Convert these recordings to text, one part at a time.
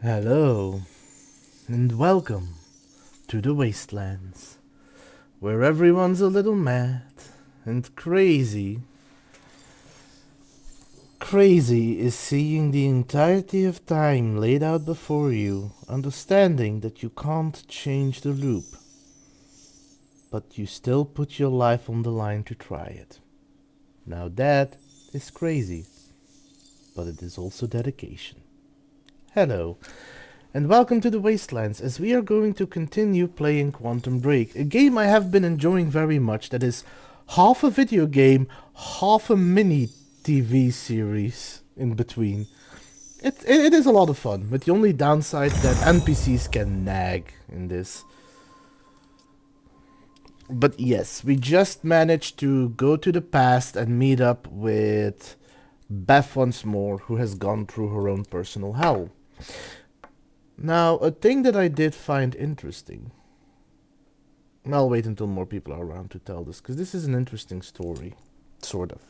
Hello, and welcome to the Wastelands, where everyone's a little mad and crazy. Crazy is seeing the entirety of time laid out before you, understanding that you can't change the loop, but you still put your life on the line to try it. Now that is crazy, but it is also dedication. Hello, and welcome to the Wastelands, as we are going to continue playing Quantum Break, a game I have been enjoying very much that is half a video game, half a mini TV series in between. It is a lot of fun, but the only downside that NPCs can nag in this. But yes, we just managed to go to the past and meet up with Beth once more, who has gone through her own personal hell. Now, a thing that I did find interesting. I'll wait until more people are around to tell this, because this is an interesting story. Sort of.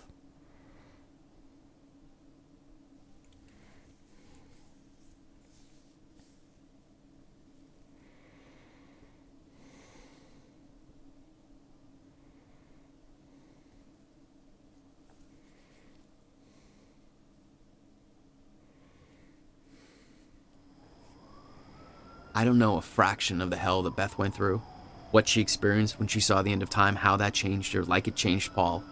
I don't know a fraction of the hell that Beth went through, what she experienced when she saw the end of time, how that changed her like it changed Paul,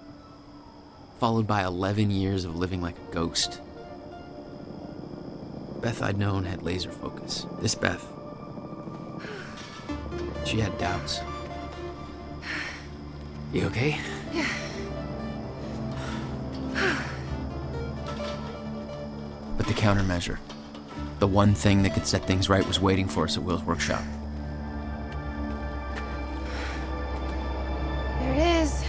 followed by 11 years of living like a ghost. Beth I'd known had laser focus. This Beth, she had doubts. You okay? Yeah. But the countermeasure, the one thing that could set things right, was waiting for us at Will's workshop. There it is.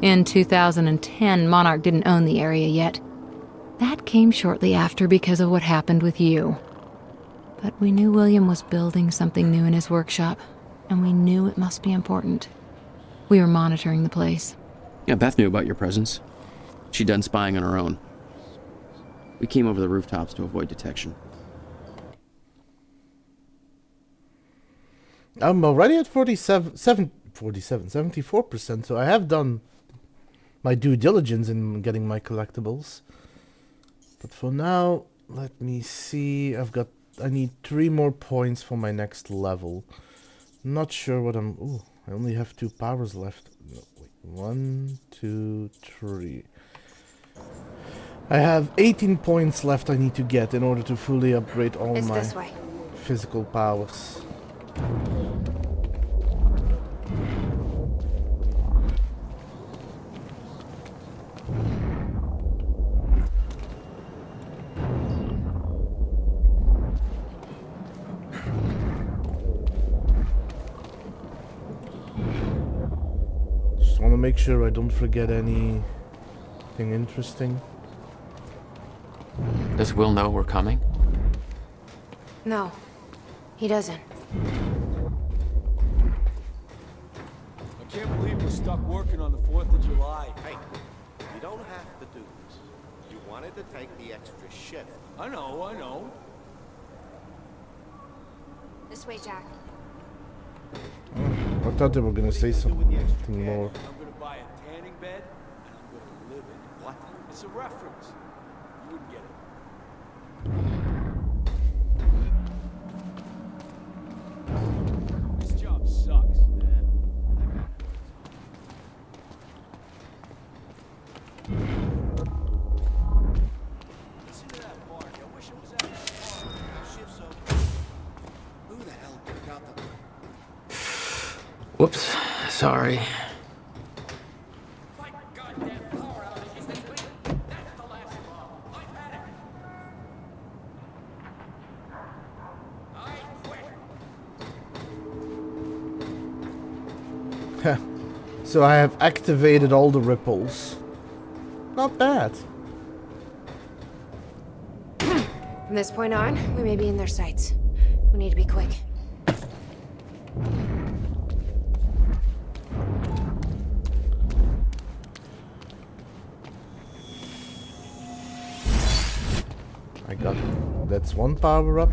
In 2010, Monarch didn't own the area yet. That came shortly after because of what happened with you. But we knew William was building something new in his workshop, and we knew it must be important. We were monitoring the place. Yeah, Beth knew about your presence. She'd done spying on her own. We came over the rooftops to avoid detection. I'm already at 74%, so I have done my due diligence in getting my collectibles. But for now, let me see. I need 3 more points for my next level. Not sure what ooh, I only have 2 powers left. No, wait, 1, 2, 3. I have 18 points left I need to get in order to fully upgrade all It's my this way. physical powers. Just want to make sure I don't forget anything interesting. Does Will know we're coming? No, he doesn't. I can't believe we're stuck working on the 4th of July. Hey, you don't have to do this. You wanted to take the extra shift. I know. This way, Jack. I thought they were gonna say something more. I'm gonna buy a tanning bed, and I'm gonna live in it. What? It's a reference. You wouldn't get it. This job sucks. Listen to that bark. I wish it was at that park. Shift's over. Who the hell took out the... Whoops, sorry. So I have activated all the ripples. Not bad. From this point on, we may be in their sights. We need to be quick. That's one power up.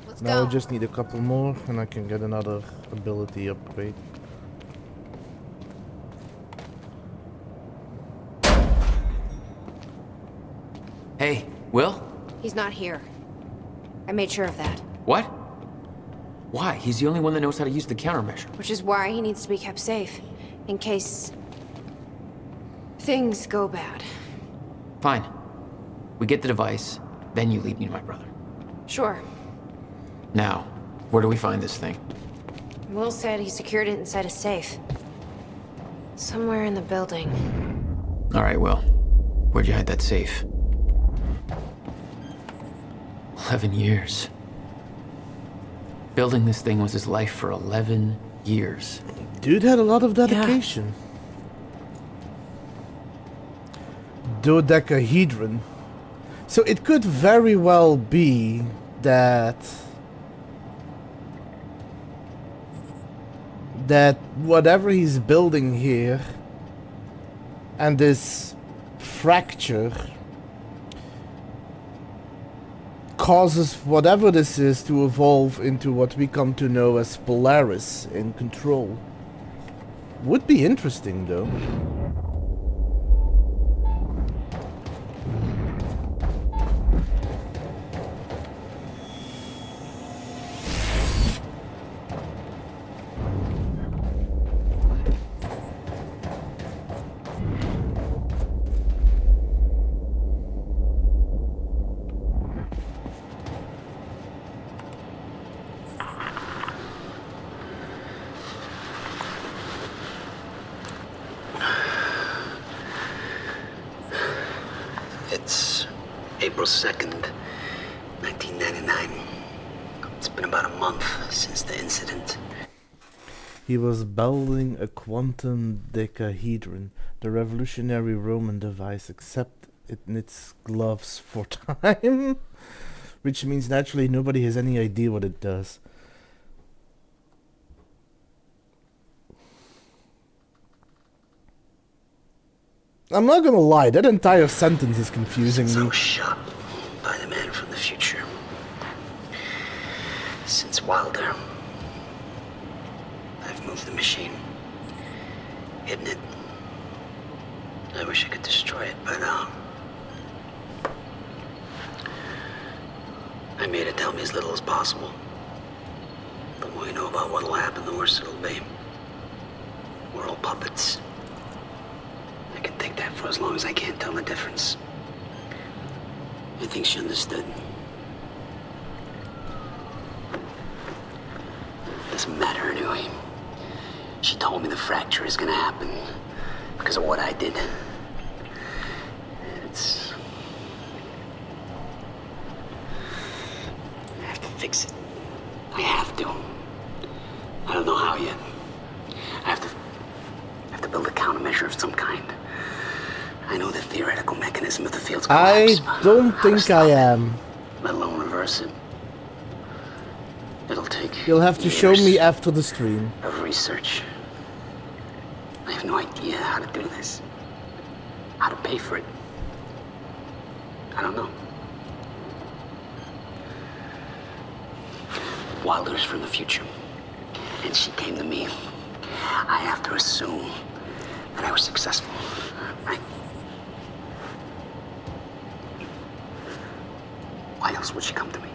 Let's Now go. I just need a couple more and I can get another ability upgrade. Hey, Will? He's not here. I made sure of that. What? Why? He's the only one that knows how to use the countermeasure. Which is why he needs to be kept safe. In case... things go bad. Fine. We get the device, then you lead me to my brother. Sure. Now, where do we find this thing? Will said he secured it inside a safe. Somewhere in the building. All right, Will. Where'd you hide that safe? 11 years. Building this thing was his life for 11 years. Dude had a lot of dedication. Dodecahedron. So it could very well be that whatever he's building here and this fracture causes whatever this is to evolve into what we come to know as Polaris in control. Would be interesting though. It's April 2nd, 1999. It's been about a month since the incident. He was building a quantum decahedron, the revolutionary Roman device, except it knits gloves for time. Which means naturally nobody has any idea what it does. I'm not gonna lie, that entire sentence is confusing Since I me. was shot by the man from the future. Since Wilder, I've moved the machine, hidden it. I wish I could destroy it, but I made it tell me as little as possible. The more you know about what'll happen, the worse it'll be. We're all puppets. I can take that for as long as I can't tell the difference. I think she understood. Doesn't matter anyway. She told me the fracture is gonna happen because of what I did. It's... I have to fix it. I have to. I don't know how yet. I have to build a countermeasure of some kind. I know the theoretical mechanism of the field's collapse. I don't How to think stop I it, am. let alone reverse it. It'll take You'll have to show years me after the stream. of research. I have no idea how to do this. How to pay for it. I don't know. Wilder's from the future. And she came to me. I have to assume that I was successful, right? Why else would she come to me?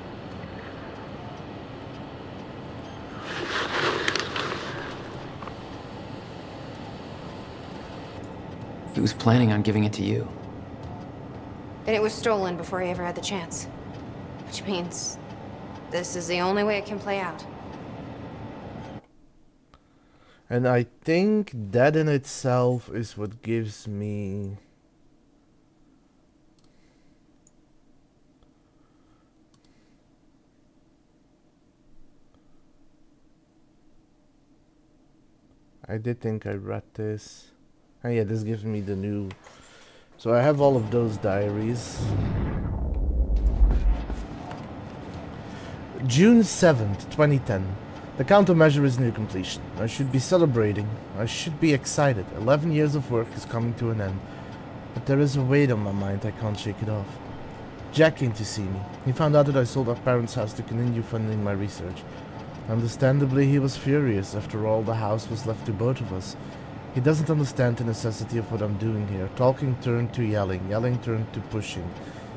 He was planning on giving it to you. And it was stolen before he ever had the chance. Which means this is the only way it can play out. And I think that in itself is what gives me... I did think I read this. Oh yeah, this gives me the new... So I have all of those diaries. June 7th, 2010. The countermeasure is near completion. I should be celebrating. I should be excited. 11 years of work is coming to an end. But there is a weight on my mind. I can't shake it off. Jack came to see me. He found out that I sold our parents' house to continue funding my research. Understandably, he was furious. After all, the house was left to both of us. He doesn't understand the necessity of what I'm doing here. Talking turned to yelling. Yelling turned to pushing.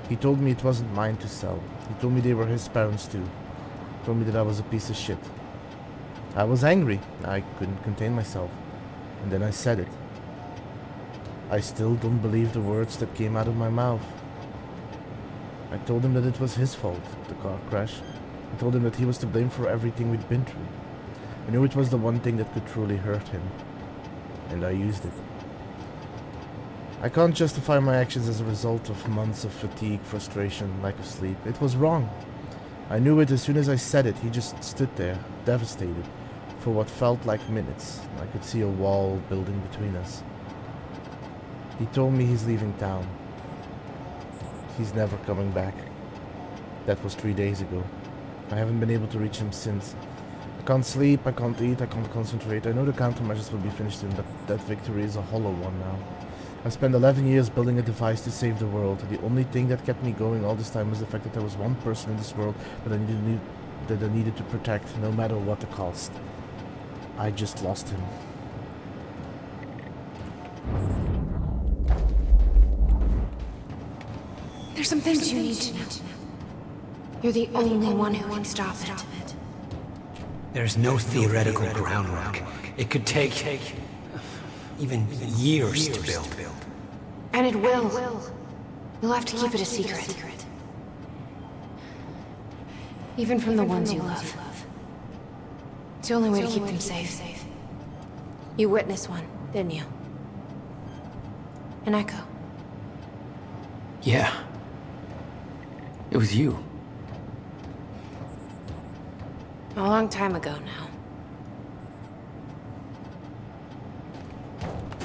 He told me it wasn't mine to sell. He told me they were his parents too. He told me that I was a piece of shit. I was angry. I couldn't contain myself. And then I said it. I still don't believe the words that came out of my mouth. I told him that it was his fault, the car crash. I told him that he was to blame for everything we'd been through. I knew it was the one thing that could truly hurt him. And I used it. I can't justify my actions as a result of months of fatigue, frustration, lack of sleep. It was wrong. I knew it as soon as I said it. He just stood there, devastated, for what felt like minutes. I could see a wall building between us. He told me he's leaving town. He's never coming back. That was 3 days ago. I haven't been able to reach him since. I can't sleep, I can't eat, I can't concentrate. I know the countermeasures will be finished soon, but that victory is a hollow one now. I spent 11 years building a device to save the world. The only thing that kept me going all this time was the fact that there was one person in this world that I needed to protect, no matter what the cost. I just lost him. There's some things you need to know. You're the only one who can stop it. There's no theoretical groundwork. It could take even years to build. And it will. You'll have to keep it a secret. Even from the ones you love. It's the only way to keep them safe. You witnessed one, didn't you? An echo. Yeah. It was you. A long time ago now.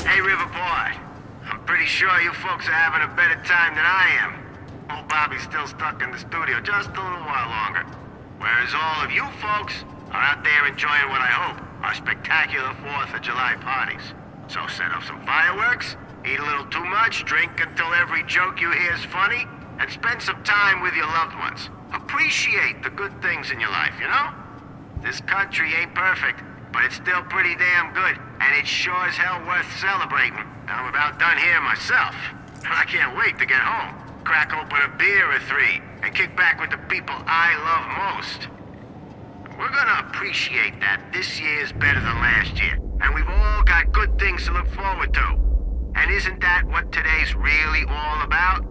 Hey, Riverboy. I'm pretty sure you folks are having a better time than I am. Old Bobby's still stuck in the studio just a little while longer. Whereas all of you folks are out there enjoying what I hope are spectacular 4th of July parties. So set up some fireworks, eat a little too much, drink until every joke you hear is funny, and spend some time with your loved ones. Appreciate the good things in your life, you know? This country ain't perfect, but it's still pretty damn good, and it's sure as hell worth celebrating. I'm about done here myself. I can't wait to get home, crack open a beer or 3, and kick back with the people I love most. We're gonna appreciate that this year's better than last year, and we've all got good things to look forward to. And isn't that what today's really all about?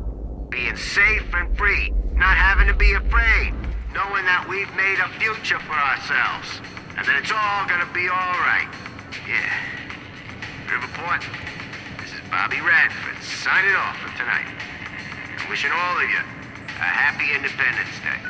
Being safe and free, not having to be afraid, knowing that we've made a future for ourselves, and that it's all gonna be alright. Yeah. Riverport, this is Bobby Radford signing off for tonight. And wishing all of you a happy Independence Day.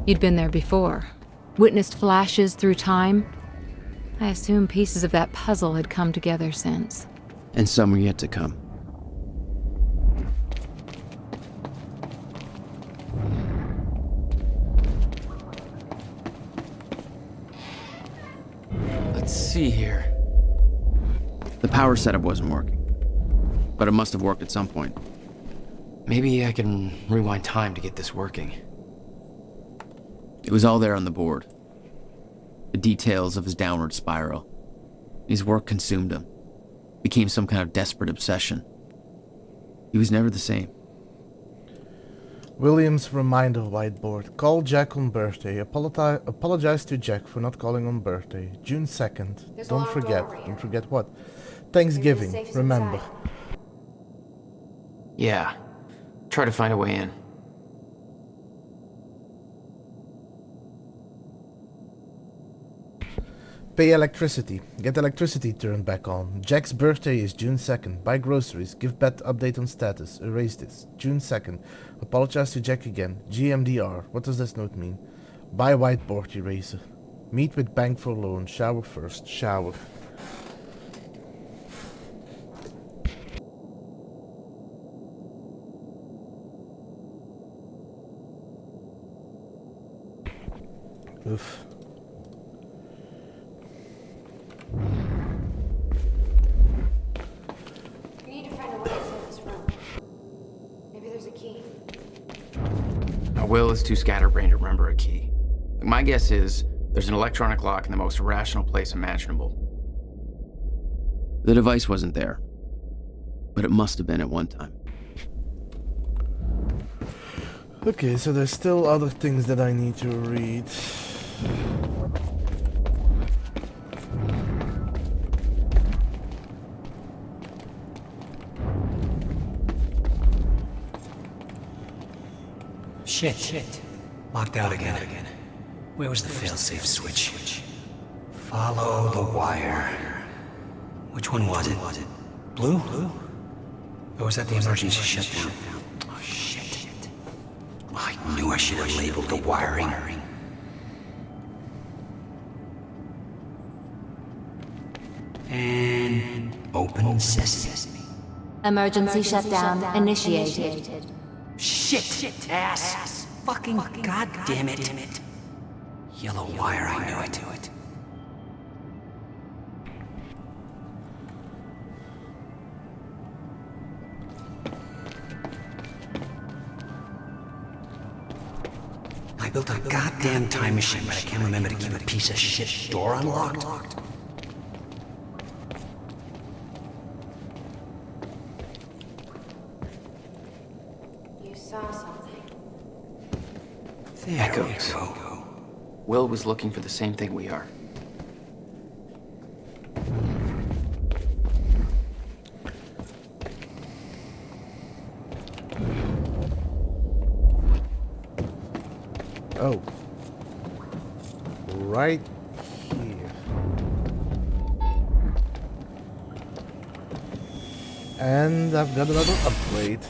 You'd been there before. Witnessed flashes through time. I assume pieces of that puzzle had come together since. And some are yet to come. Let's see here. The power setup wasn't working, but it must have worked at some point. Maybe I can rewind time to get this working. It was all there on the board. The details of his downward spiral. His work consumed him. Became some kind of desperate obsession. He was never the same. William's reminder whiteboard. Call Jack on birthday. Apologize to Jack for not calling on birthday. June 2nd. There's a Don't locked forget. door over here. Don't forget what? Thanksgiving. Maybe the safe's Remember. inside. Yeah. Try to find a way in. Pay electricity. Get electricity turned back on. Jack's birthday is June 2nd. Buy groceries. Give Beth update on status. Erase this. June 2nd. Apologize to Jack again. GMDR. What does this note mean? Buy whiteboard eraser. Meet with bank for loan. Shower first. Shower. Oof. We need to find a way into this room. Maybe there's a key. Now, Will is too scatterbrained to remember a key. My guess is there's an electronic lock in the most irrational place imaginable. The device wasn't there, but it must have been at one time. Okay, so there's still other things that I need to read. Shit. Locked out again. Where was the failsafe switch? Follow the wire. Which one was it? Blue? Or was that the emergency shutdown? Oh, shit. I knew I should have labeled the wiring. And open sesame. Emergency shutdown initiated. Shit, ass. Fucking goddamn it. Yellow wire, I knew it. I built a goddamn time machine, but I can't remember to keep a piece of shit door unlocked. You saw something. There we Echoes. go. Will was looking for the same thing we are. Oh. Right here. And I've got another upgrade.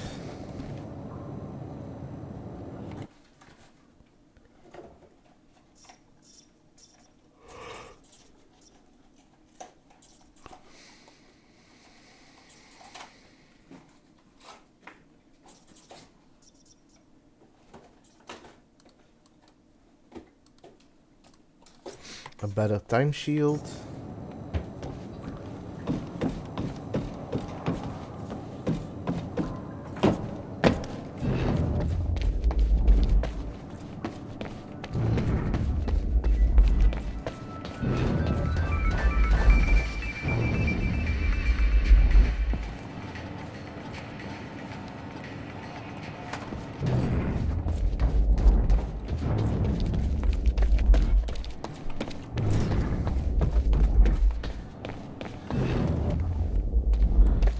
A better time shield.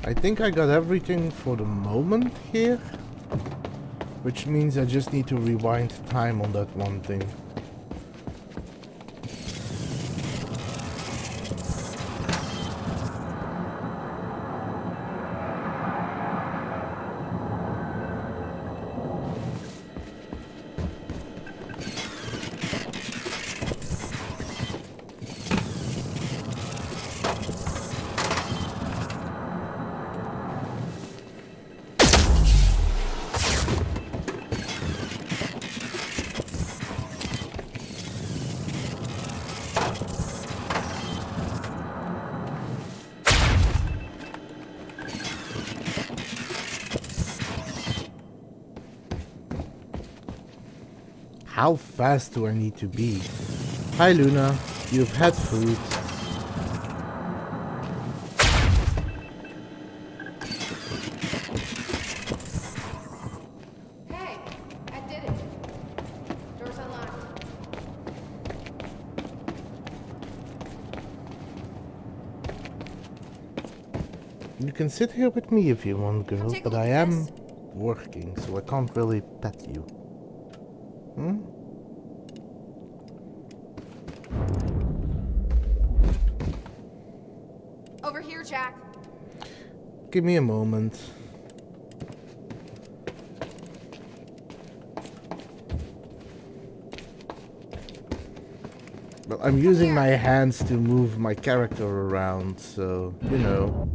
I think I got everything for the moment here, which means I just need to rewind time on that one thing. How fast do I need to be? Hi Luna, you've had food. Hey, I did it. Door's unlocked. You can sit here with me if you want, girl, take a but look I at am this. working, so I can't really pet you. Hmm? Over here, Jack. Give me a moment. Well, I'm using my hands to move my character around, so, you know,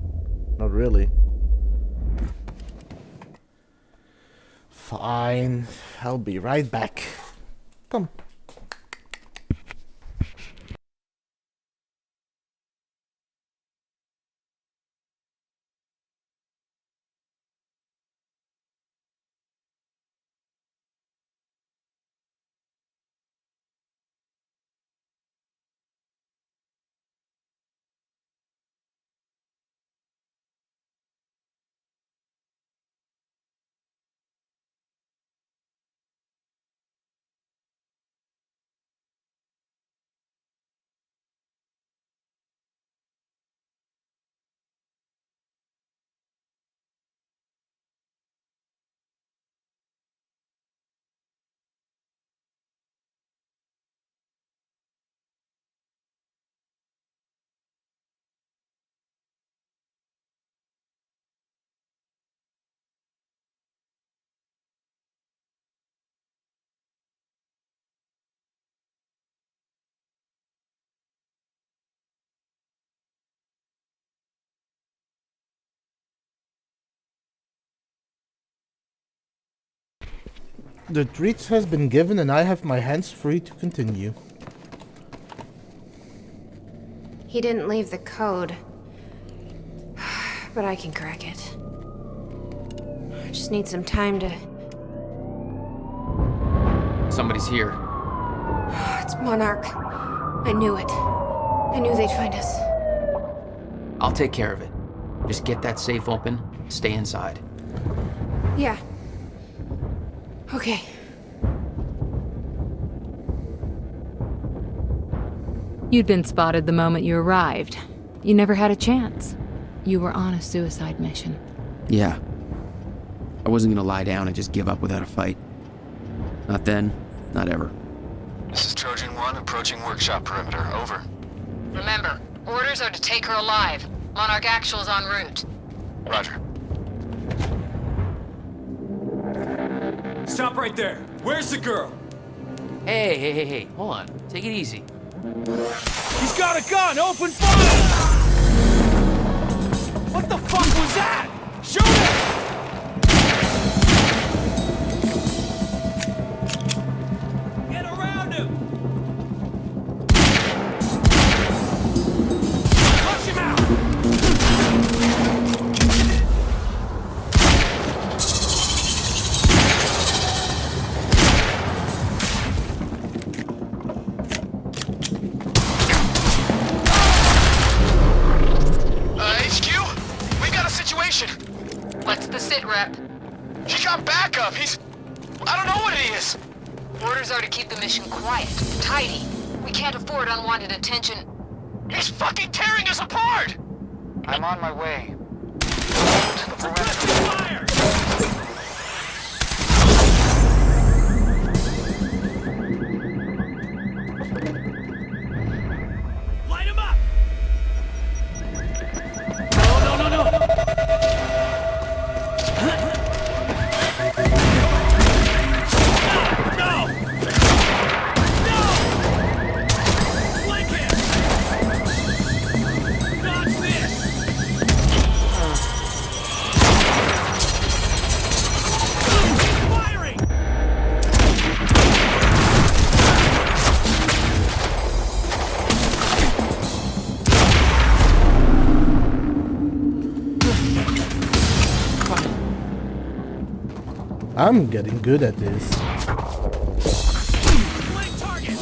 not really. Fine, I'll be right back. Come. The treat has been given and I have my hands free to continue. He didn't leave the code. But I can crack it. I just need some time to... Somebody's here. It's Monarch. I knew it. I knew they'd find us. I'll take care of it. Just get that safe open, stay inside. Yeah. Okay. You'd been spotted the moment you arrived. You never had a chance. You were on a suicide mission. Yeah. I wasn't gonna lie down and just give up without a fight. Not then, not ever. This is Trojan 1 approaching workshop perimeter. Over. Remember, orders are to take her alive. Monarch Actual's en route. Roger. Stop right there. Where's the girl? Hey, hold on. Take it easy. He's got a gun! Open fire! What the fuck was that? Shoot him! Get around him! Flush him out! HQ? We got a situation. What's the sit rep? He got backup. I don't know what he is. Orders are to keep the mission quiet, tidy. We can't afford unwanted attention. He's fucking tearing us apart. I'm on my way. Hold the perimeter. Fire! Light him up! No! Flank him! Not this! Firing! I'm getting good at this. Flank target!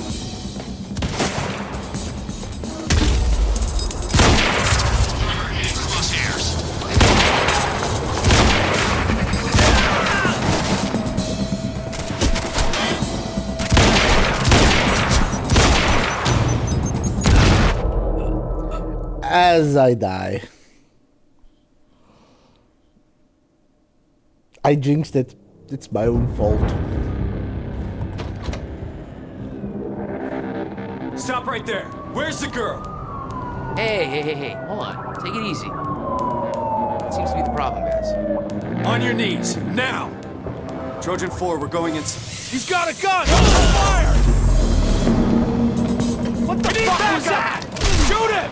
As I die. I jinxed it. It's my own fault. Stop right there. Where's the girl? Hey, hold on. Take it easy. What seems to be the problem, guys? On your knees, now! Trojan 4, we're going in. He's got a gun! Open fire! What the fuck was that? Shoot him!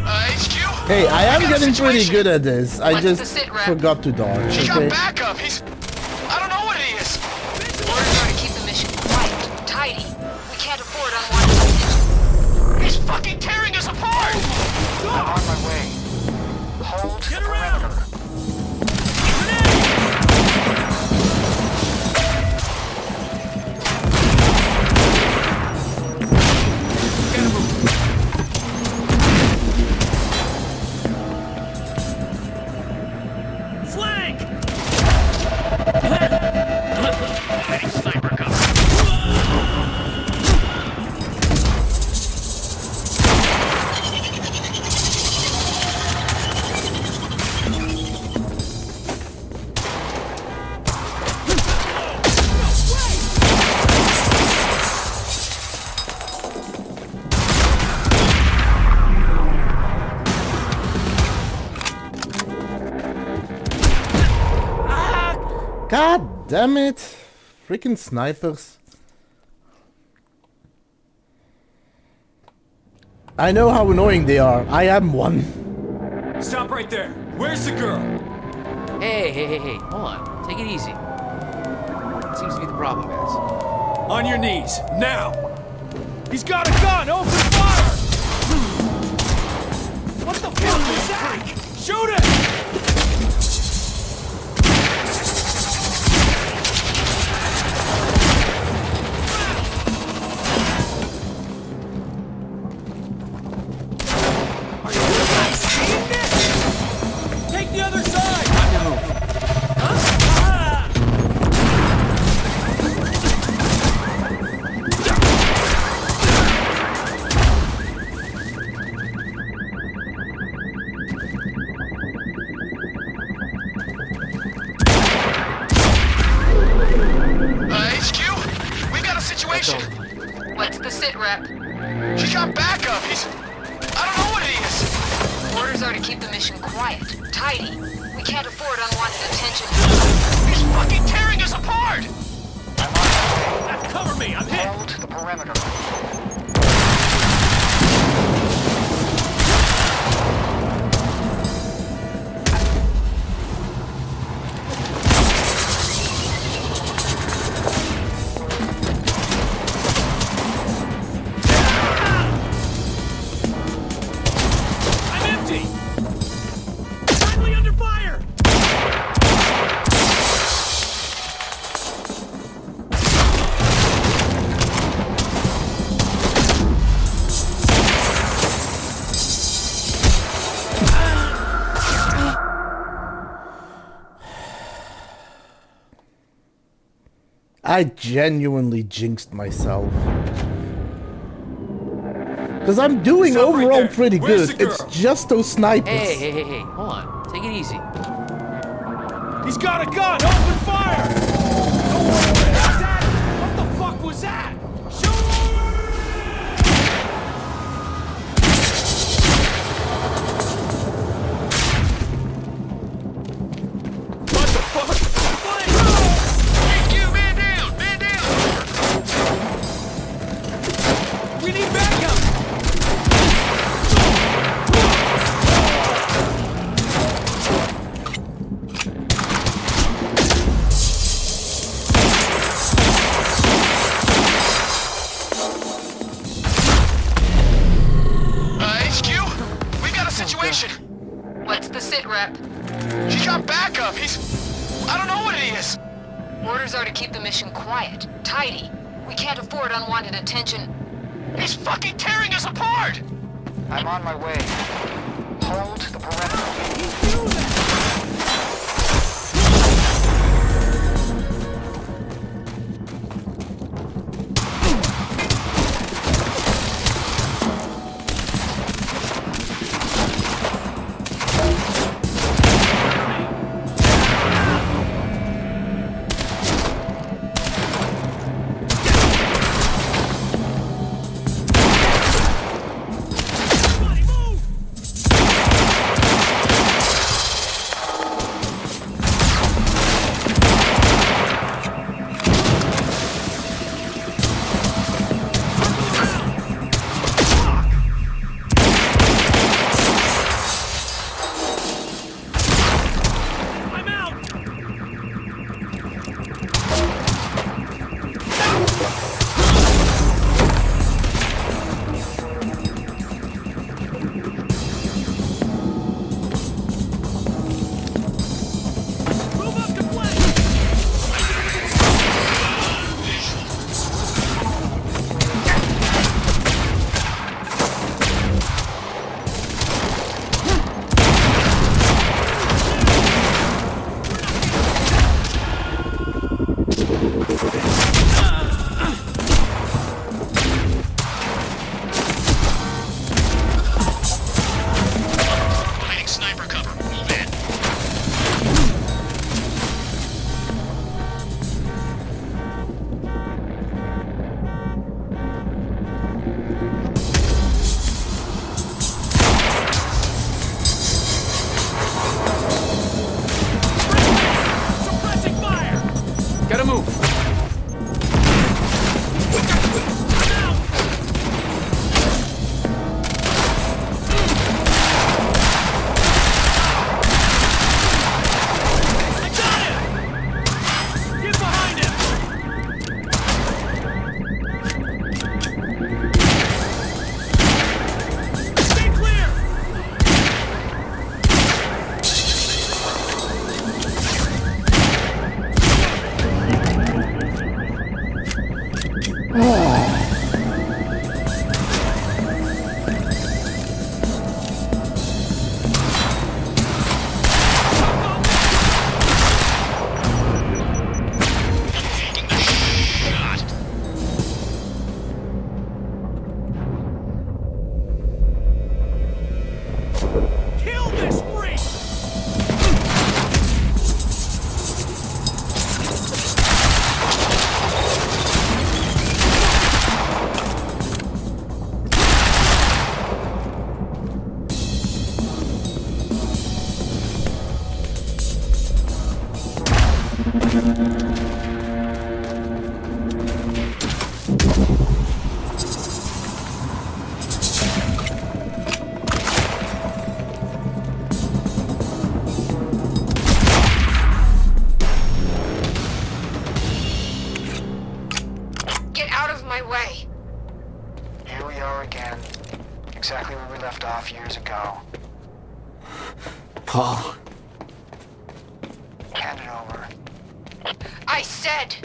HQ? Hey, I am We got a getting pretty situation. good at this. I What's the just sit rep? forgot to dodge. He Okay. got backup. I don't know what he is. Orders are to keep the mission quiet, tidy. We can't afford unwanted attention. He's fucking tearing us apart. I'm on my way. Hold Get the around. perimeter. Flank! Sniper cover. God damn it. Freaking snipers. I know how annoying they are. I am one. Stop right there. Where's the girl? Hey. Hold on. Take it easy. Seems to be the problem, guys. On your knees, now! He's got a gun! Open fire! What the fuck was that? Shoot it! Are you guys seeing this? Take the other side! No. HQ, we got a situation. What's the sit rep? She's got backup. I don't know what it is. Orders are to keep the mission quiet, tidy. We can't afford unwanted attention. He's fucking tearing us apart. Cover me! I'm hit! Hold the perimeter. I'm empty! Friendly under fire! I genuinely jinxed myself. Because I'm doing Stop right overall there. pretty Where's good. the girl? It's just those snipers. Hey. Hold on. Take it easy. He's got a gun! Open fire! Don't worry about that! What the fuck was that? Shoot! What the fuck? HQ, man down! Man down! We need backup! HQ, we got a situation. What's the sit rep? She's got backup. I don't know what it is. Orders are to keep the mission quiet, tidy. We can't afford unwanted attention. He's fucking tearing us apart. I'm on my way. Hold the perimeter. Get out of my way! Here we are again. Exactly where we left off years ago. Paul. Hand it over. I said!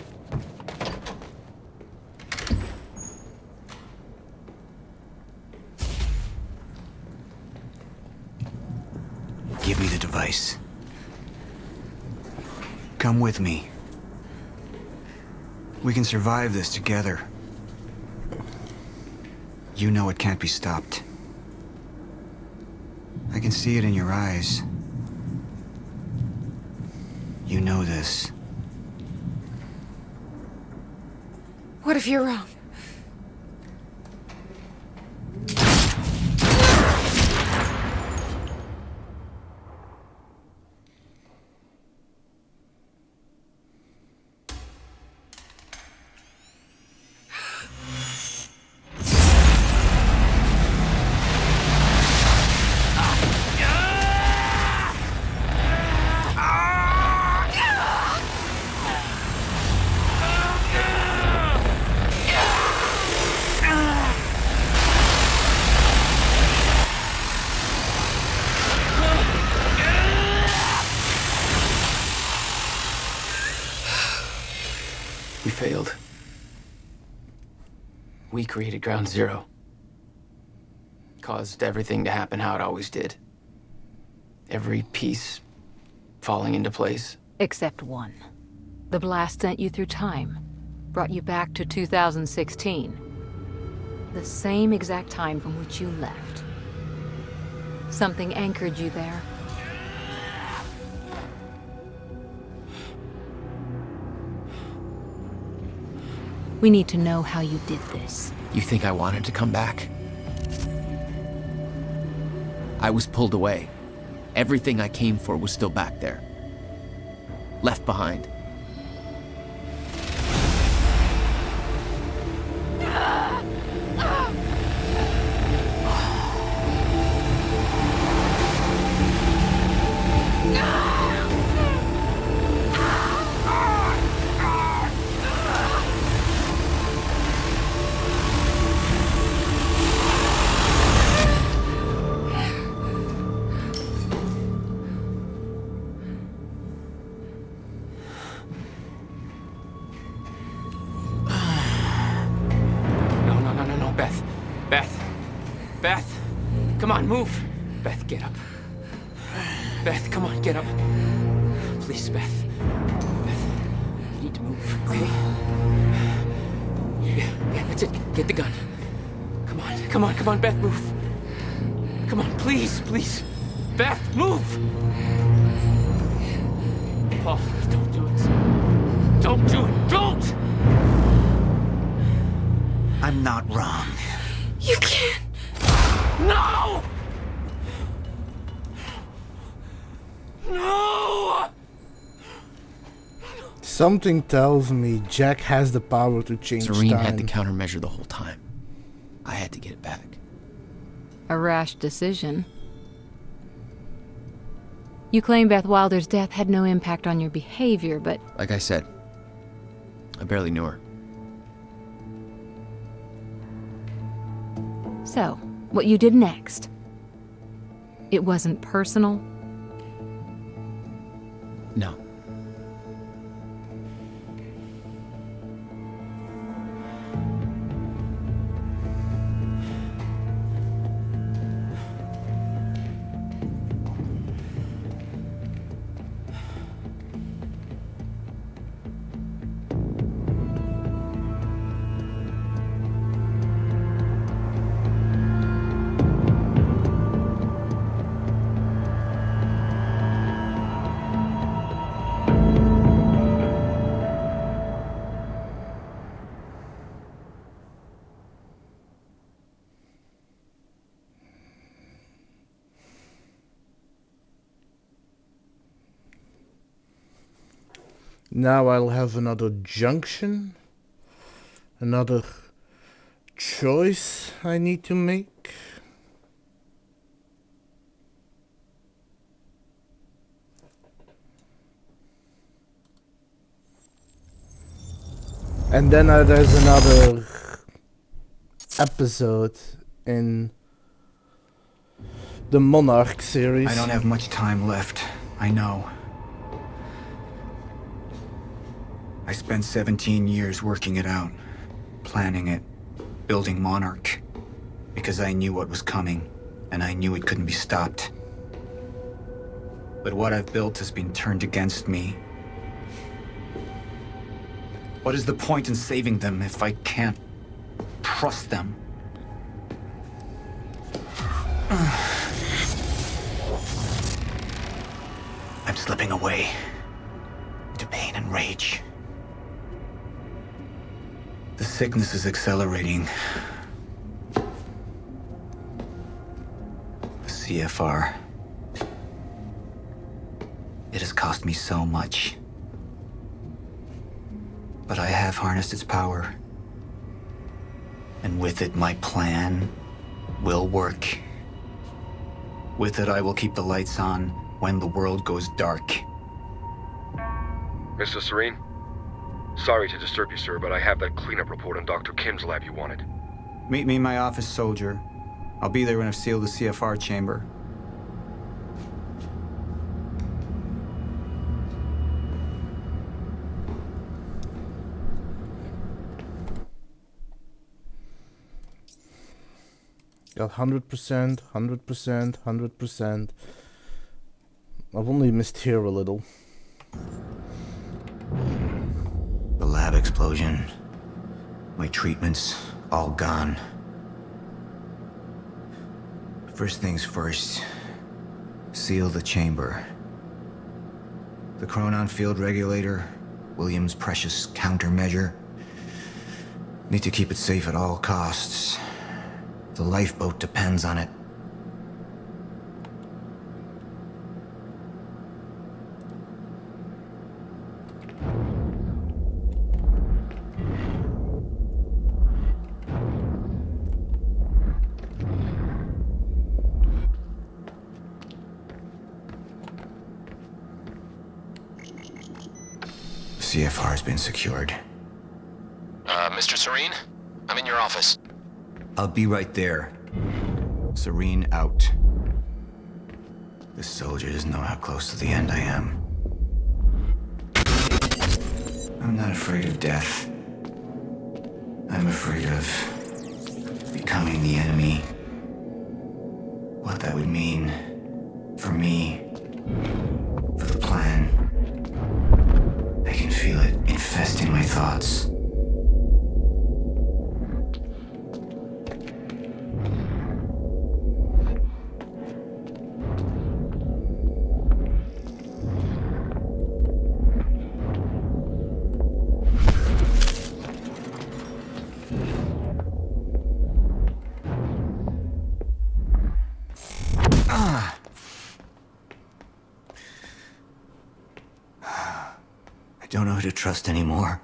Give me the device. Come with me. We can survive this together. You know it can't be stopped. I can see it in your eyes. You know this. What if you're wrong? We failed. We created Ground Zero. Caused everything to happen how it always did. Every piece falling into place. Except one. The blast sent you through time. Brought you back to 2016. The same exact time from which you left. Something anchored you there. We need to know how you did this. You think I wanted to come back? I was pulled away. Everything I came for was still back there. Left behind. No, Beth. Beth! Come on, move! Beth, get up. Beth, come on, get up. Please, Beth. Beth, you need to move, okay? Yeah, that's it. Get the gun. Come on, Beth, move. Come on, please. Beth, move! Paul, don't do it. Don't do it, don't! I'm not wrong. You can't. No! No! Something tells me Jack has the power to change Serene time. had the countermeasure the whole time. I had to get it back. A rash decision. You claim Beth Wilder's death had no impact on your behavior, but Like I said, I barely knew her. so, what you did next? It wasn't personal? No. Now I'll have another junction. Another choice I need to make. And then there's another episode in the Monarch series. I don't have much time left, I know. I spent 17 years working it out, planning it, building Monarch, because I knew what was coming, and I knew it couldn't be stopped. But what I've built has been turned against me. What is the point in saving them if I can't trust them? I'm slipping away into pain and rage. The sickness is accelerating. The CFR. It has cost me so much. But I have harnessed its power. And with it, my plan will work. With it, I will keep the lights on when the world goes dark. Mr. Serene? Sorry to disturb you, sir, but I have that cleanup report on Dr. Kim's lab you wanted. Meet me in my office, soldier. I'll be there when I've sealed the CFR chamber. Got 100%, 100%, 100%. I've only missed here a little. The lab explosion. My treatments, all gone. First things first. Seal the chamber. The chronon field regulator, William's precious countermeasure. Need to keep it safe at all costs. The lifeboat depends on it. CFR has been secured. Mr. Serene? I'm in your office. I'll be right there. Serene out. This soldier doesn't know how close to the end I am. I'm not afraid of death. I'm afraid of becoming the enemy. What that would mean for me, for the plan. I can feel it infesting my thoughts. I don't know who to trust anymore.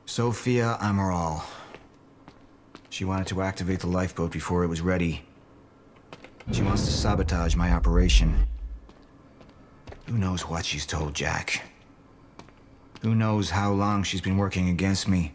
Sophia Amaral. She wanted to activate the lifeboat before it was ready. She wants to sabotage my operation. Who knows what she's told Jack? Who knows how long she's been working against me?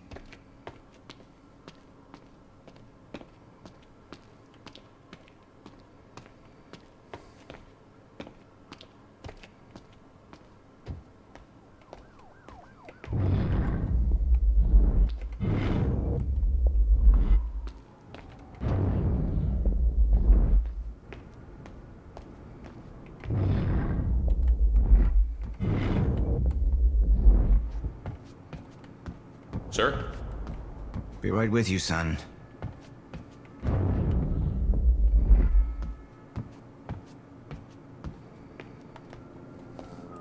Sir? Be right with you, son.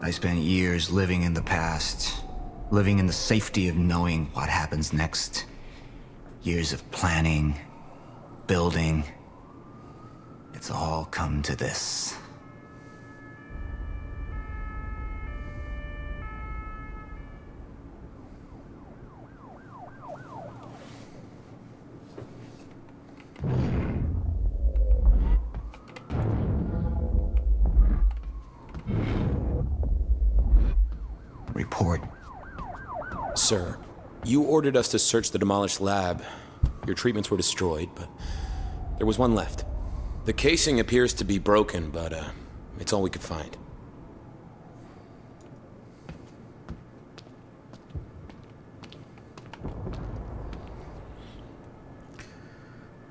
I spent years living in the past, living in the safety of knowing what happens next. Years of planning, building. it's all come to this. Report. Sir, you ordered us to search the demolished lab. Your treatments were destroyed, but there was one left. The casing appears to be broken, but it's all we could find.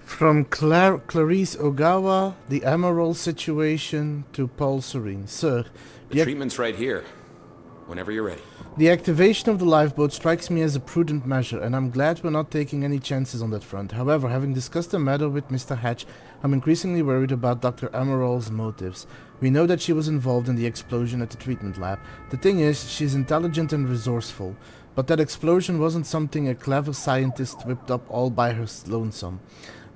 From Clarice Ogawa, the Emerald situation, to Paul Serene. Sir, The treatment's right here, whenever you're ready. the activation of the lifeboat strikes me as a prudent measure, and I'm glad we're not taking any chances on that front. However, having discussed the matter with Mr. Hatch, I'm increasingly worried about Dr. Emerald's motives. We know that she was involved in the explosion at the treatment lab. The thing is, she's intelligent and resourceful, but that explosion wasn't something a clever scientist whipped up all by her lonesome.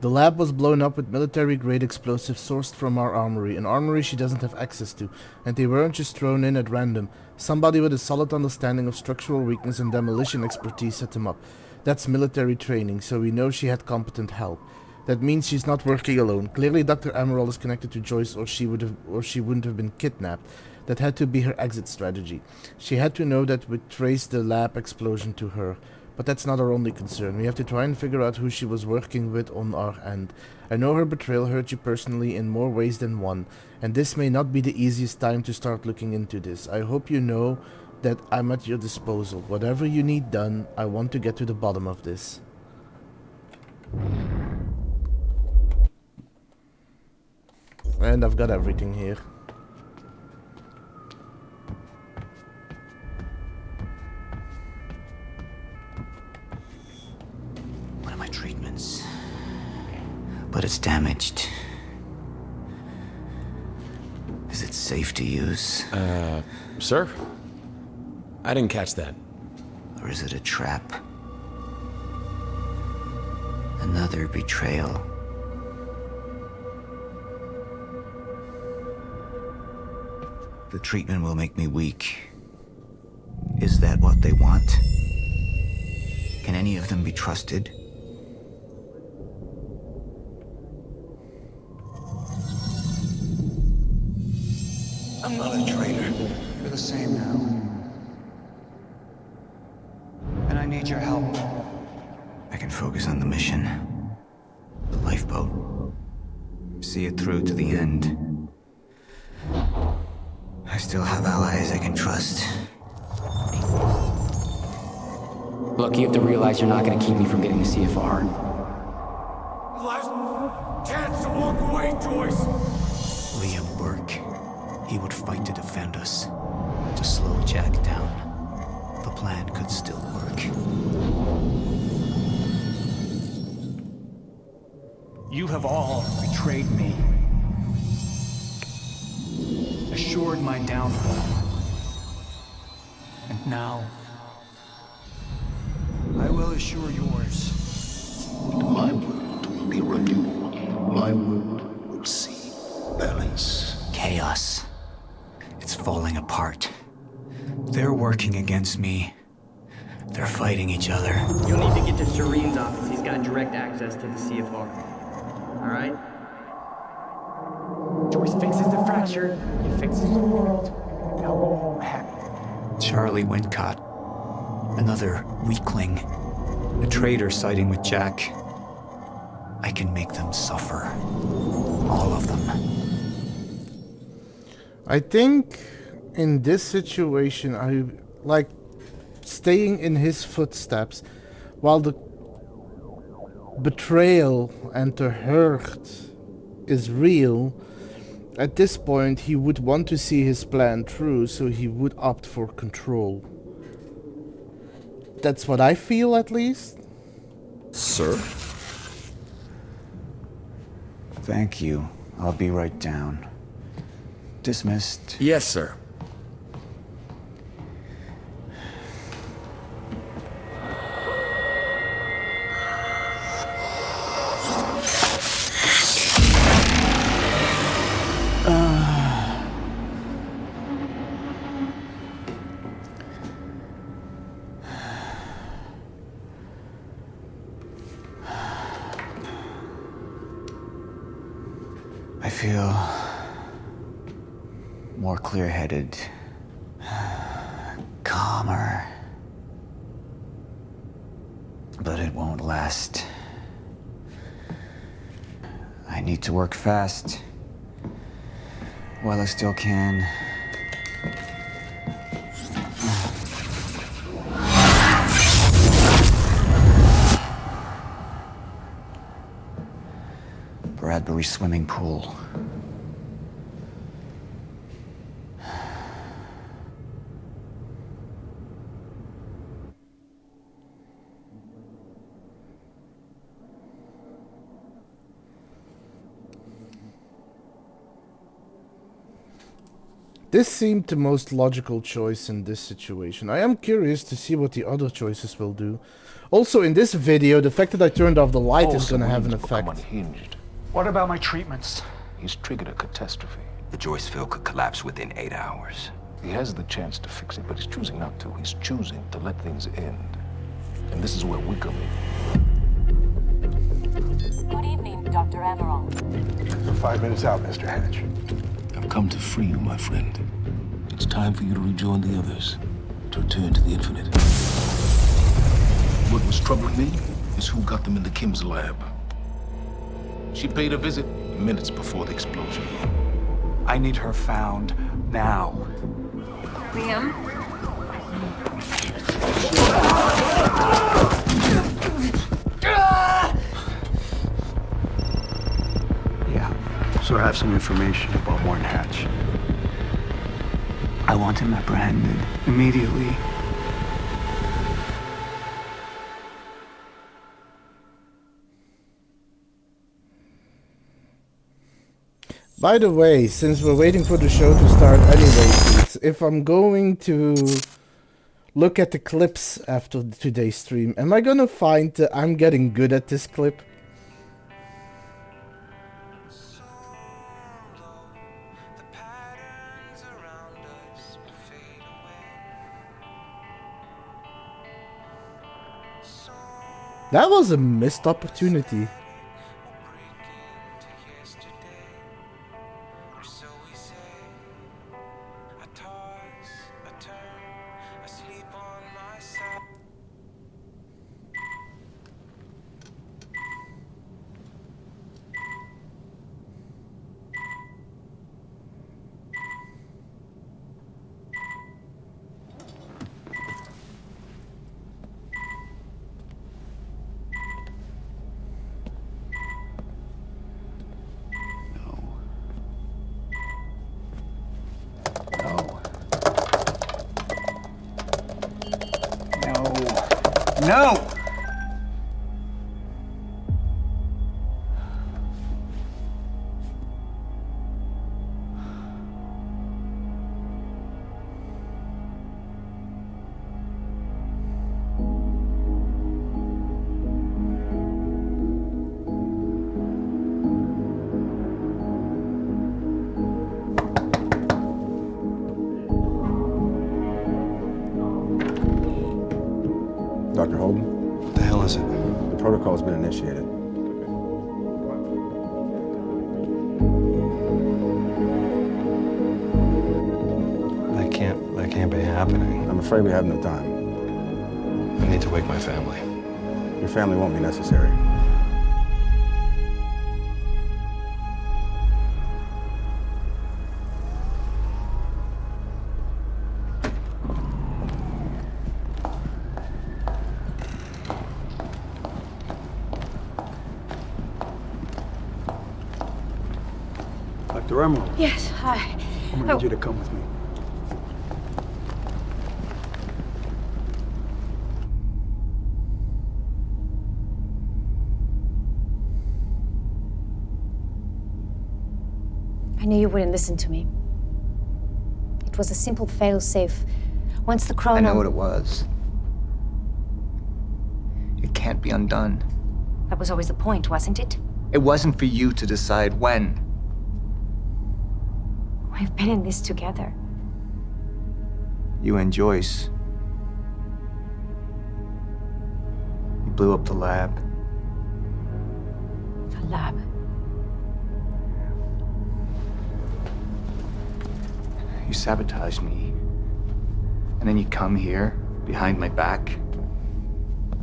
The lab was blown up with military-grade explosives sourced from our armory, an armory she doesn't have access to, and they weren't just thrown in at random. Somebody with a solid understanding of structural weakness and demolition expertise set them up. That's military training, so we know she had competent help. That means she's not working alone. Clearly Dr. Emerald is connected to Joyce, or she wouldn't have been kidnapped. That had to be her exit strategy. She had to know that we'd trace the lab explosion to her. But that's not our only concern. We have to try and figure out who she was working with on our end. I know her betrayal hurt you personally in more ways than one, and this may not be the easiest time to start looking into this. I hope you know that I'm at your disposal. Whatever you need done, I want to get to the bottom of this. And I've got everything here. Treatments, but it's damaged. Is it safe to use? Sir? I didn't catch that. Or is it a trap? Another betrayal. The treatment will make me weak. Is that what they want? Can any of them be trusted? I'm not a traitor. You're the same now. And I need your help. I can focus on the mission. The lifeboat. See it through to the end. I still have allies I can trust. Look, you have to realize you're not gonna keep me from getting the CFR. Last chance to walk away, Joyce! Liam Burke. He would fight to defend us. To slow Jack down. The plan could still work. You have all betrayed me. Assured my downfall. And now, I will assure yours. My world will be renewed. My world will see balance. Chaos. It's falling apart. They're working against me. They're fighting each other. You'll need to get to Serene's office. He's got direct access to the CFR. All right? Joyce fixes the fracture. He fixes the world. Now go home happy. Charlie Wincott. Another weakling. A traitor siding with Jack. I can make them suffer. All of them. I think in this situation, I like staying in his footsteps while the betrayal and the hurt is real. At this point, he would want to see his plan through, so he would opt for control. That's what I feel, at least. Sir? Thank you. I'll be right down. Dismissed. Yes, sir. more clear-headed, calmer. But it won't last. I need to work fast while I still can. Bradbury swimming pool. This seemed the most logical choice in this situation. I am curious to see what the other choices will do. Also, in this video, the fact that I turned off the light is gonna have an effect. Unhinged. What about my treatments? He's triggered a catastrophe. The Joyce field could collapse within 8 hours. He has the chance to fix it, but he's choosing not to. He's choosing to let things end. And this is where we come in. Good evening, Dr. Amaral. You're 5 minutes out, Mr. Hatch. I've come to free you, my friend. It's time for you to rejoin the others, to return to the infinite. What was troubling me is who got them into Kim's lab. She paid a visit minutes before the explosion. I need her found now. Liam? Yeah, so I have some information about Warren Hatch. I want him apprehended immediately. By the way, since we're waiting for the show to start anyway, if I'm going to look at the clips after today's stream, am I gonna find that I'm getting good at this clip? That was a missed opportunity. No! Dr. Holden? What the hell is it? The protocol's been initiated. That can't be happening. I'm afraid we have no time. I need to wake my family. Your family won't be necessary. Dr. Emerald. Yes, hi. I'm gonna need you to come with me. I knew you wouldn't listen to me. It was a simple fail-safe. Once the chrono... I know what it was. It can't be undone. That was always the point, wasn't it? It wasn't for you to decide when. We've been in this together. You and Joyce. You blew up the lab. The lab. You sabotaged me. And then you come here, behind my back.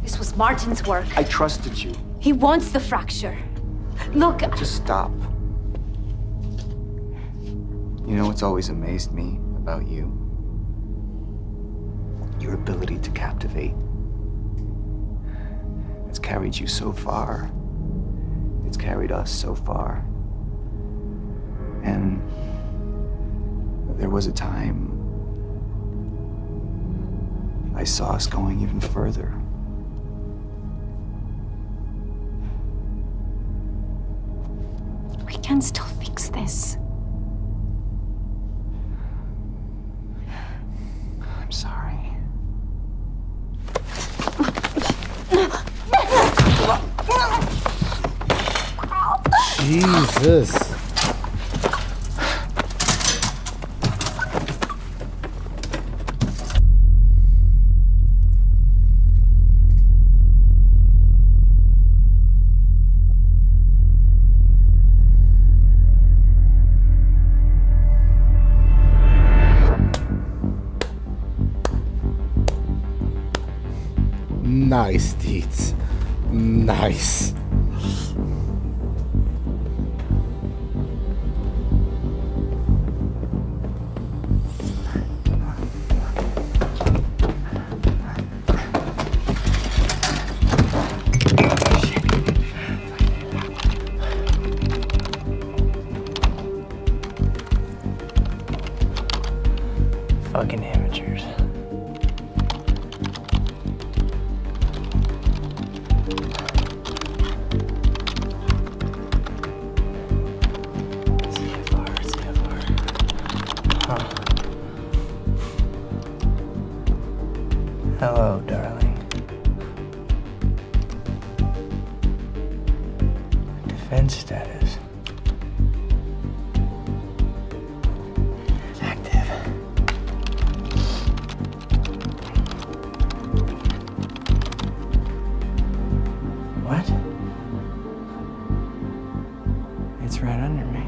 This was Martin's work. I trusted you. He wants the fracture. Look. Just stop. You know what's always amazed me about you? Your ability to captivate. It's carried you so far. It's carried us so far. And there was a time I saw us going even further. We can still fix this. I'm sorry. Jesus. Nice, Deeds. Nice. Fucking amateurs. Hello, darling. Defense status. Active. What? It's right under me.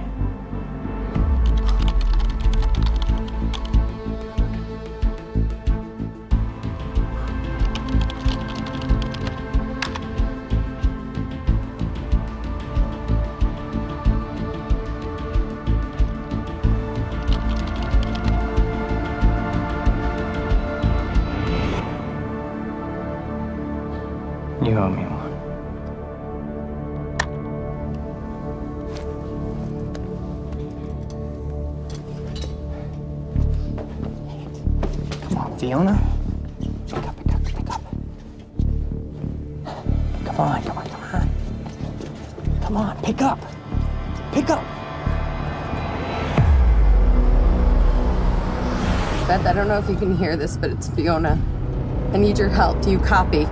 You owe me one. Come on, Fiona. Pick up, pick up, pick up. Come on, come on, come on. Come on, pick up. Pick up. Beth, I don't know if you can hear this, but it's Fiona. I need your help. Do you copy?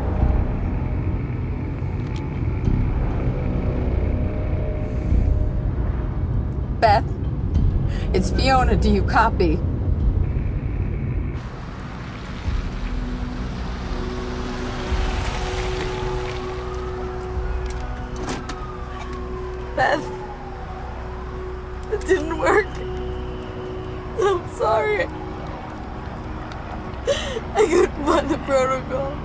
Beth, it's Fiona. Do you copy? Beth, it didn't work. I'm sorry. I couldn't find the protocol.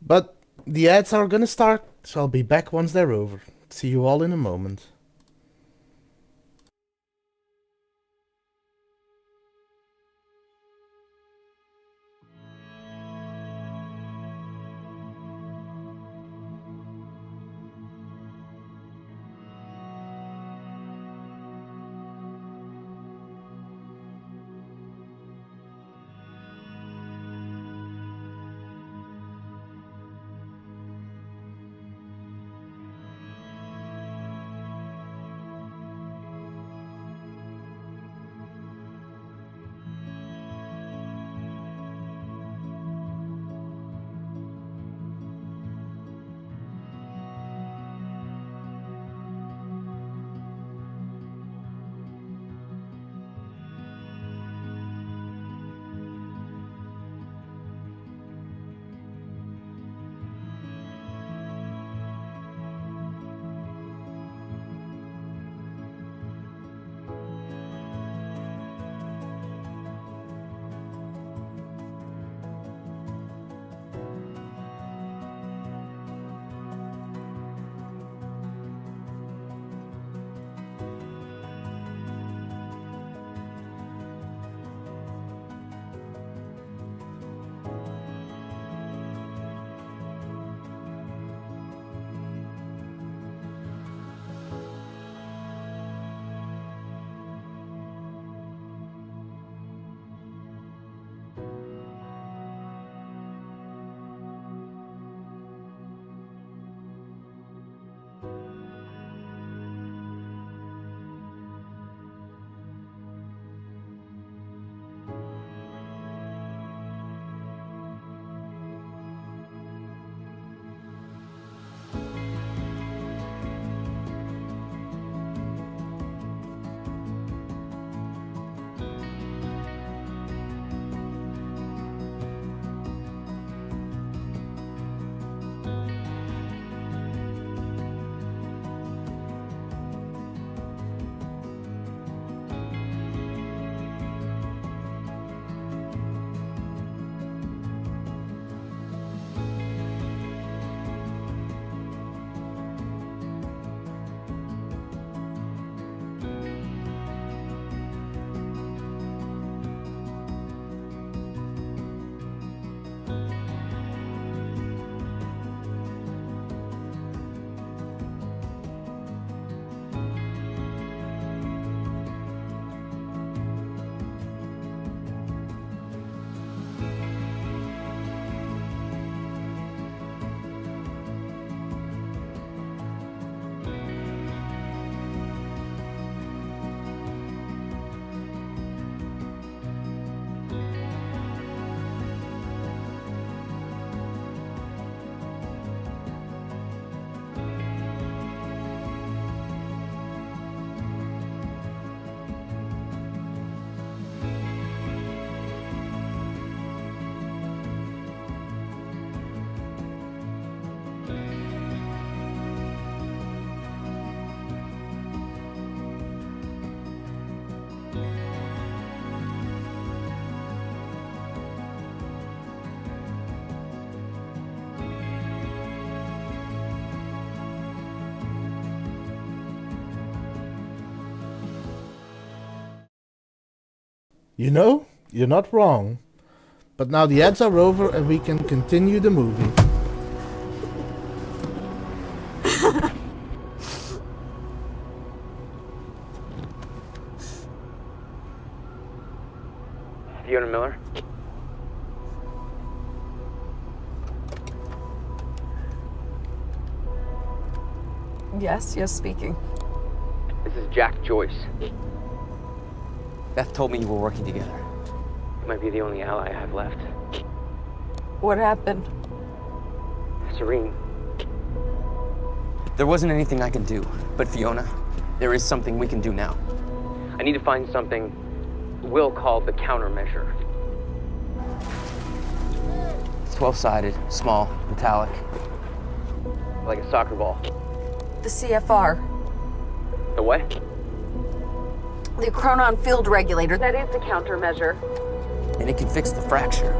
But the ads are gonna start, so I'll be back once they're over. See you all in a moment. You know, you're not wrong. But now the ads are over and we can continue the movie. Fiona Miller? Yes, speaking. This is Jack Joyce. Beth told me you were working together. You might be the only ally I have left. What happened? Serene. There wasn't anything I could do, but Fiona, there is something we can do now. I need to find something Will called the countermeasure. It's 12-sided, small, metallic, like a soccer ball. The CFR. The what? The chronon field regulator. That is the countermeasure. And it can fix the fracture.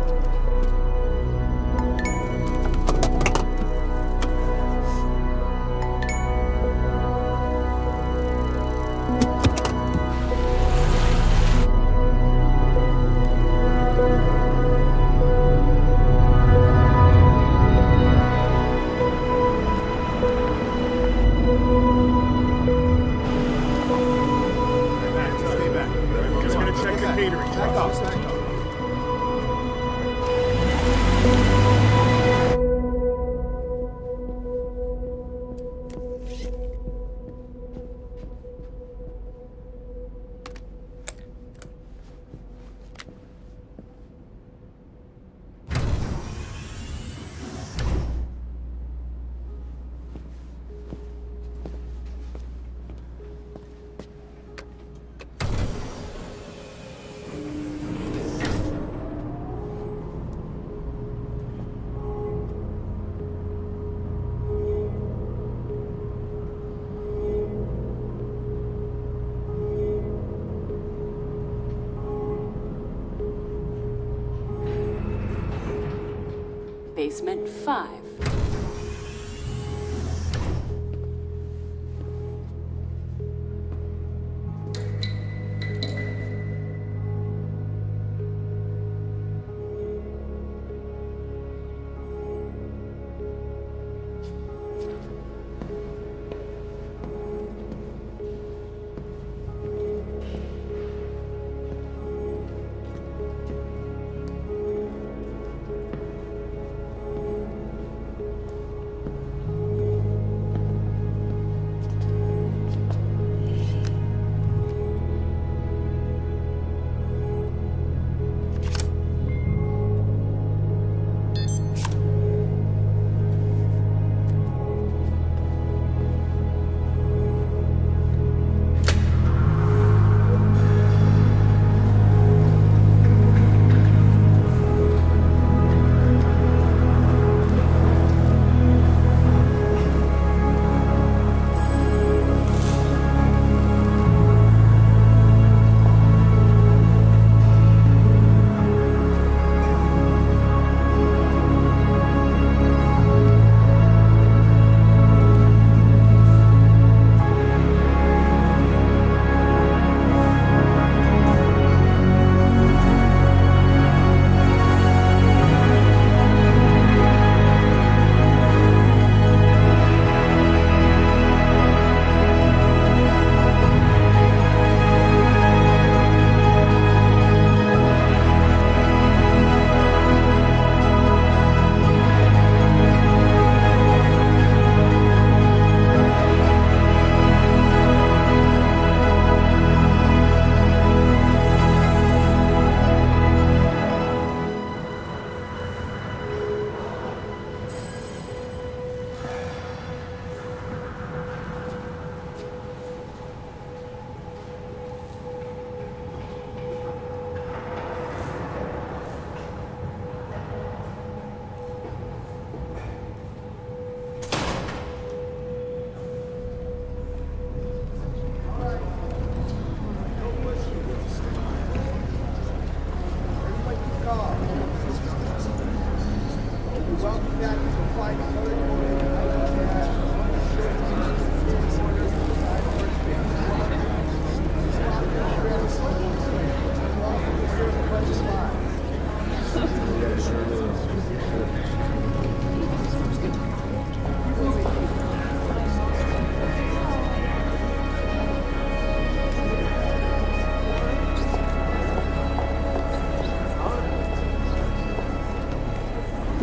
Basement 5.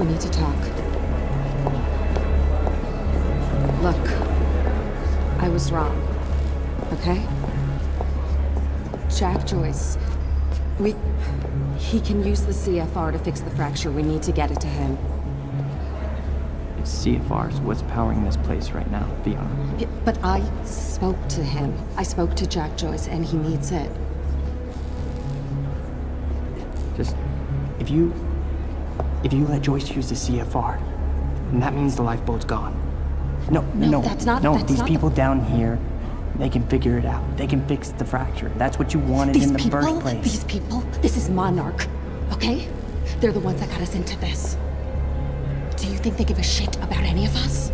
we need to talk. Look, I was wrong, okay? Jack Joyce, he can use the CFR to fix the fracture. We need to get it to him. CFR's what's powering this place right now, Fiona. Yeah, but I spoke to him. I spoke to Jack Joyce, and he needs it. Just, if you let Joyce use the CFR, then that means the lifeboat's gone. No, that's not. No, that's these not people down here, they can figure it out. They can fix the fracture. That's what you wanted in the first place. These people, this is Monarch, okay? They're the ones that got us into this. Do you think they give a shit about any of us?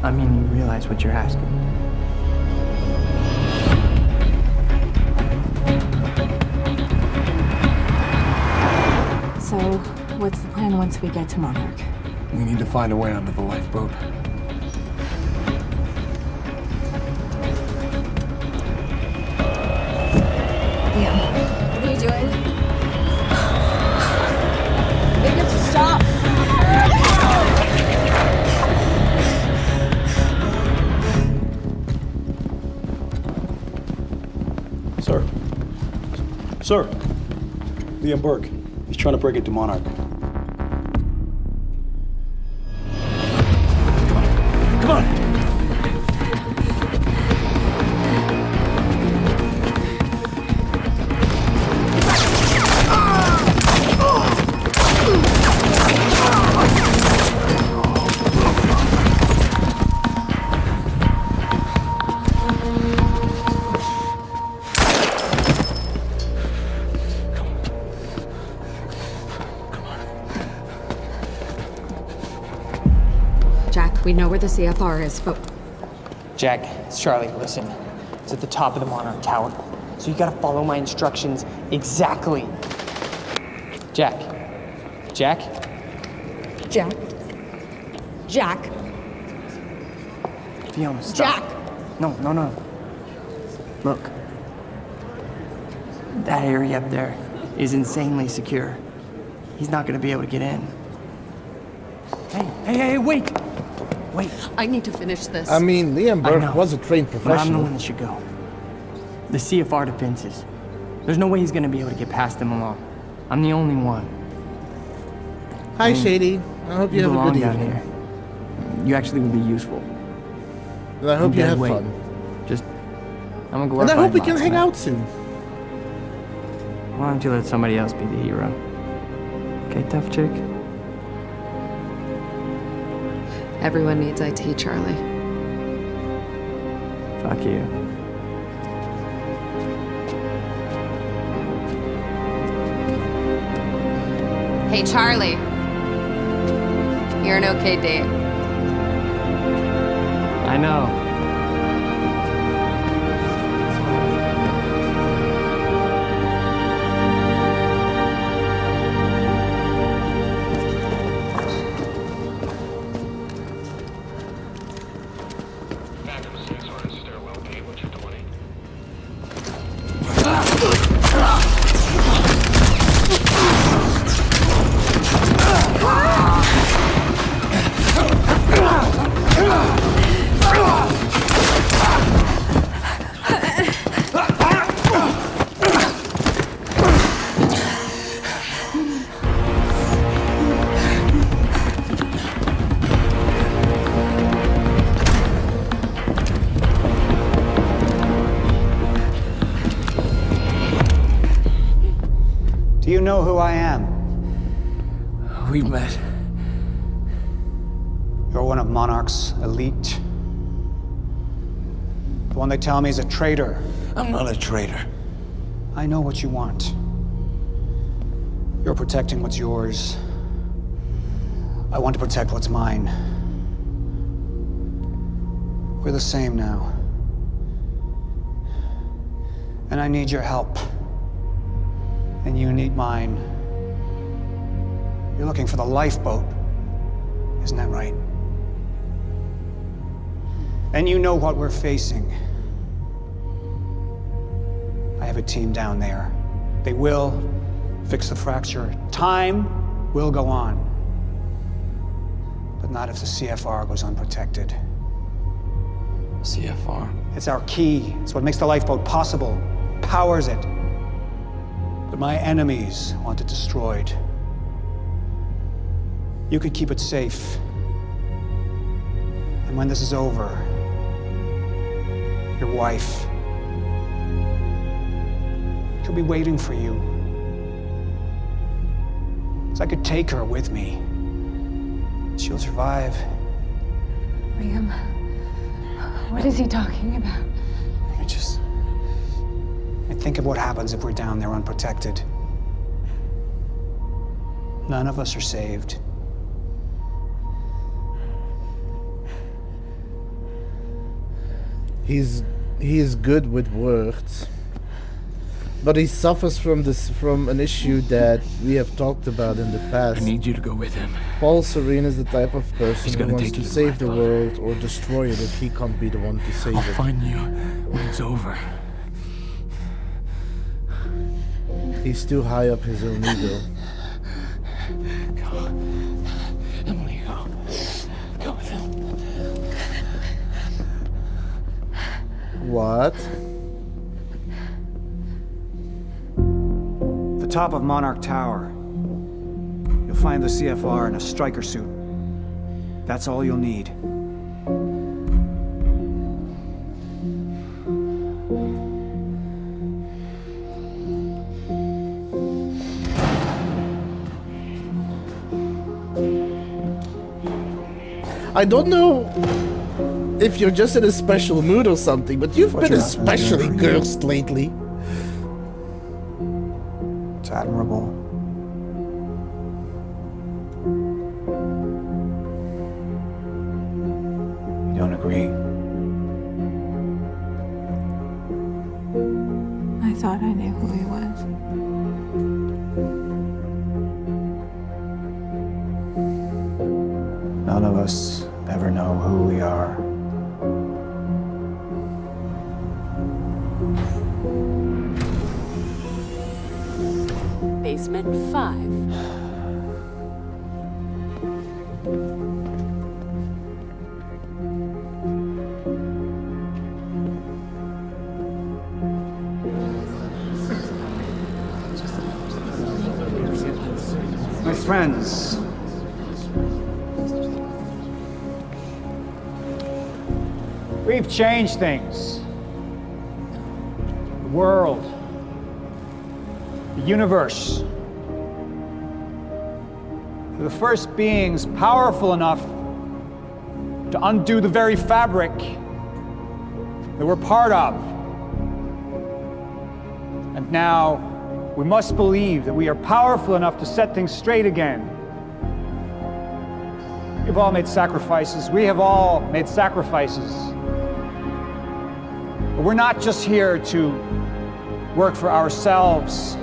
I mean, you realize what you're asking. So, what's the plan once we get to Monarch? We need to find a way onto the lifeboat. Liam, what are you doing? Make it stop! Sir. Liam Burke. He's trying to break into Monarch. Come on! We know where the CFR is, but... Jack, it's Charlie, listen. It's at the top of the Monarch Tower. So you gotta follow my instructions exactly. Jack. Jack? Jack? Jack? Fiona, stop. Jack! No. Look. That area up there is insanely secure. He's not gonna be able to get in. Hey, wait! Wait. I need to finish this. I mean, Liam Burke was a trained professional. But I'm the one that should go. The CFR defenses. There's no way he's gonna be able to get past them alone. I'm the only one. Hi, Shady. I hope you have a good down evening. here. You actually would be useful. And I hope you have Wait. fun. Just, I'm a And glorified I hope we can marksman. hang out soon. Why don't you let somebody else be the hero? Okay, tough chick? Everyone needs IT, Charlie. Fuck you. Hey, Charlie. You're an okay date. I know. Do you know who I am? We've met. You're one of Monarch's elite. The one they tell me is a traitor. I'm not a traitor. I know what you want. You're protecting what's yours. I want to protect what's mine. We're the same now. And I need your help. And you need mine. You're looking for the lifeboat. Isn't that right? and you know what we're facing. I have a team down there. They will fix the fracture. Time will go on. But not if the CFR goes unprotected. CFR? It's our key. It's what makes the lifeboat possible, powers it. But my enemies want it destroyed. You could keep it safe. And when this is over, your wife, she'll be waiting for you. So I could take her with me. She'll survive. Liam, what is he talking about? I think of what happens if we're down there unprotected. None of us are saved. He is good with words, but he suffers from an issue that we have talked about in the past. I need you to go with him. Paul Serene is the type of person He's who gonna wants take to you to save the my world or destroy it if he can't be the one to save I'll it. find you when it's over. He's too high up his own ego. Go. Emily, go. Go with him. What? The top of Monarch Tower. You'll find the CFR in a striker suit. That's all you'll need. I don't know if you're just in a special mood or something, but you've been especially cursed lately. It's admirable. You don't agree? I thought I knew who he was. None of us ever know who we are. Basement 5. My friends, we've changed things. The world, the universe. We're the first beings powerful enough to undo the very fabric that we're part of. And now, we must believe that we are powerful enough to set things straight again. We've all made sacrifices. We have all made sacrifices. But we're not just here to work for ourselves.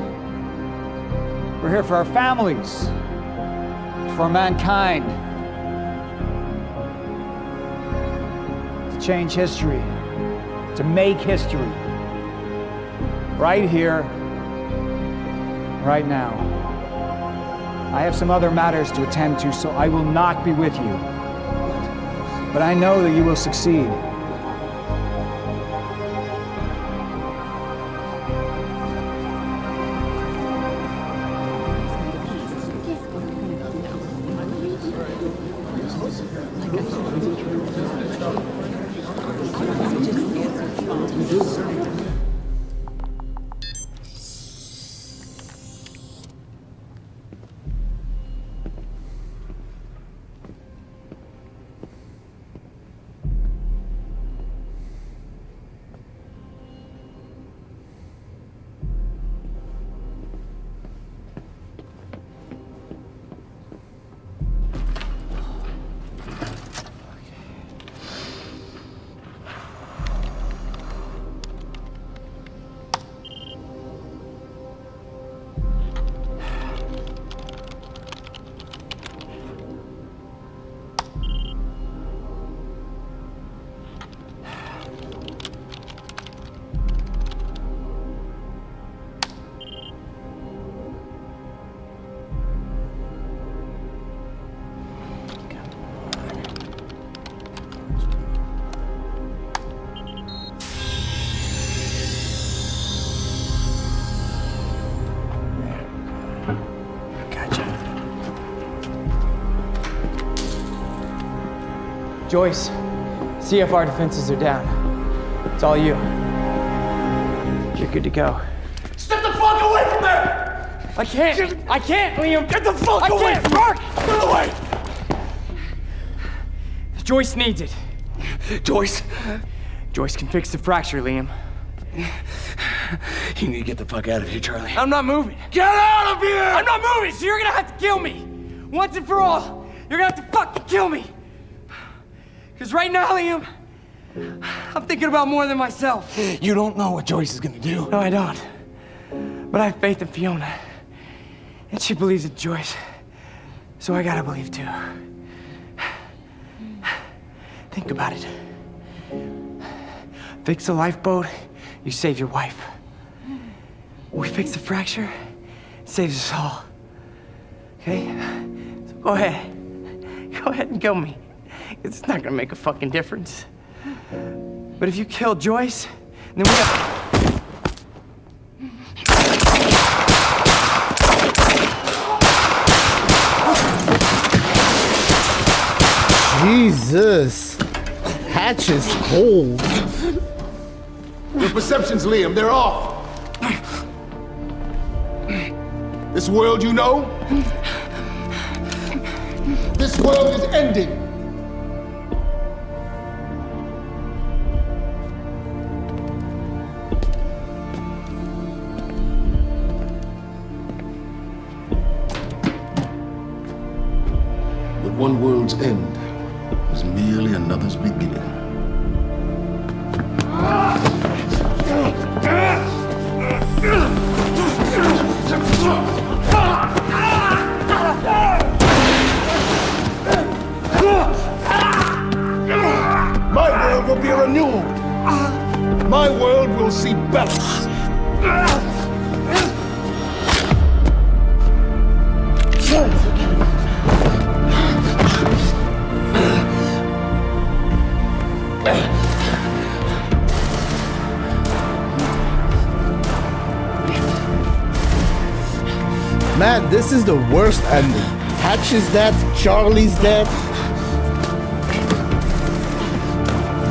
We're here for our families, for mankind, to change history, to make history, right here, right now. I have some other matters to attend to, so I will not be with you. But I know that you will succeed. Joyce, CFR defenses are down. It's all you. You're good to go. Step the fuck away from there! I can't, Liam! Get the fuck away from her! Get away! Joyce needs it. Joyce? Joyce can fix the fracture, Liam. You need to get the fuck out of here, Charlie. I'm not moving. Get out of here! I'm not moving, so you're gonna have to kill me. Once and for all, you're gonna have to fucking kill me. Because right now, Liam, I'm thinking about more than myself. You don't know what Joyce is gonna do. No, I don't. But I have faith in Fiona. And she believes in Joyce. So I gotta believe too. Think about it. Fix the lifeboat, you save your wife. We fix the fracture, it saves us all. Okay? So go ahead. Go ahead and kill me. It's not gonna make a fucking difference. But if you kill Joyce, then we got... Jesus! Hatch is cold. Your perceptions, Liam, they're off. This world you know, this world is ending. But one world's end is merely another's beginning. My world will be a renewal. My world will see balance. Man, this is the worst ending. Hatch is dead, Charlie's dead.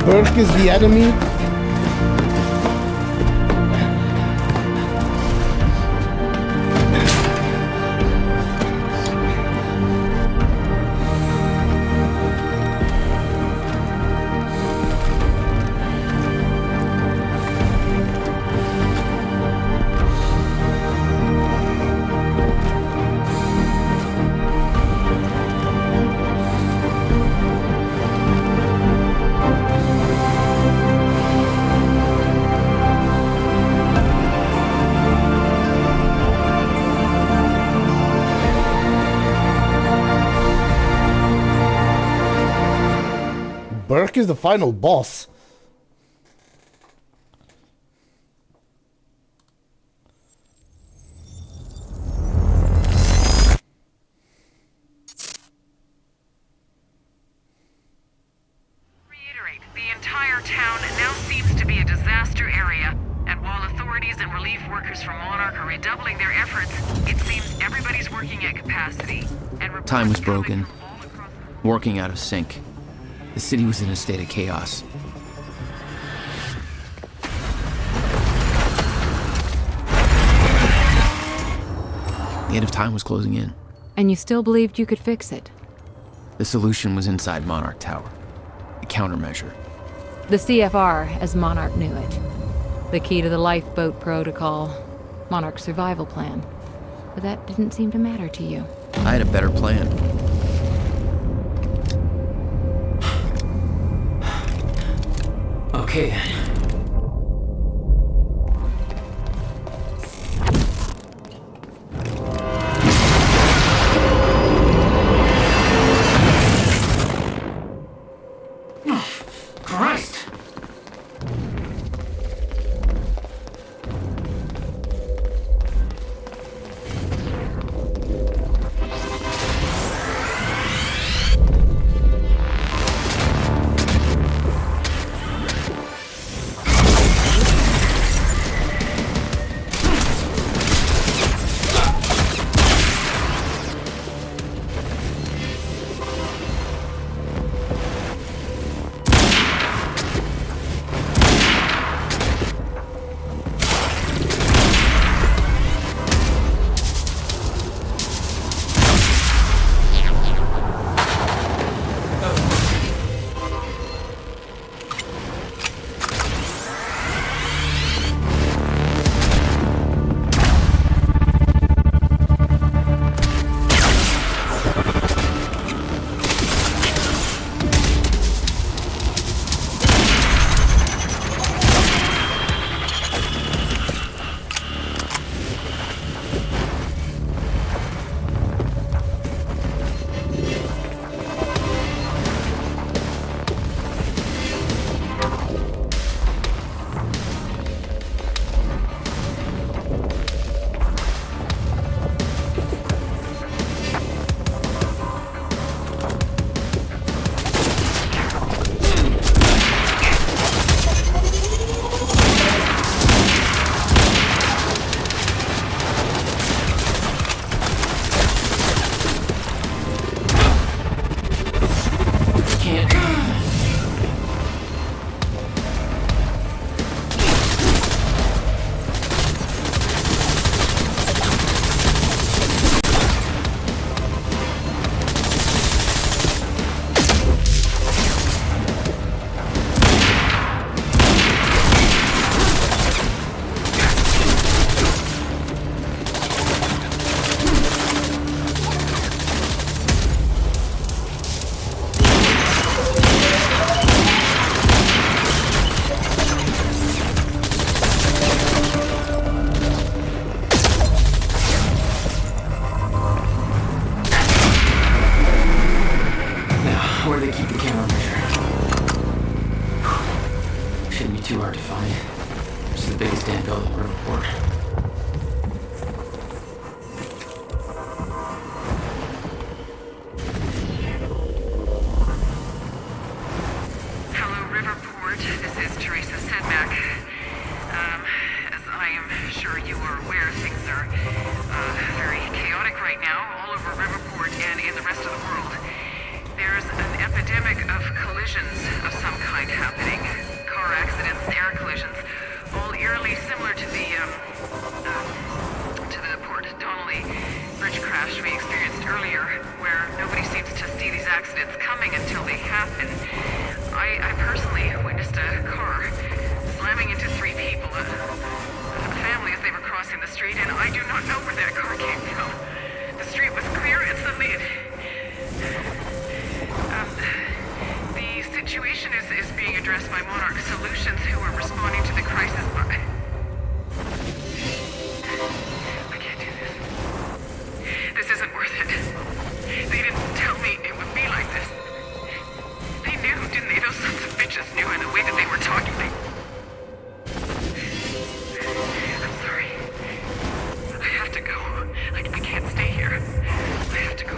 Burke is the enemy. Burke is the final boss. Reiterate, the entire town now seems to be a disaster area, and while authorities and relief workers from Monarch are redoubling their efforts, it seems everybody's working at capacity. And Time was broken, working out of sync. The city was in a state of chaos. The end of time was closing in. And you still believed you could fix it? The solution was inside Monarch Tower. A countermeasure. The CFR, as Monarch knew it. The key to the lifeboat protocol. Monarch's survival plan. But that didn't seem to matter to you. I had a better plan. Okay. Christ! crash we experienced earlier, where nobody seems to see these accidents coming until they happen. I personally witnessed a car slamming into 3 people, a family as they were crossing the street, and I do not know where that car came from. The street was clear and suddenly the situation is being addressed by Monarch Solutions, who are responding to the crisis. I can't do this. This isn't worth it. They didn't tell me it would be like this. They knew, didn't they? Those sons of bitches knew in the way that they were talking. I'm sorry. I have to go. I can't stay here. I have to go.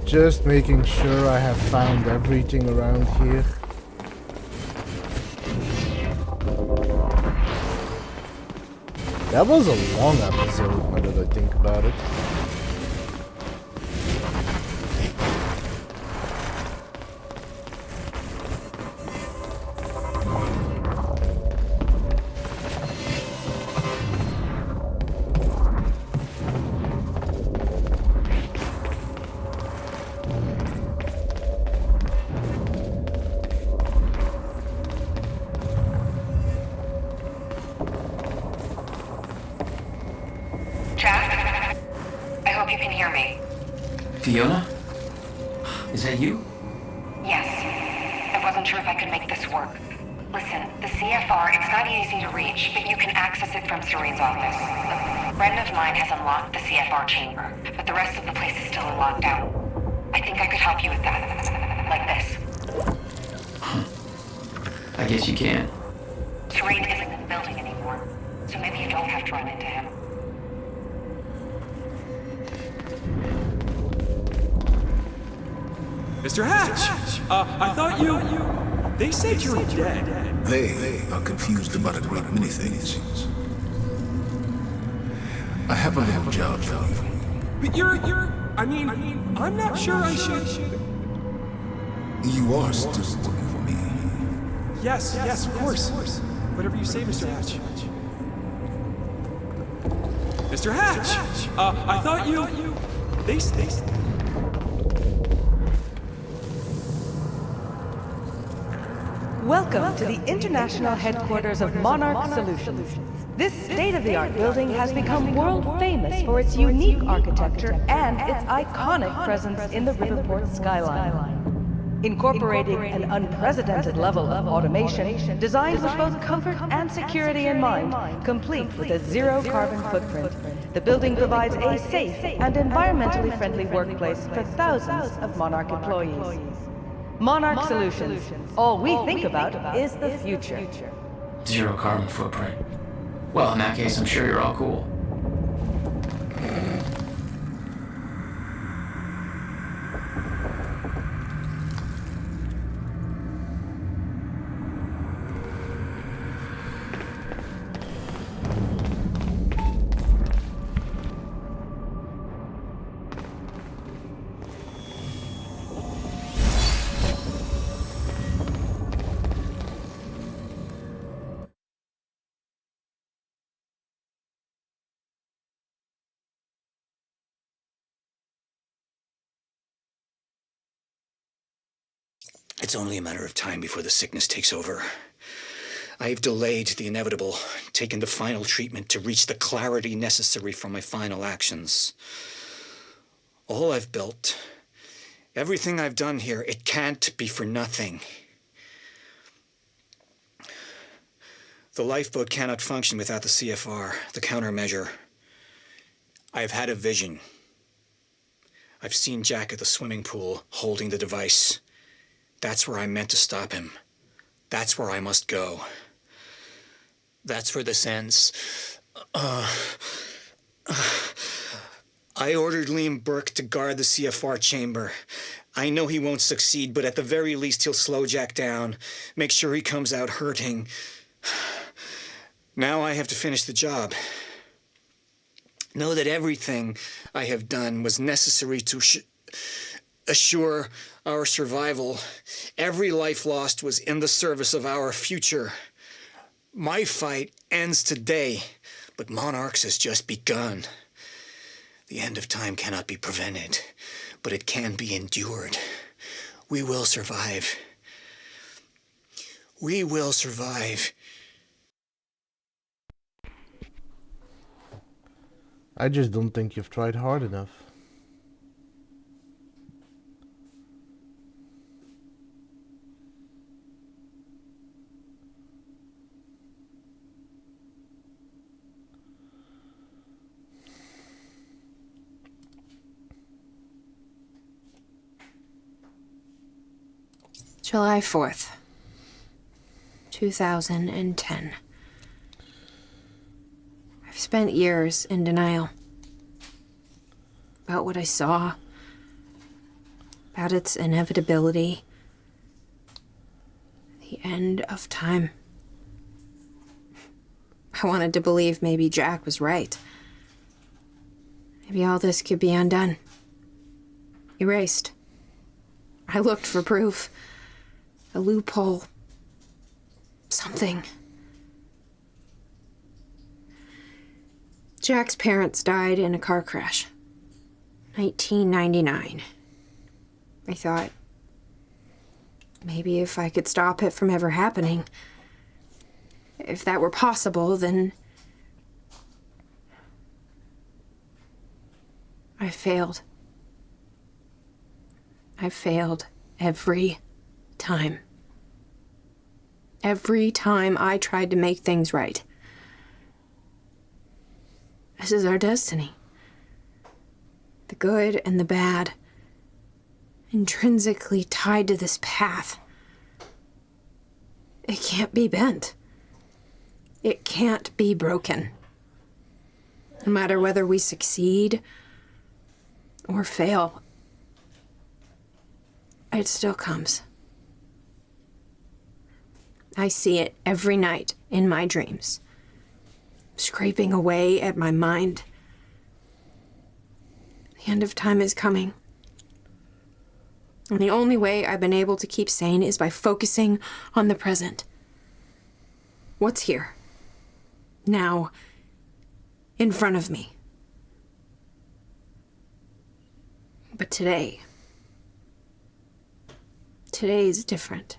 Just making sure I have found everything around here. That was a long episode, now that I think about it. Fiona? Is that you? Yes. I wasn't sure if I could make this work. Listen, the CFR, it's not easy to reach, but you can access it from Serene's office. A friend of mine has unlocked the CFR chamber, but the rest of the place is still in lockdown. I think I could help you with that. Like this. I guess you can. Serene isn't in the building anymore, so maybe you don't have to run into him. Mr. Hatch! I thought you... They said you were dead. They are confused about a great many things. I have a little job for you. But you're... I mean, I'm not sure I should... You are still working for me. Yes, of course. Whatever you say, Mr. Hatch. Mr. Hatch! I thought you... They... Welcome to the international headquarters of Monarch Solutions. This state-of-the-art building has become world-famous for its unique architecture and its iconic presence in the Riverport skyline. Incorporating an unprecedented level of automation designed with both comfort and security in mind, complete with a zero-carbon footprint, the building provides a safe and environmentally friendly workplace for thousands of Monarch employees. Monarch Solutions. All we think about is the future. Zero carbon footprint. Well, in that case, I'm sure you're all cool. It's only a matter of time before the sickness takes over. I've delayed the inevitable, taken the final treatment to reach the clarity necessary for my final actions. All I've built, everything I've done here, it can't be for nothing. The lifeboat cannot function without the CFR, the countermeasure. I've had a vision. I've seen Jack at the swimming pool holding the device. That's where I'm meant to stop him. That's where I must go. That's where this ends. I ordered Liam Burke to guard the CFR chamber. I know he won't succeed, but at the very least he'll slow Jack down, make sure he comes out hurting. Now I have to finish the job. Know that everything I have done was necessary to assure our survival. Every life lost was in the service of our future. My fight ends today, but Monarchs has just begun. The end of time cannot be prevented, but it can be endured. We will survive. We will survive. I just don't think you've tried hard enough. July 4th, 2010. I've spent years in denial about what I saw, about its inevitability, the end of time. I wanted to believe maybe Jack was right. Maybe all this could be undone, erased. I looked for proof. A loophole. Something. Jack's parents died in a car crash. 1999. I thought, maybe if I could stop it from ever happening, if that were possible, then I failed. I failed every time. Every time I tried to make things right. This is our destiny. The good and the bad, intrinsically tied to this path. It can't be bent. It can't be broken. No matter whether we succeed or fail, it still comes. I see it every night in my dreams, scraping away at my mind. The end of time is coming. And the only way I've been able to keep sane is by focusing on the present. What's here? Now, in front of me. But today is different.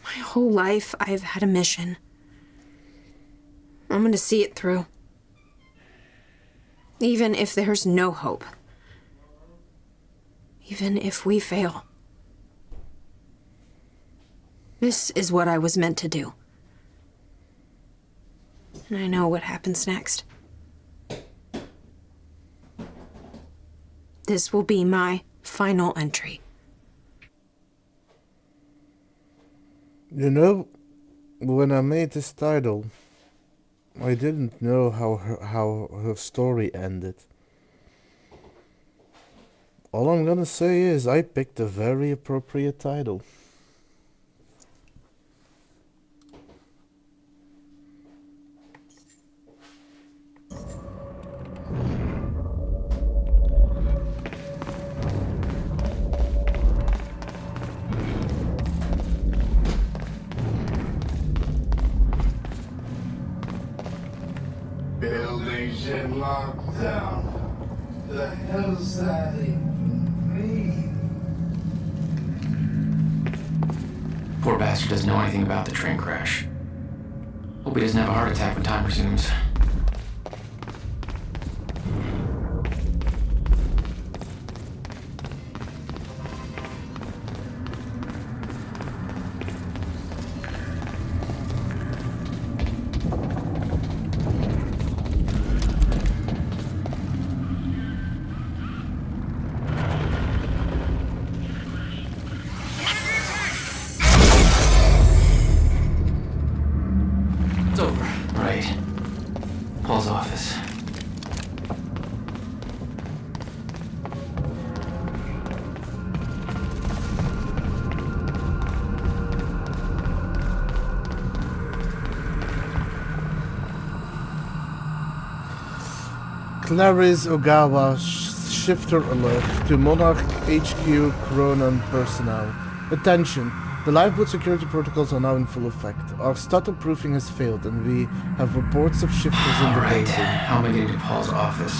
My whole life, I've had a mission. I'm gonna see it through. Even if there's no hope. Even if we fail. This is what I was meant to do. And I know what happens next. This will be my final entry. You know, when I made this title, I didn't know how her story ended. All I'm gonna say is I picked a very appropriate title. Building shit locked down. The hell's that even mean? Poor bastard doesn't know anything about the train crash. Hope he doesn't have a heart attack when time resumes. Clarice Ogawa, shifter alert to Monarch HQ Cronon personnel. Attention, the lifeboat security protocols are now in full effect. Our stutter proofing has failed and we have reports of shifters in the building. How am I getting to Paul's office?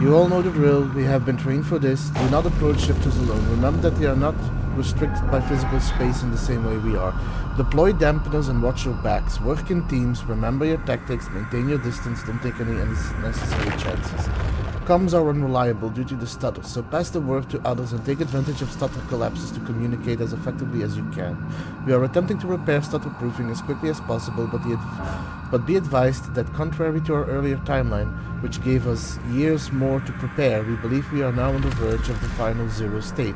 You all know the drill, we have been trained for this. Do not approach shifters alone. Remember that they are not restricted by physical space in the same way we are. Deploy dampeners and watch your backs. Work in teams, remember your tactics, maintain your distance, don't take any unnecessary chances. Comms are unreliable due to the stutter, so pass the word to others and take advantage of stutter collapses to communicate as effectively as you can. We are attempting to repair stutter proofing as quickly as possible, but be advised that contrary to our earlier timeline, which gave us years more to prepare, we believe we are now on the verge of the final zero state.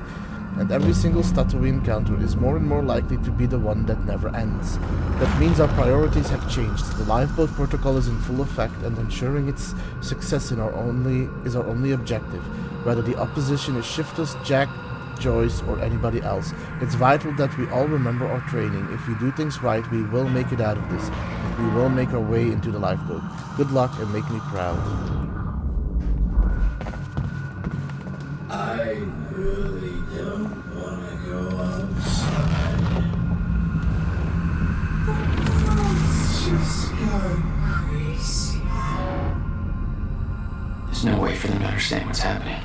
And every single stutter we encounter is more and more likely to be the one that never ends. That means our priorities have changed. The lifeboat protocol is in full effect, and ensuring its success is our only objective. Whether the opposition is shifters, Jack, Joyce, or anybody else. It's vital that we all remember our training. If we do things right, we will make it out of this. We will make our way into the lifeboat. Good luck and make me proud. I really don't want to go outside. The world's just gone crazy. There's no way for them to understand what's happening.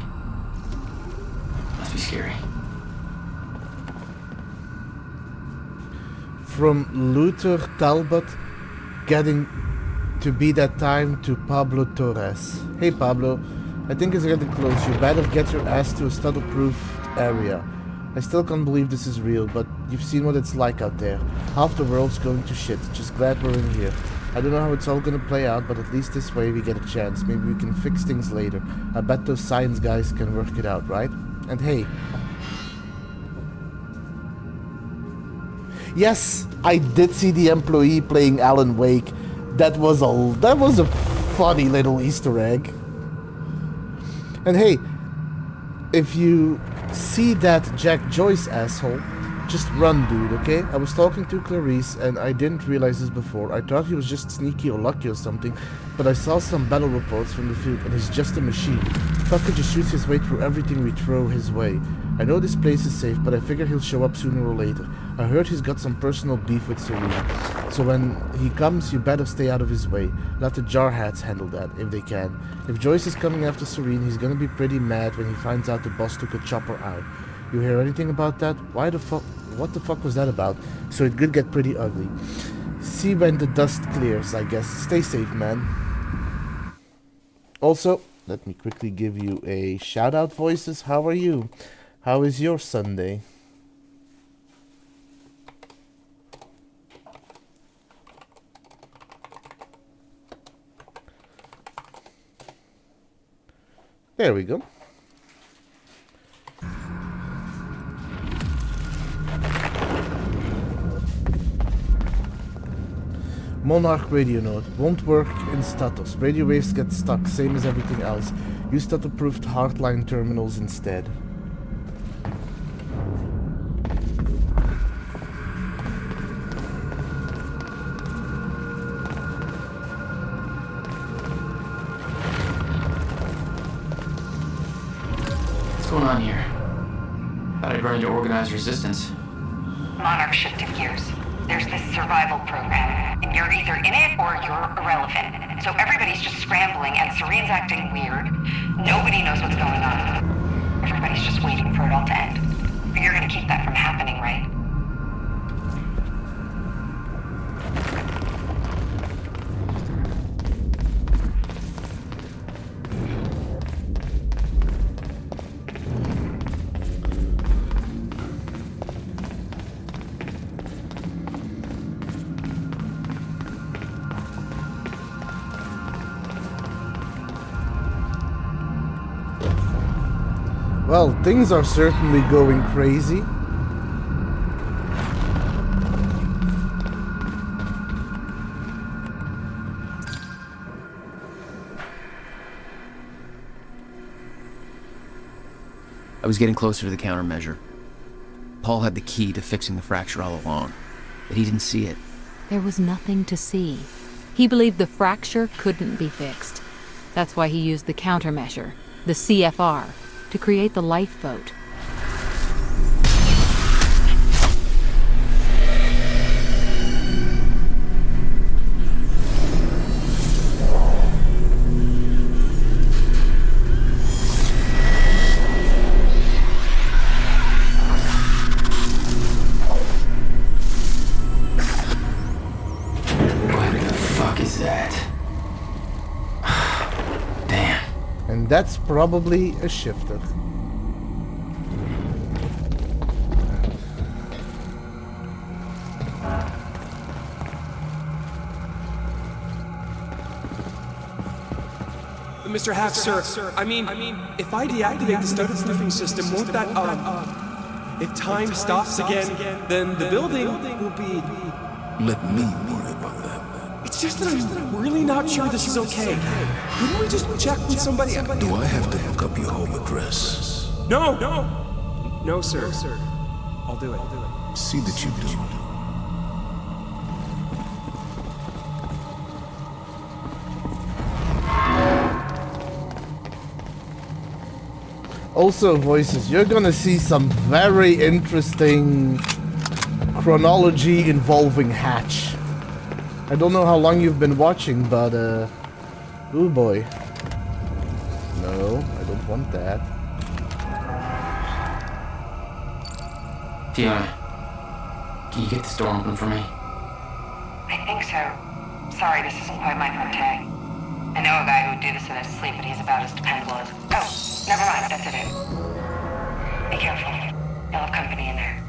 Must be scary. From Luther Talbot, getting to be that time to Pablo Torres. Hey Pablo, I think it's getting close. You better get your ass to a stutter-proofed area. I still can't believe this is real, but you've seen what it's like out there. Half the world's going to shit. Just glad we're in here. I don't know how it's all gonna play out, but at least this way we get a chance. Maybe we can fix things later. I bet those science guys can work it out, right? And hey... Yes, I did see the employee playing Alan Wake. That was a funny little Easter egg. And hey, if you see that Jack Joyce asshole, just run, dude, okay? I was talking to Clarice and I didn't realize this before. I thought he was just sneaky or lucky or something, but I saw some battle reports from the field and he's just a machine. Fucker just shoots his way through everything we throw his way. I know this place is safe, but I figure he'll show up sooner or later. I heard he's got some personal beef with Serene. So when he comes, you better stay out of his way. Let the Jarheads handle that, if they can. If Joyce is coming after Serene, he's gonna be pretty mad when he finds out the boss took a chopper out. You hear anything about that? What the fuck was that about? So it could get pretty ugly. See when the dust clears, I guess. Stay safe, man. Also, let me quickly give you a shout out, Voices. How are you? How is your Sunday? There we go. Monarch radio node. Won't work in stutters. Radio waves get stuck, same as everything else. Use stutter-proofed hardline terminals instead. What's going on here? Thought I'd run into organized resistance. Monarch shifted gears. There's this survival program, and you're either in it or you're irrelevant. So everybody's just scrambling, and Serene's acting weird. Nobody knows what's going on. Everybody's just waiting for it all to end. But you're gonna keep that from happening, right? Well, things are certainly going crazy. I was getting closer to the countermeasure. Paul had the key to fixing the fracture all along, but he didn't see it. There was nothing to see. He believed the fracture couldn't be fixed. That's why he used the countermeasure, the CFR, to create the lifeboat. And that's probably a shifter. Mr. Hatch, sir. I mean, if I deactivate the startup sniffing system, won't that, if time stops again, then the building will be... Let me worry about that. It's just that I'm really not sure this is okay. Couldn't we just check with somebody? Do I have to look up your home address? No, sir. I'll do it. See that you do. Also, voices, you're gonna see some very interesting chronology involving Hatch. I don't know how long you've been watching, but oh boy. No, I don't want that. Fiona, can you get this door open for me? I think so. Sorry, this isn't quite my forte. I know a guy who would do this in his sleep, but he's about as dependable as... Oh, never mind, that's it. Be careful. You'll have company in there.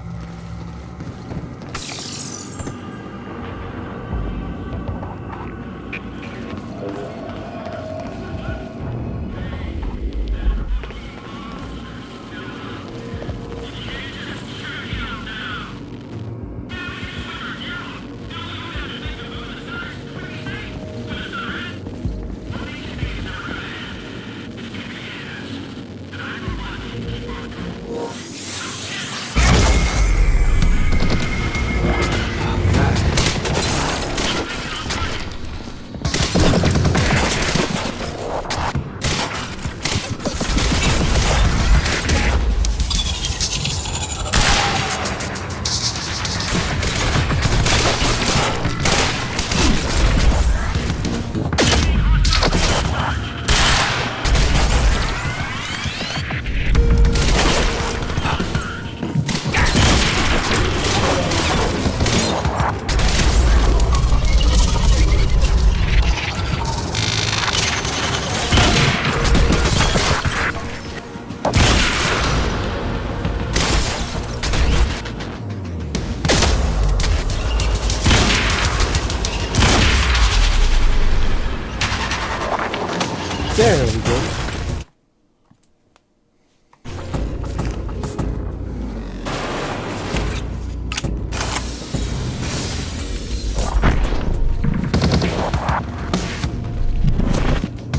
There we go.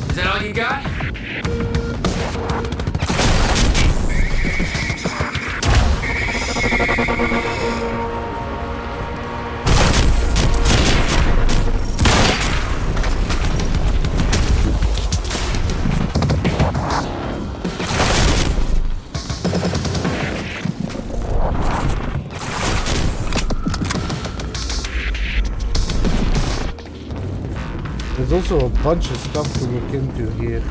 Is that all you got? There's also a bunch of stuff to look into here.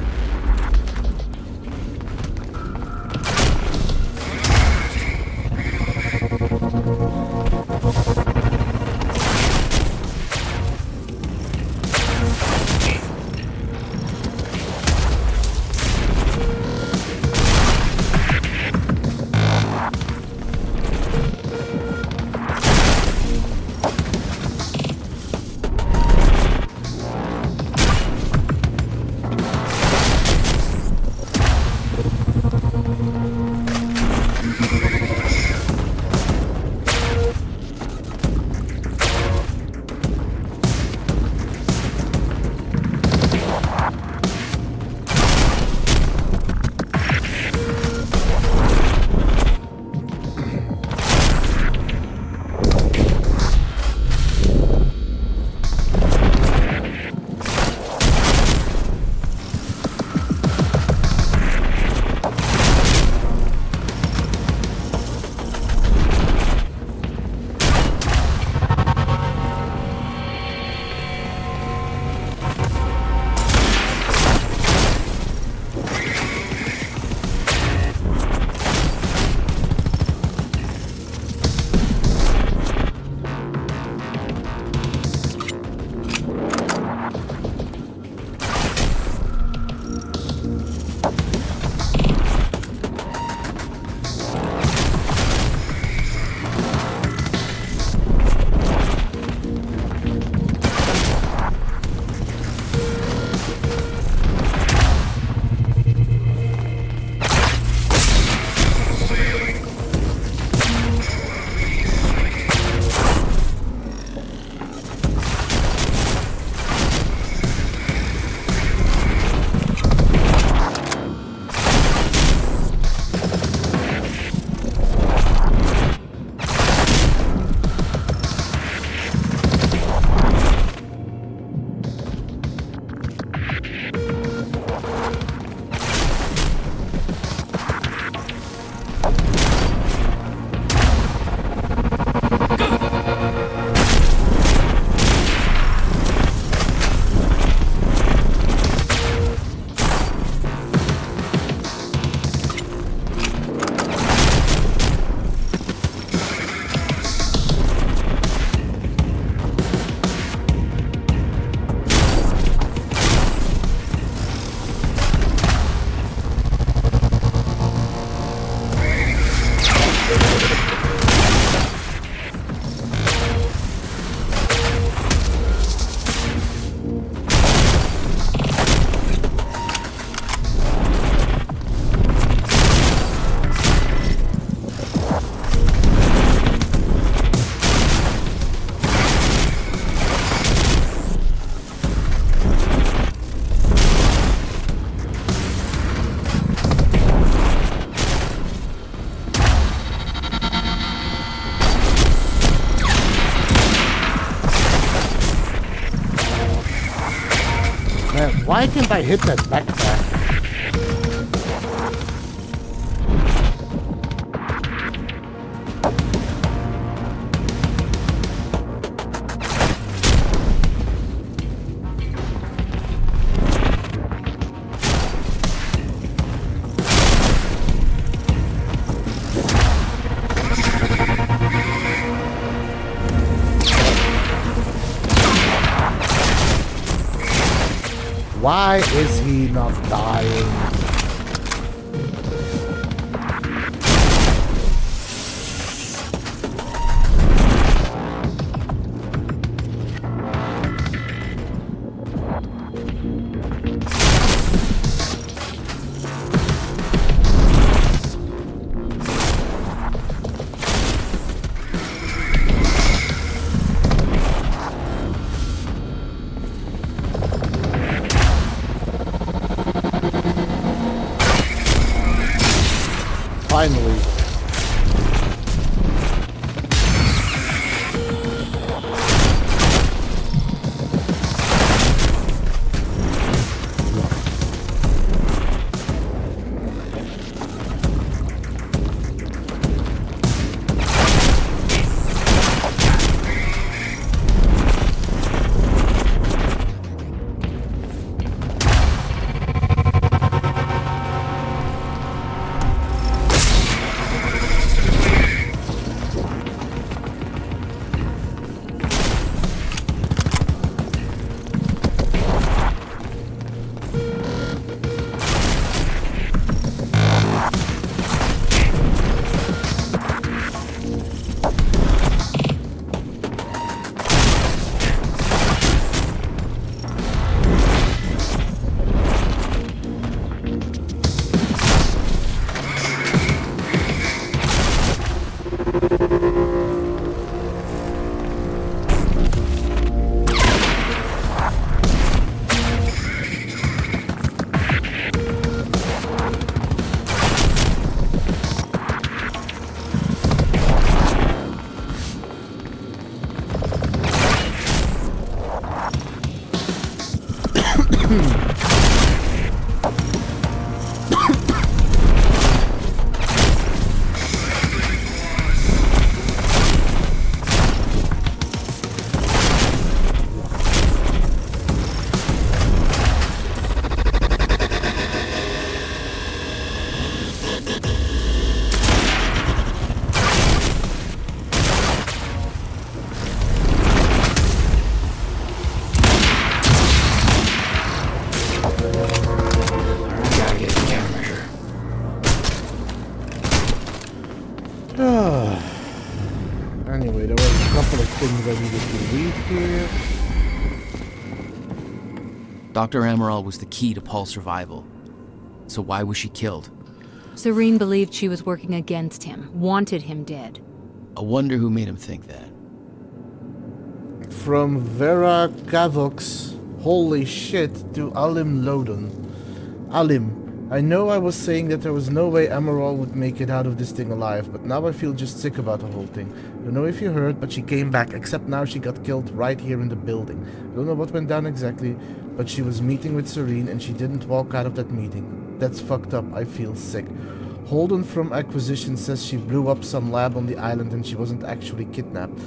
Why can't I hit that backpack? Why is he not dying? Finally. Anyway, there was a couple of things I needed to read here. Dr. Amaral was the key to Paul's survival. So why was she killed? Serene believed she was working against him, wanted him dead. I wonder who made him think that. From Vera Kavox, holy shit, to Alim Lodon. Alim, I know I was saying that there was no way Amaral would make it out of this thing alive, but now I feel just sick about the whole thing. Don't know if you heard, but she came back, except now she got killed right here in the building. Don't know what went down exactly, but she was meeting with Serene and she didn't walk out of that meeting. That's fucked up, I feel sick. Holden from Acquisition says she blew up some lab on the island and she wasn't actually kidnapped.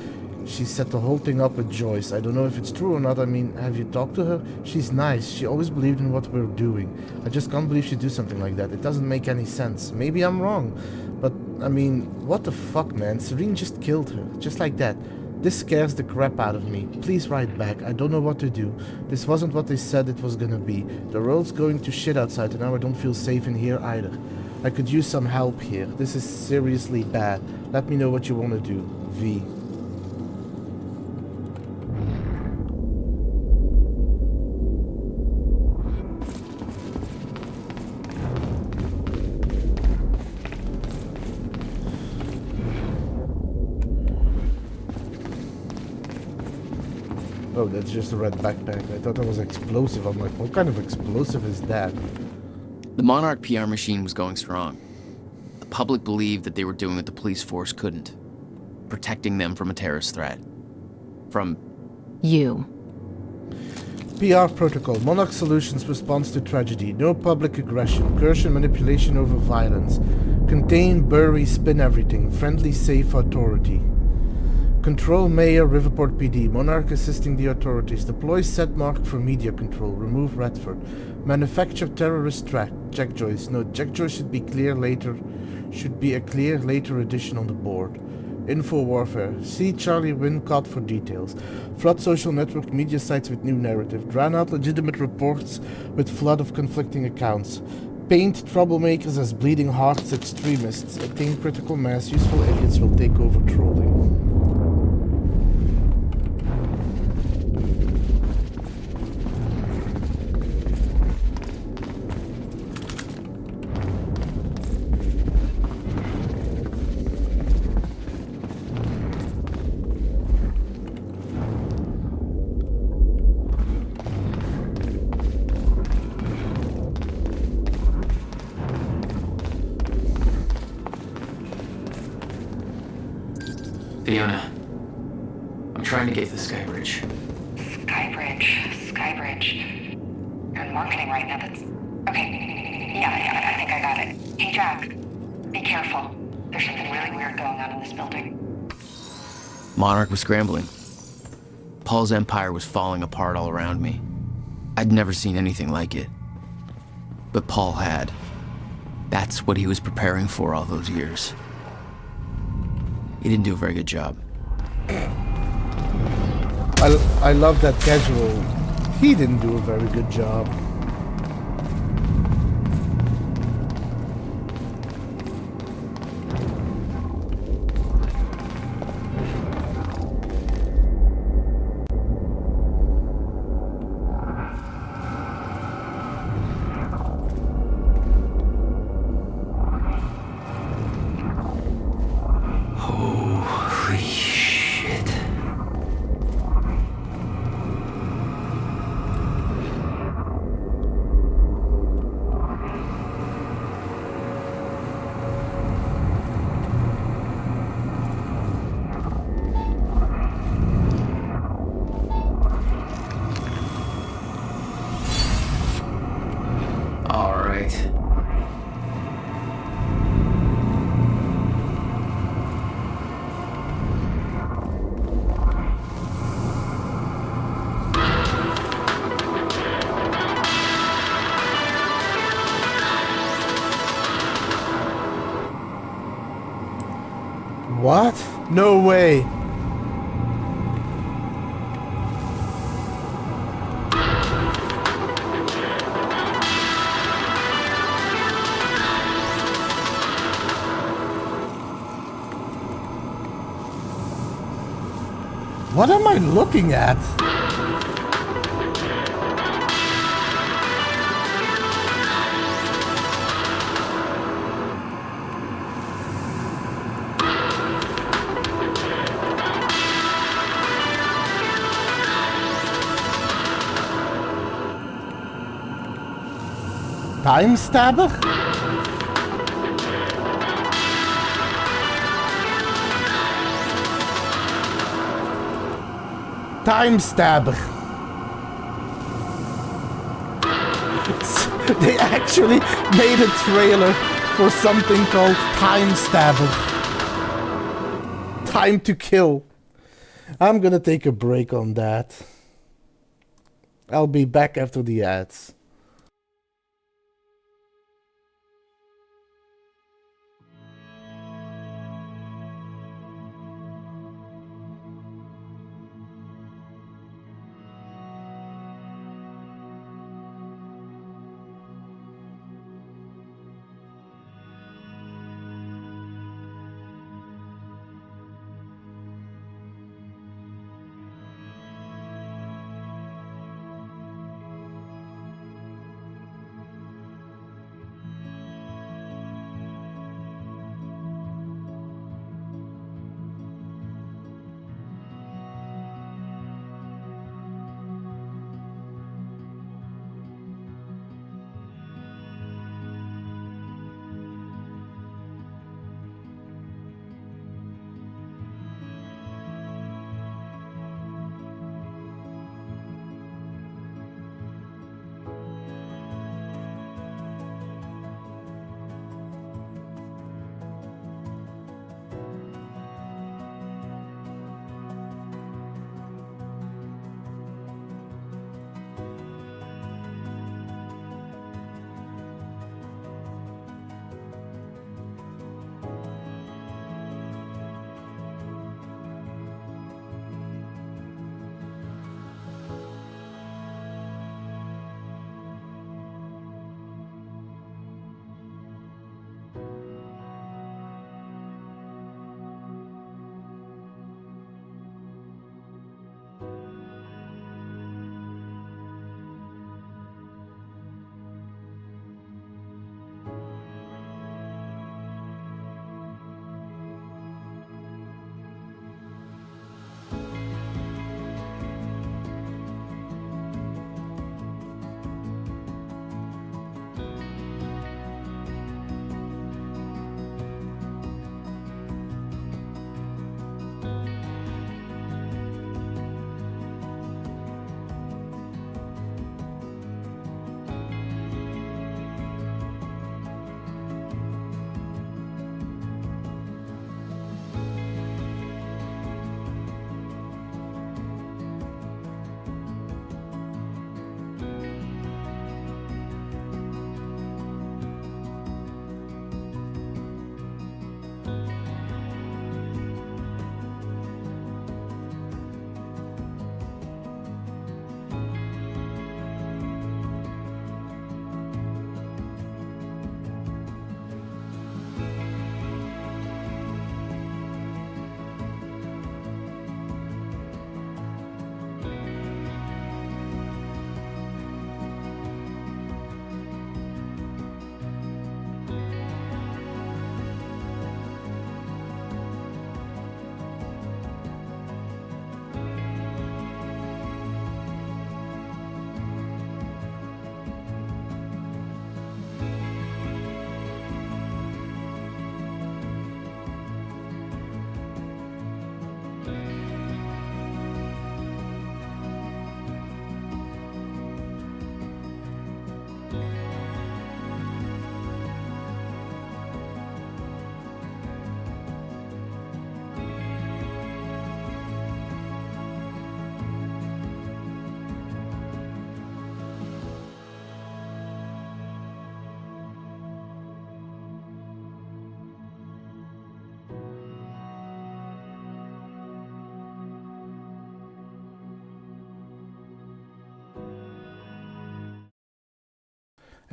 She set the whole thing up with Joyce. I don't know if it's true or not. I mean, have you talked to her? She's nice. She always believed in what we're doing. I just can't believe she'd do something like that. It doesn't make any sense. Maybe I'm wrong. But, I mean, what the fuck, man? Serene just killed her. Just like that. This scares the crap out of me. Please write back. I don't know what to do. This wasn't what they said it was gonna be. The world's going to shit outside and now I don't feel safe in here either. I could use some help here. This is seriously bad. Let me know what you want to do. V. Oh, that's just a red backpack. I thought that was explosive. I'm like, what kind of explosive is that? The Monarch PR machine was going strong. The public believed that they were doing what the police force couldn't. Protecting them from a terrorist threat. From... you. PR protocol. Monarch Solutions response to tragedy. No public aggression. Coercion, manipulation over violence. Contain, bury, spin everything. Friendly, safe authority. Control Mayor, Riverport PD. Monarch assisting the authorities. Deploy set mark for media control. Remove Redford. Manufacture terrorist track. Jack Joyce. No, Jack Joyce should be clear later. Should be a clear later addition on the board. Info warfare. See Charlie Wincott for details. Flood social network media sites with new narrative. Drown out legitimate reports with flood of conflicting accounts. Paint troublemakers as bleeding hearts extremists. Attain critical mass. Useful idiots will take over trolling. Fiona, I'm trying to get to the Sky Bridge. Skybridge. You're in marketing right now, that's... Okay, yeah, I think I got it. Hey, Jack, be careful. There's something really weird going on in this building. Monarch was scrambling. Paul's empire was falling apart all around me. I'd never seen anything like it. But Paul had. That's what he was preparing for all those years. He didn't do a very good job. I love that casual. He didn't do a very good job. Holy shit. All right. What? No way. What am I looking at? Time stabber? Time stabber. They actually made a trailer for something called Time Stabber. Time to kill. I'm gonna take a break on that. I'll be back after the ads.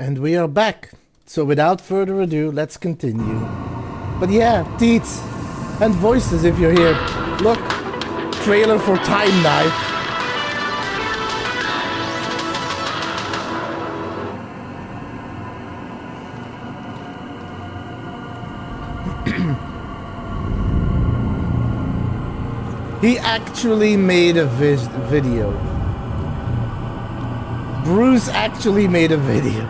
And we are back. So without further ado, let's continue. But yeah, teats and voices if you're here. Look, trailer for Time Knife. He actually made a video. Bruce actually made a video.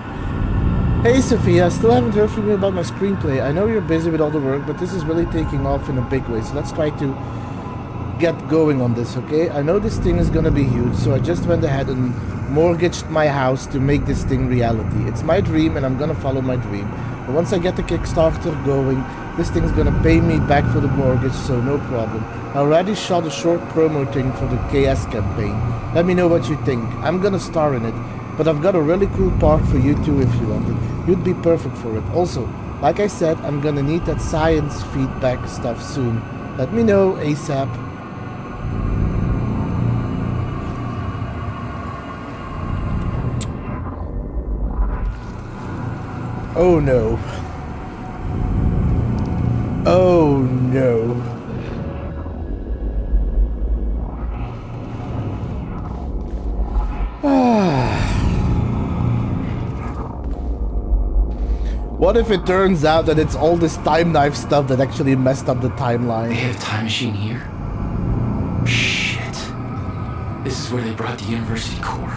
Hey Sophia, still haven't heard from you about my screenplay. I know you're busy with all the work, but this is really taking off in a big way, so let's try to get going on this, okay? I know this thing is gonna be huge, so I just went ahead and mortgaged my house to make this thing reality. It's my dream and I'm gonna follow my dream. But once I get the Kickstarter going, this thing's gonna pay me back for the mortgage, so no problem. I already shot a short promo thing for the KS campaign. Let me know what you think. I'm gonna star in it, but I've got a really cool part for you too if you want it. You'd be perfect for it. Also, like I said, I'm gonna need that science feedback stuff soon. Let me know ASAP. Oh no. Oh no. What if it turns out that it's all this Time Knife stuff that actually messed up the timeline? They have a time machine here? Shit. This is where they brought the university core.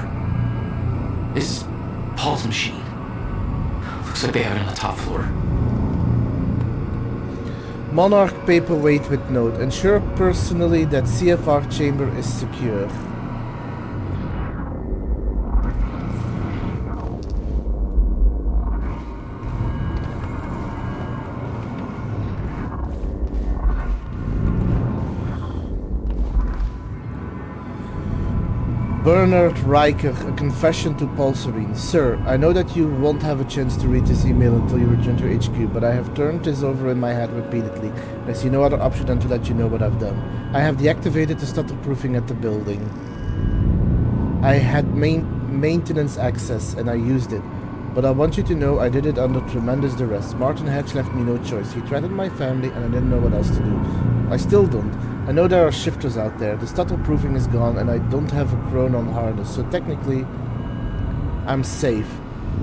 This is Paul's machine. Looks like they have it on the top floor. Monarch paperweight with note. Ensure personally that CFR chamber is secure. Bernard Riker, a confession to Paul Serene. Sir, I know that you won't have a chance to read this email until you return to HQ, but I have turned this over in my head repeatedly. I see no other option than to let you know what I've done. I have deactivated the stutter-proofing at the building. I had maintenance access and I used it, but I want you to know I did it under tremendous duress. Martin Hatch left me no choice. He threatened my family and I didn't know what else to do. I still don't. I know there are shifters out there. The stutter-proofing is gone and I don't have a chronon harness, so technically I'm safe.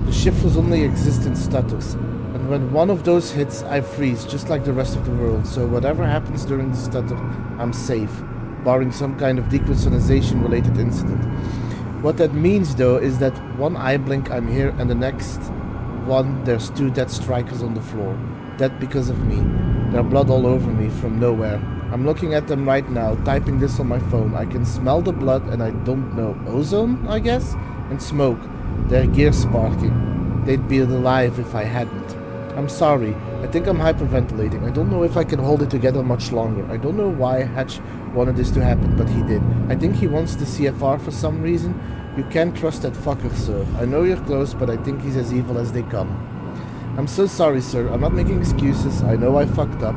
The shifters only exist in stutters, and when one of those hits, I freeze, just like the rest of the world, so whatever happens during the stutter, I'm safe, barring some kind of decrystallinization related incident. What that means though is that one eye blink I'm here and the next one there's 2 dead strikers on the floor. Dead because of me. There's blood all over me from nowhere. I'm looking at them right now, typing this on my phone. I can smell the blood and I don't know. Ozone, I guess? And smoke. Their gear sparking. They'd be alive if I hadn't. I'm sorry. I think I'm hyperventilating. I don't know if I can hold it together much longer. I don't know why Hatch wanted this to happen, but he did. I think he wants the CFR for some reason. You can't trust that fucker, sir. I know you're close, but I think he's as evil as they come. I'm so sorry, sir. I'm not making excuses. I know I fucked up.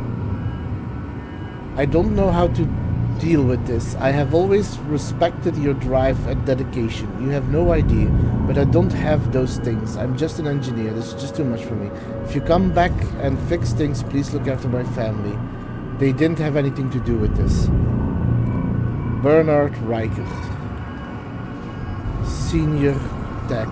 I don't know how to deal with this. I have always respected your drive and dedication. You have no idea, but I don't have those things. I'm just an engineer. This is just too much for me. If you come back and fix things, please look after my family. They didn't have anything to do with this. Bernard Riker, Senior Tech.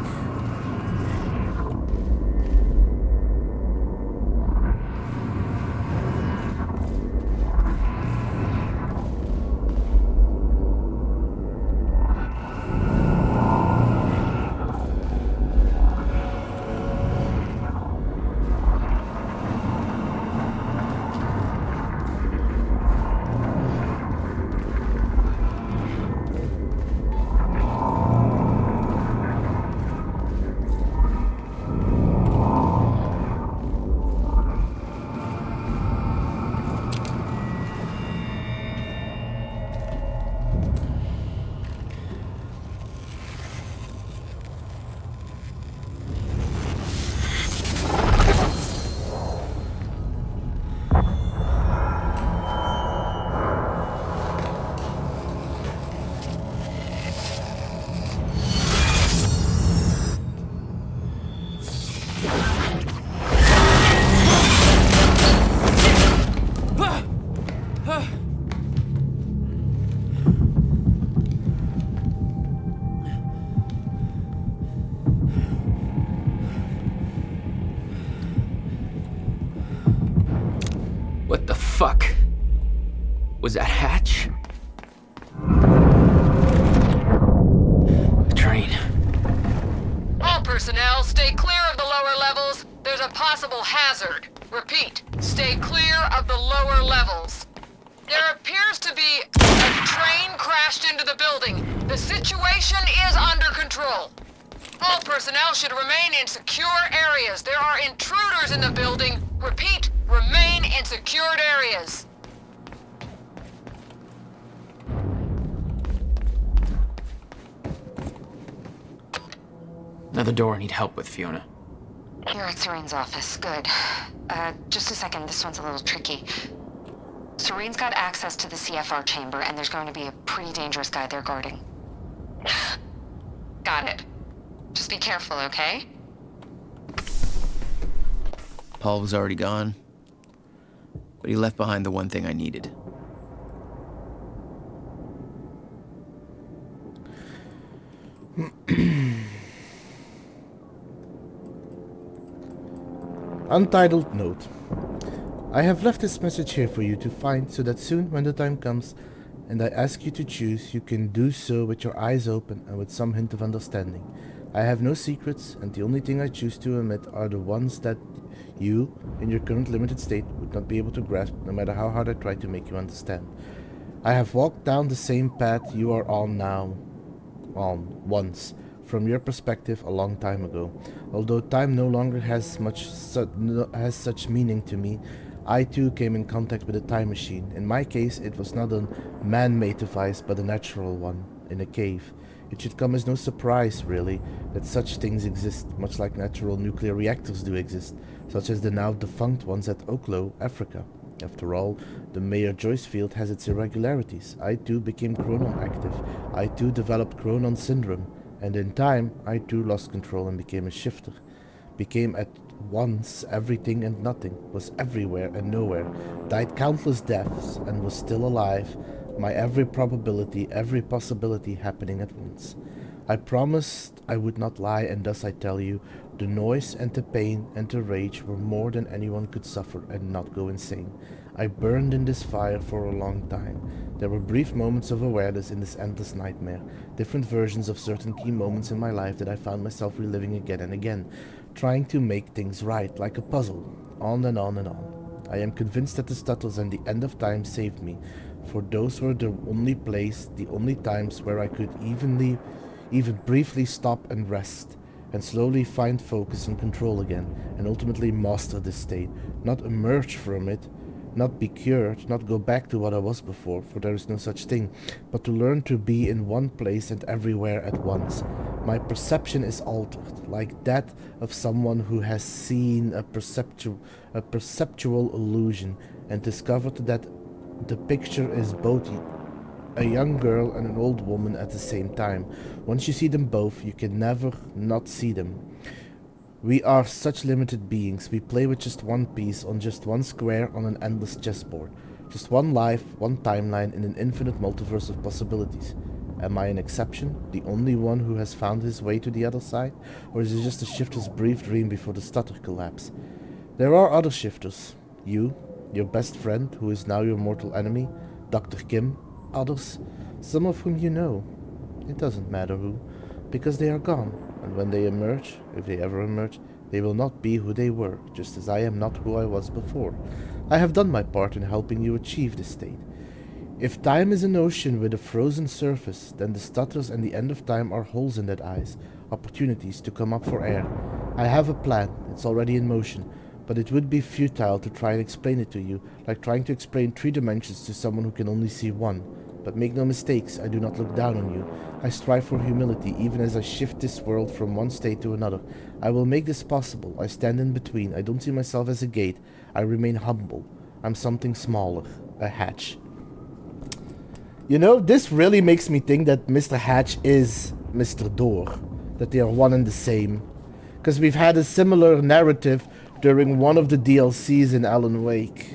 Was that Hatch? The train. All personnel, stay clear of the lower levels. There's a possible hazard. Repeat, stay clear of the lower levels. There appears to be a train crashed into the building. The situation is under control. All personnel should remain in secure areas. There are intruders in the building. Repeat, remain in secured areas. Another door I need help with, Fiona. You're at Serene's office. Good. Just a second. This one's a little tricky. Serene's got access to the CFR chamber, and there's going to be a pretty dangerous guy there guarding. Got it. Just be careful, okay? Paul was already gone, but he left behind the one thing I needed. Untitled note. I have left this message here for you to find so that soon when the time comes and I ask you to choose, you can do so with your eyes open and with some hint of understanding. I have no secrets, and the only thing I choose to omit are the ones that you, in your current limited state, would not be able to grasp no matter how hard I try to make you understand. I have walked down the same path you are on now, once, from your perspective a long time ago. Although time no longer has such meaning to me, I too came in contact with a time machine. In my case, it was not a man-made device, but a natural one, in a cave. It should come as no surprise, really, that such things exist, much like natural nuclear reactors do exist, such as the now defunct ones at Oklo, Africa. After all, the Mayor Joyce field has its irregularities. I too became chronon active. I too developed chronon syndrome. And in time, I too lost control and became a shifter. Became at once everything and nothing, was everywhere and nowhere, died countless deaths and was still alive, my every probability, every possibility happening at once. I promised I would not lie, and thus I tell you, the noise and the pain and the rage were more than anyone could suffer and not go insane. I burned in this fire for a long time. There were brief moments of awareness in this endless nightmare, different versions of certain key moments in my life that I found myself reliving again and again, trying to make things right, like a puzzle, on and on and on. I am convinced that the stutters and the end of time saved me, for those were the only place, the only times where I could even briefly stop and rest, and slowly find focus and control again, and ultimately master this state, not emerge from it, not be cured, not go back to what I was before, for there is no such thing, but to learn to be in one place and everywhere at once. My perception is altered, like that of someone who has seen a perceptual illusion, and discovered that the picture is both a young girl and an old woman at the same time. Once you see them both, you can never not see them. We are such limited beings. We play with just one piece on just one square on an endless chessboard. Just one life, one timeline in an infinite multiverse of possibilities. Am I an exception? The only one who has found his way to the other side? Or is it just a shifter's brief dream before the stutter collapse? There are other shifters. You, your best friend, who is now your mortal enemy, Dr. Kim, others, some of whom you know. It doesn't matter who, because they are gone, and when they emerge, if they ever emerge, they will not be who they were, just as I am not who I was before. I have done my part in helping you achieve this state. If time is an ocean with a frozen surface, then the stutters and the end of time are holes in that ice, opportunities to come up for air. I have a plan, it's already in motion, but it would be futile to try and explain it to you, like trying to explain 3 dimensions to someone who can only see 1. But make no mistakes, I do not look down on you. I strive for humility, even as I shift this world from one state to another. I will make this possible. I stand in between. I don't see myself as a gate. I remain humble. I'm something smaller. A hatch. You know, this really makes me think that Mr. Hatch is Mr. Door. That they are one and the same. Because we've had a similar narrative during one of the DLCs in Alan Wake.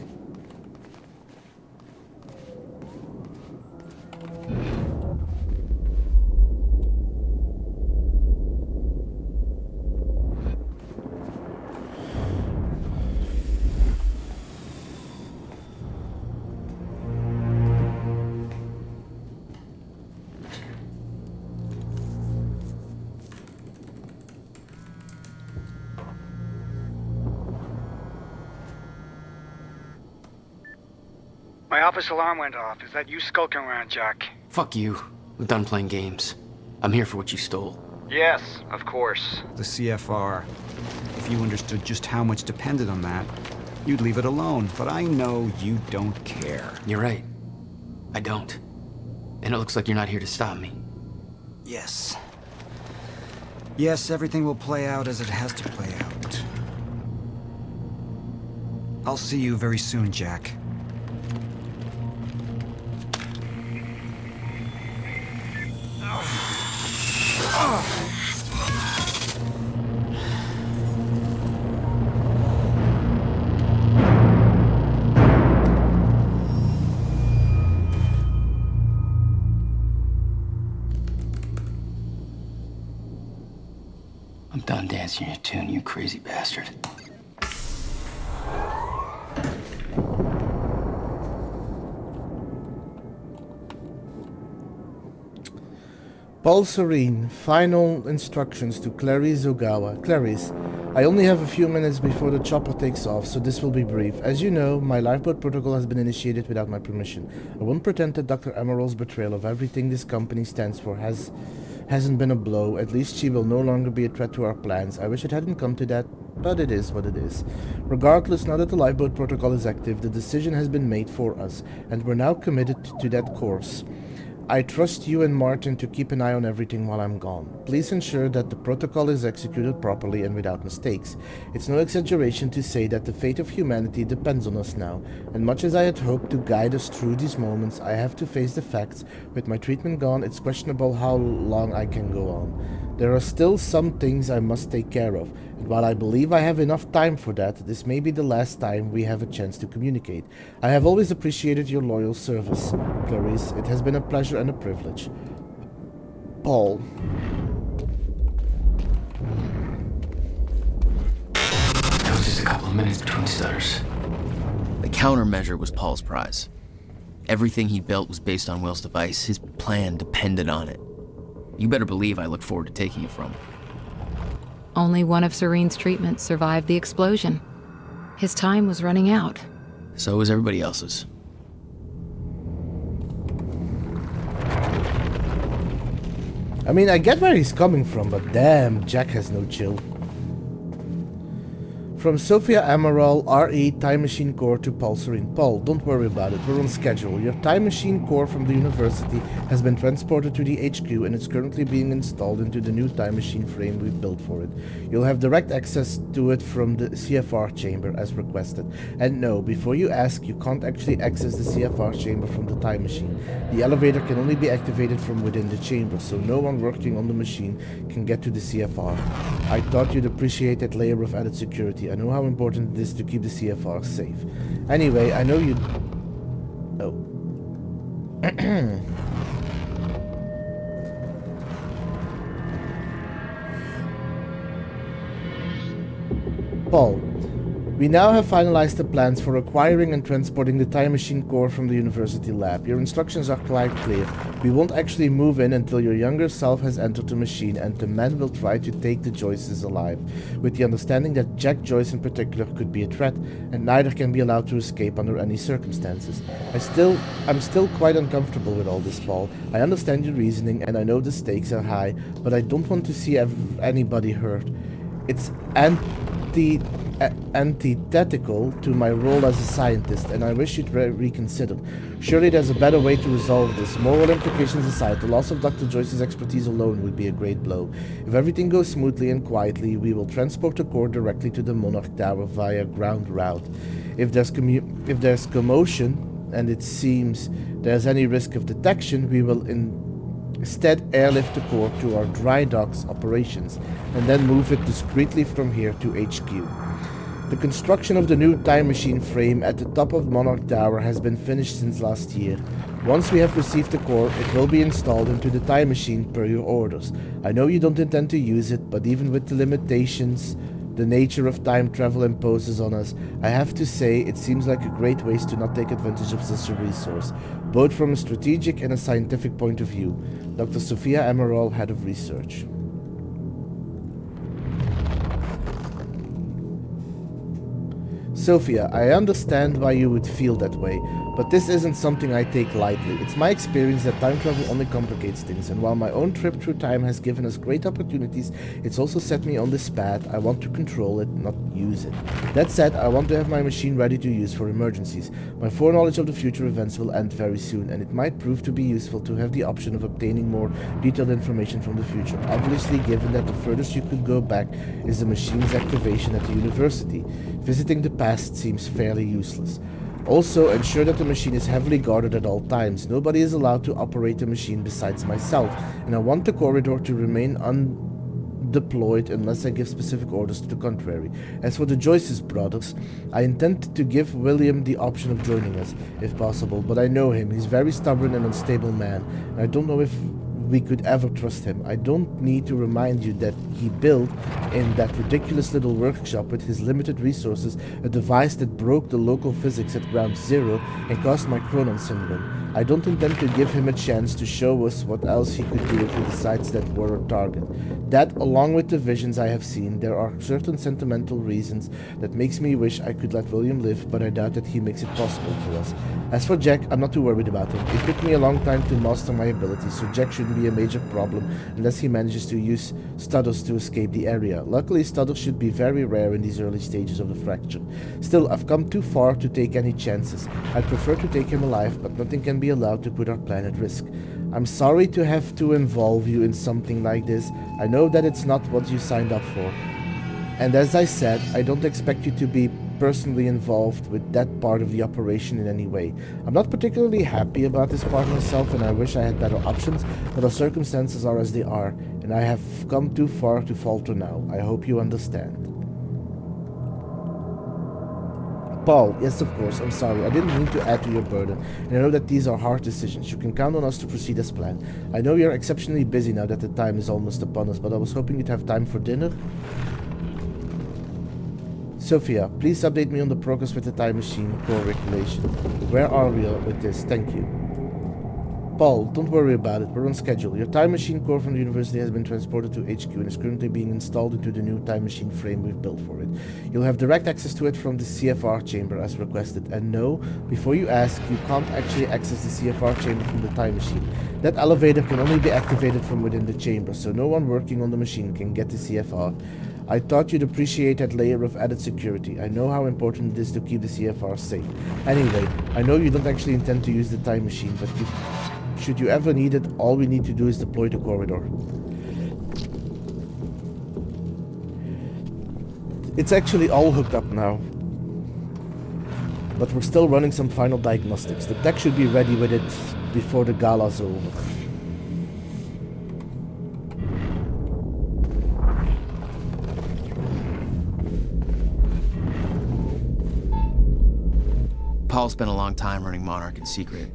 My office alarm went off. Is that you skulking around, Jack? Fuck you. I'm done playing games. I'm here for what you stole. Yes, of course. The CFR. If you understood just how much depended on that, you'd leave it alone. But I know you don't care. You're right. I don't. And it looks like you're not here to stop me. Yes. Yes, everything will play out as it has to play out. I'll see you very soon, Jack. I'm done dancing your tune, you crazy bastard. Paul Serene, final instructions to Clarice Ogawa. Clarice, I only have a few minutes before the chopper takes off, so this will be brief. As you know, my lifeboat protocol has been initiated without my permission. I won't pretend that Dr. Emerald's betrayal of everything this company stands for hasn't been a blow. At least she will no longer be a threat to our plans. I wish it hadn't come to that, but it is what it is. Regardless, now that the lifeboat protocol is active, the decision has been made for us, and we're now committed to that course. I trust you and Martin to keep an eye on everything while I'm gone. Please ensure that the protocol is executed properly and without mistakes. It's no exaggeration to say that the fate of humanity depends on us now, and much as I had hoped to guide us through these moments, I have to face the facts. With my treatment gone, it's questionable how long I can go on. There are still some things I must take care of, and while I believe I have enough time for that, this may be the last time we have a chance to communicate. I have always appreciated your loyal service, Clarice. It has been a pleasure and a privilege. Paul. It was just a couple of minutes between stutters. The countermeasure was Paul's prize. Everything he built was based on Will's device. His plan depended on it. You better believe I look forward to taking it from him. Only one of Serene's treatments survived the explosion. His time was running out. So was everybody else's. I mean, I get where he's coming from, but damn, Jack has no chill. From Sophia Amaral, RE Time Machine Core to Paul Serene. Paul, don't worry about it, we're on schedule. Your Time Machine Core from the university has been transported to the HQ and is currently being installed into the new Time Machine frame we've built for it. You'll have direct access to it from the CFR chamber as requested. And no, before you ask, you can't actually access the CFR chamber from the Time Machine. The elevator can only be activated from within the chamber, so no one working on the machine can get to the CFR. I thought you'd appreciate that layer of added security. I know how important it is to keep the CFR safe. Anyway, I know you... Oh. Paul, we now have finalized the plans for acquiring and transporting the Time Machine Core from the university lab. Your instructions are quite clear. We won't actually move in until your younger self has entered the machine, and the men will try to take the Joyces alive, with the understanding that Jack Joyce in particular could be a threat, and neither can be allowed to escape under any circumstances. I'm still quite uncomfortable with all this, Paul. I understand your reasoning, and I know the stakes are high, but I don't want to see anybody hurt. It's antithetical to my role as a scientist, and I wish you'd reconsider. Surely there's a better way to resolve this. Moral implications aside, the loss of Dr. Joyce's expertise alone would be a great blow. If everything goes smoothly and quietly, we will transport the core directly to the Monarch Tower via ground route. If there's commotion, and it seems there's any risk of detection, we will instead airlift the core to our dry docks operations, and then move it discreetly from here to HQ. The construction of the new Time Machine frame at the top of Monarch Tower has been finished since last year. Once we have received the core, it will be installed into the Time Machine per your orders. I know you don't intend to use it, but even with the limitations the nature of time travel imposes on us, I have to say it seems like a great waste to not take advantage of such a resource, both from a strategic and a scientific point of view. Dr. Sophia Amaral, Head of Research. Sophia, I understand why you would feel that way, But this isn't something I take lightly. It's my experience that time travel only complicates things, and while my own trip through time has given us great opportunities, it's also set me on this path. I want to control it, not use it. That said, I want to have my machine ready to use for emergencies. My foreknowledge of the future events will end very soon, and it might prove to be useful to have the option of obtaining more detailed information from the future. Obviously, given that the furthest you could go back is the machine's activation at the university, visiting the past seems fairly useless. Also, ensure that the machine is heavily guarded at all times. Nobody is allowed to operate the machine besides myself, and I want the corridor to remain undeployed unless I give specific orders to the contrary. As for the Joyce's brothers, I intend to give William the option of joining us, if possible, but I know him. He's a very stubborn and unstable man, and I don't know if we could ever trust him. I don't need to remind you that he built, in that ridiculous little workshop with his limited resources, a device that broke the local physics at ground zero and caused my Cronon syndrome. I don't intend to give him a chance to show us what else he could do if he decides that we're a target. That, along with the visions I have seen, there are certain sentimental reasons that makes me wish I could let William live, but I doubt that he makes it possible for us. As for Jack, I'm not too worried about him. It took me a long time to master my abilities, so Jack shouldn't be a major problem unless he manages to use stutters to escape the area. Luckily, stutters should be very rare in these early stages of the fracture. Still, I've come too far to take any chances. I'd prefer to take him alive, but nothing can be allowed to put our plan at risk. I'm sorry to have to involve you in something like this. I know that it's not what you signed up for. And as I said, I don't expect you to be personally involved with that part of the operation in any way. I'm not particularly happy about this part myself, and I wish I had better options, but our circumstances are as they are, and I have come too far to falter now. I hope you understand. Paul, yes, of course, I'm sorry. I didn't mean to add to your burden, and I know that these are hard decisions. You can count on us to proceed as planned. I know you're exceptionally busy now that the time is almost upon us, but I was hoping you'd have time for dinner. Sophia, please update me on the progress with the time machine core regulation. Where are we with this? Thank you. Paul, don't worry about it. We're on schedule. Your time machine core from the university has been transported to HQ and is currently being installed into the new time machine frame we've built for it. You'll have direct access to it from the CFR chamber as requested. And no, before you ask, you can't actually access the CFR chamber from the time machine. That elevator can only be activated from within the chamber, so no one working on the machine can get the CFR. I thought you'd appreciate that layer of added security. I know how important it is to keep the CFR safe. Anyway, I know you don't actually intend to use the time machine, but should you ever need it, all we need to do is deploy the corridor. It's actually all hooked up now, but we're still running some final diagnostics. The tech should be ready with it before the gala's over. Paul spent a long time running Monarch in secret.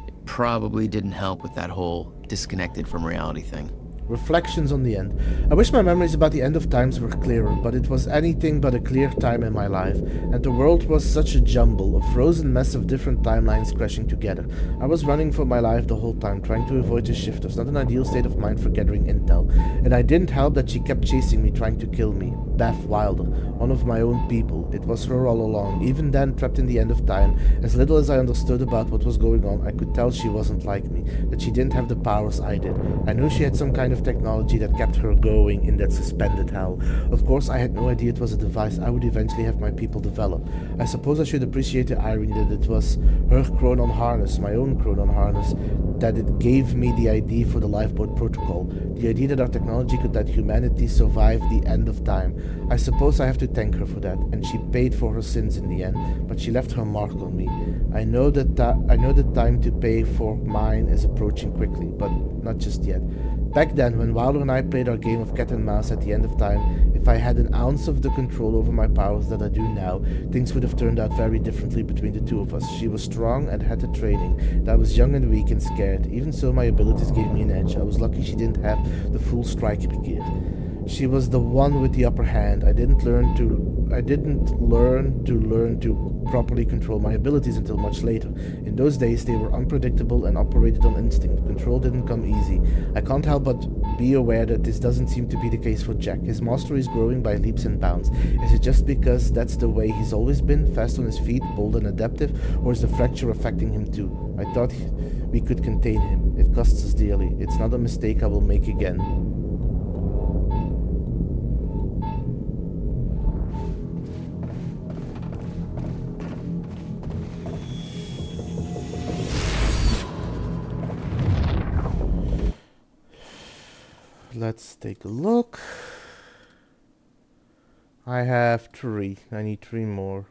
It probably didn't help with that whole disconnected from reality thing. Reflections on the end. I wish my memories about the end of times were clearer, but it was anything but a clear time in my life, and the world was such a jumble, a frozen mess of different timelines crashing together. I was running for my life the whole time, trying to avoid the shifters, not an ideal state of mind for gathering intel, and I didn't help that she kept chasing me, trying to kill me. Beth Wilder, one of my own people. It was her all along. Even then, trapped in the end of time, as little as I understood about what was going on, I could tell she wasn't like me, that she didn't have the powers I did. I knew she had some kind of technology that kept her going in that suspended hell. Of course, I had no idea it was a device I would eventually have my people develop. I suppose I should appreciate the irony that it was her Cronon harness, my own Cronon harness, that it gave me the idea for the lifeboat protocol, the idea that our technology could let humanity survive the end of time. I suppose I have to thank her for that, and she paid for her sins in the end, but she left her mark on me. I know the time to pay for mine is approaching quickly, but not just yet. Back then, when Wilder and I played our game of cat and mouse at the end of time, if I had an ounce of the control over my powers that I do now, things would have turned out very differently between the two of us. She was strong and had the training, and I was young and weak and scared. Even so, my abilities gave me an edge. I was lucky she didn't have the full striker gear. She was the one with the upper hand. I didn't learn to properly control my abilities until much later. In those days, they were unpredictable and operated on instinct. Control didn't come easy. I can't help but be aware that this doesn't seem to be the case for Jack. His mastery is growing by leaps and bounds. Is it just because that's the way he's always been, fast on his feet, bold and adaptive, or is the fracture affecting him too? I thought we could contain him. It costs us dearly. It's not a mistake I will make again. Let's take a look. I have 3. I need 3 more.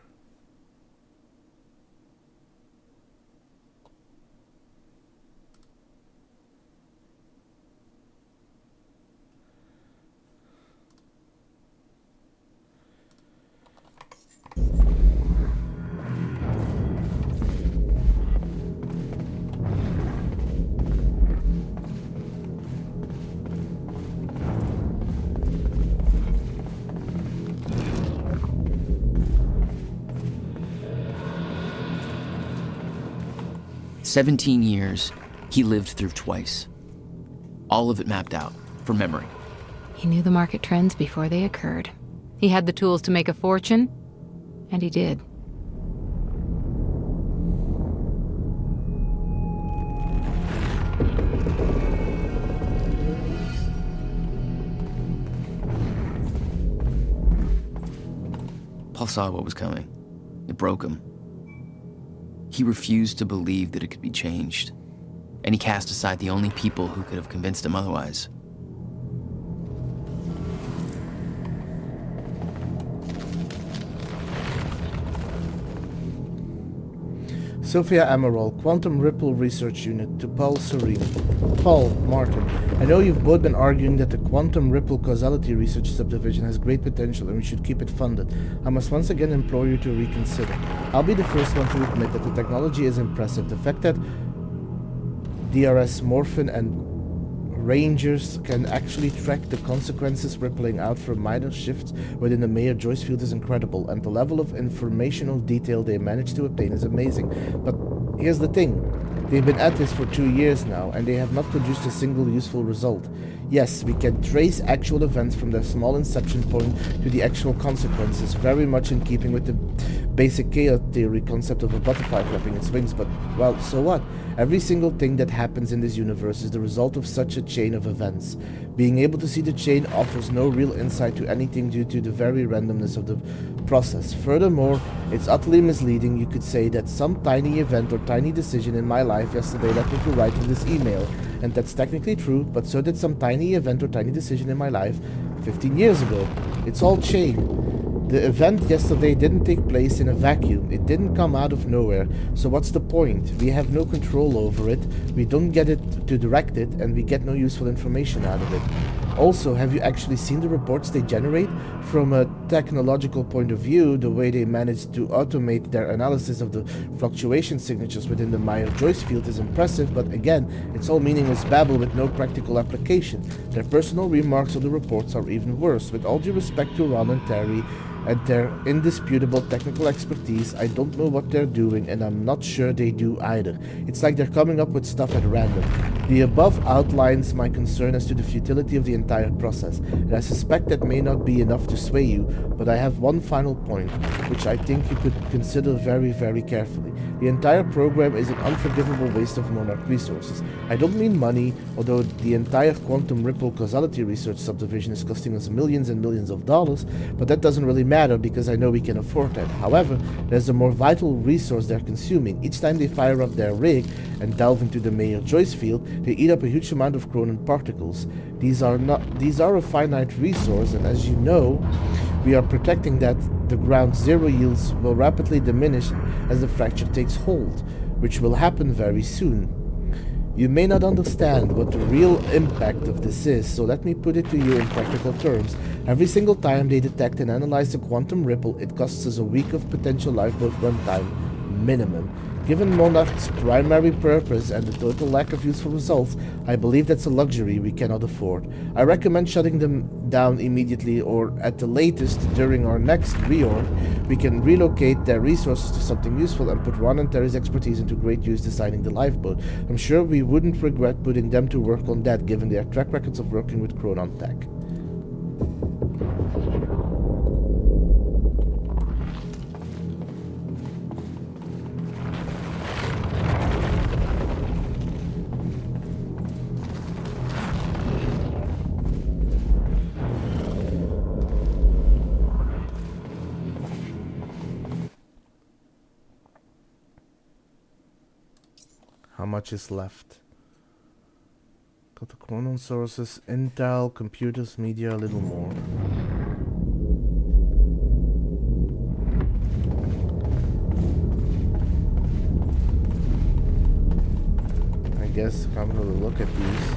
"17 years, he lived through twice. All of it mapped out, from memory. He knew the market trends before they occurred. He had the tools to make a fortune, and he did. Paul saw what was coming. It broke him. He refused to believe that it could be changed, and he cast aside the only people who could have convinced him otherwise. Sophia Amaral, Quantum Ripple Research Unit, to Paul Serene. Paul, Martin, I know you've both been arguing that the Quantum Ripple Causality Research Subdivision has great potential and we should keep it funded. I must once again implore you to reconsider. I'll be the first one to admit that the technology is impressive. The fact that DRS Morphin and Rangers can actually track the consequences rippling out from minor shifts within the Mayor Joyce field is incredible, and the level of informational detail they managed to obtain is amazing. But here's the thing. They've been at this for 2 years now, and they have not produced a single useful result. Yes, we can trace actual events from their small inception point to the actual consequences, very much in keeping with the basic chaos theory concept of a butterfly flapping its wings, but, well, so what? Every single thing that happens in this universe is the result of such a chain of events. Being able to see the chain offers no real insight to anything due to the very randomness of the process. Furthermore, it's utterly misleading. You could say that some tiny event or tiny decision in my life yesterday led me to writing this email, and that's technically true, but so did some tiny event or tiny decision in my life 15 years ago. It's all chain. The event yesterday didn't take place in a vacuum. It didn't come out of nowhere. So what's the point? We have no control over it. We don't get it to direct it, and we get no useful information out of it. Also, have you actually seen the reports they generate? From a technological point of view, the way they managed to automate their analysis of the fluctuation signatures within the Meyer-Joyce field is impressive, but again, it's all meaningless babble with no practical application. Their personal remarks on the reports are even worse. With all due respect to Ron and Terry, and their indisputable technical expertise, I don't know what they're doing, and I'm not sure they do either. It's like they're coming up with stuff at random. The above outlines my concern as to the futility of the entire process, and I suspect that may not be enough to sway you, but I have one final point, which I think you could consider very, very carefully. The entire program is an unforgivable waste of Monarch resources. I don't mean money, although the entire Quantum Ripple Causality Research Subdivision is costing us millions and millions of dollars, but that doesn't really matter because I know we can afford that. However, there's a more vital resource they're consuming. Each time they fire up their rig and delve into the Mayer-Joyce field, they eat up a huge amount of Cronin particles. These are a finite resource, and as you know, we are protecting that the ground zero yields will rapidly diminish as the fracture takes hold, which will happen very soon. You may not understand what the real impact of this is, so let me put it to you in practical terms. Every single time they detect and analyze the quantum ripple, it costs us a week of potential lifeboat runtime minimum. Given Monarch's primary purpose and the total lack of useful results, I believe that's a luxury we cannot afford. I recommend shutting them down immediately, or at the latest, during our next reorg, we can relocate their resources to something useful and put Ron and Terry's expertise into great use designing the lifeboat. I'm sure we wouldn't regret putting them to work on that, given their track records of working with Chronon Tech. How much is left? Got the Chronon sources, Intel, computers, media, a little more. I guess I'm gonna look at these.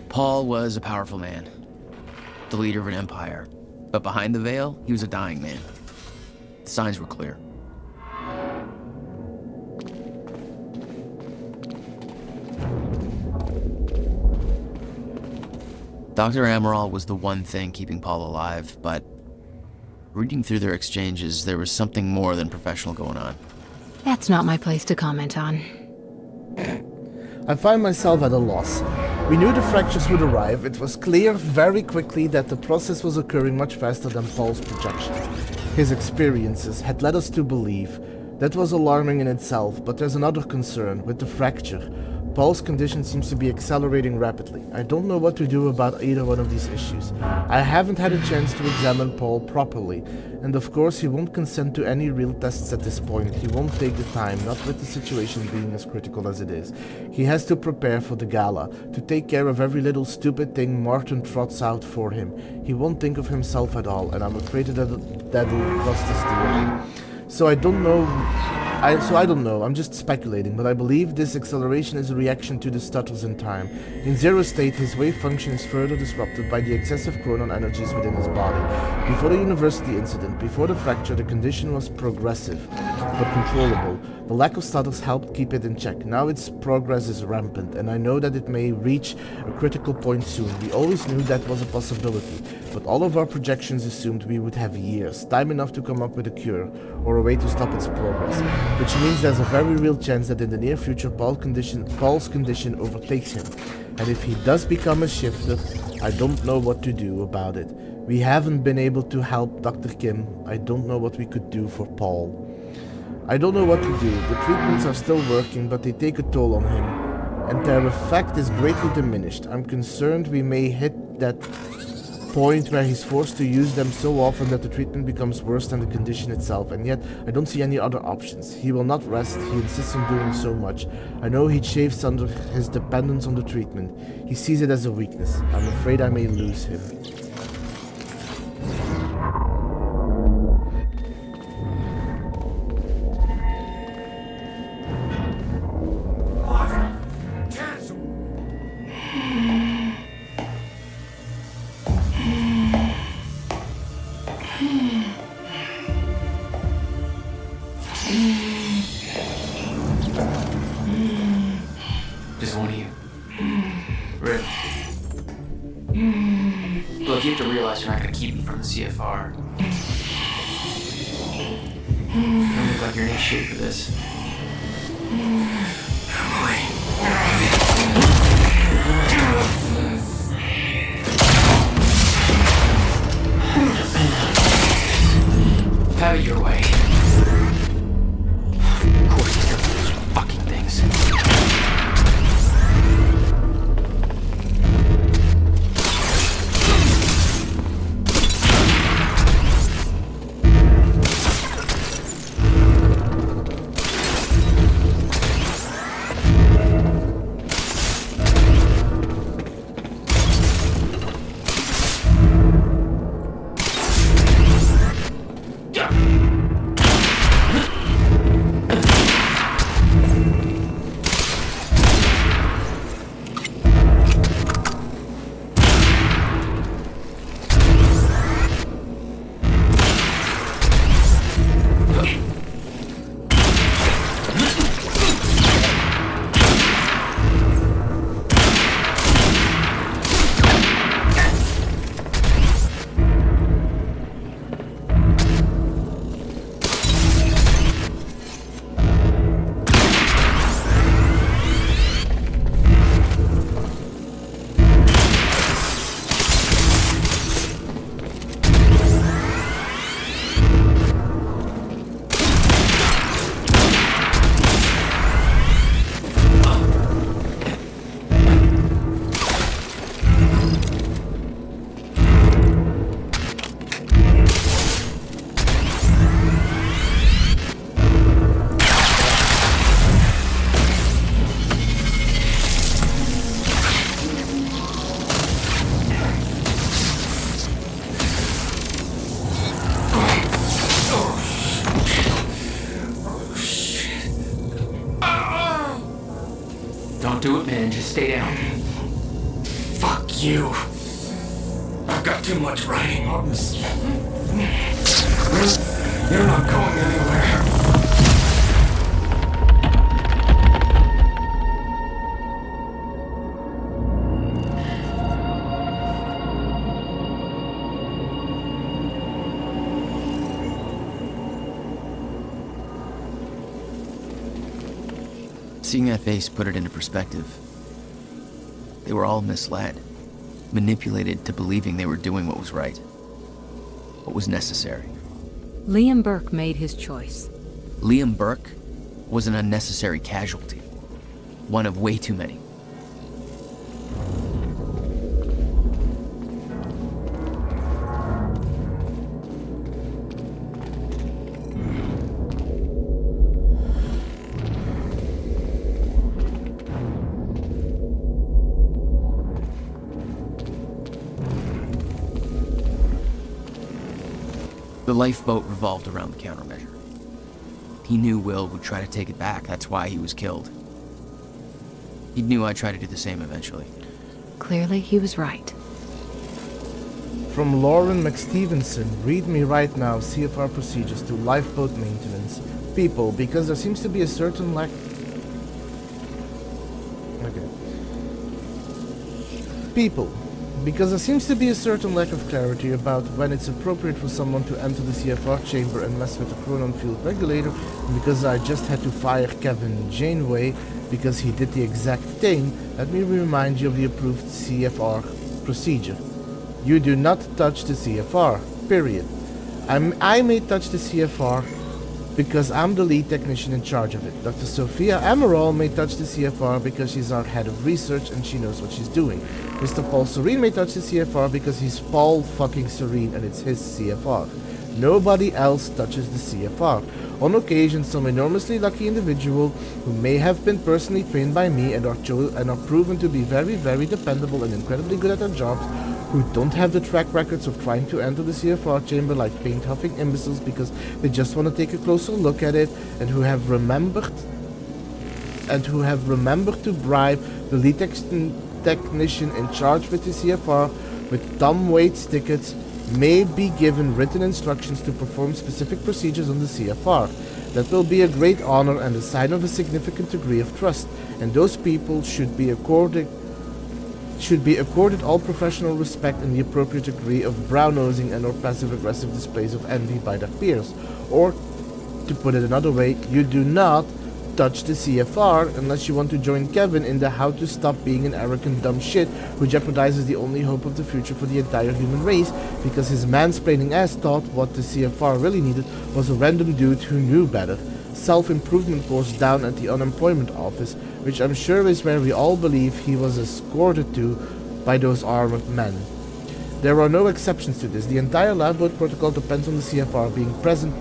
Paul was a powerful man, the leader of an empire. But behind the veil, he was a dying man. The signs were clear. Dr. Amaral was the one thing keeping Paul alive, but reading through their exchanges, there was something more than professional going on. That's not my place to comment on. I find myself at a loss. We knew the fractures would arrive. It was clear very quickly that the process was occurring much faster than Paul's projections. His experiences had led us to believe. That was alarming in itself, but there's another concern with the fracture. Paul's condition seems to be accelerating rapidly. I don't know what to do about either one of these issues. I haven't had a chance to examine Paul properly, and of course he won't consent to any real tests at this point. He won't take the time, not with the situation being as critical as it is. He has to prepare for the gala, to take care of every little stupid thing Martin trots out for him. He won't think of himself at all, and I'm afraid that'll cost us dearly. So I don't know, I'm just speculating, but I believe this acceleration is a reaction to the stutters in time. In zero state, his wave function is further disrupted by the excessive chronon energies within his body. Before the university incident, before the fracture, the condition was progressive, but controllable. The lack of stutters helped keep it in check. Now its progress is rampant, and I know that it may reach a critical point soon. We always knew that was a possibility, but all of our projections assumed we would have years, time enough to come up with a cure, or a way to stop its progress. Which means there's a very real chance that in the near future Paul's condition overtakes him. And if he does become a shifter, I don't know what to do about it. We haven't been able to help Dr. Kim. I don't know what we could do for Paul. I don't know what to do. The treatments are still working, but they take a toll on him. And their effect is greatly diminished. I'm concerned we may hit that point where he's forced to use them so often that the treatment becomes worse than the condition itself, and yet I don't see any other options. He will not rest, he insists on doing so much. I know he chafes under his dependence on the treatment. He sees it as a weakness. I'm afraid I may lose him. Just one of you. Rick. Look, you have to realize you're not going to keep me from the CFR. You look like you're in any shape for this. Have it your way. Of course he's got those fucking things. just stay down. Fuck you. I've got too much writing on this. You're not going anywhere. Seeing that face put it into perspective. They were all misled, manipulated to believing they were doing what was right, what was necessary. Liam Burke made his choice. Liam Burke was an unnecessary casualty, one of way too many. The lifeboat revolved around the countermeasure. He knew Will would try to take it back. That's why he was killed. He knew I'd try to do the same eventually. Clearly, he was right. From Lauren McStevenson, read me right now CFR procedures to lifeboat maintenance. People, because there seems to be a certain lack... Okay. People, because there seems to be a certain lack of clarity about when it's appropriate for someone to enter the CFR chamber and mess with the chronon field regulator, and because I just had to fire Kevin Janeway because he did the exact thing, let me remind you of the approved CFR procedure. You do not touch the CFR, period. I may touch the CFR because I'm the lead technician in charge of it. Dr. Sophia Amaral may touch the CFR because she's our head of research and she knows what she's doing. Mr. Paul Serene may touch the CFR because he's Paul fucking Serene and it's his CFR. Nobody else touches the CFR. On occasion, some enormously lucky individual who may have been personally trained by me and are proven to be very, very dependable and incredibly good at their jobs, who don't have the track records of trying to enter the CFR chamber like paint-huffing imbeciles because they just want to take a closer look at it, and who have remembered to bribe the lead technician in charge with the CFR with Tom Waits tickets, may be given written instructions to perform specific procedures on the CFR. That will be a great honor and a sign of a significant degree of trust, and those people should be accorded all professional respect and the appropriate degree of brown-nosing and or passive-aggressive displays of envy by their peers. Or, to put it another way, you do not touch the CFR unless you want to join Kevin in the how to stop being an arrogant dumb shit who jeopardizes the only hope of the future for the entire human race because his mansplaining ass thought what the CFR really needed was a random dude who knew better. Self-improvement course down at the unemployment office, which I'm sure is where we all believe he was escorted to by those armored men. There are no exceptions to this. The entire lifeboat protocol depends on the CFR being present,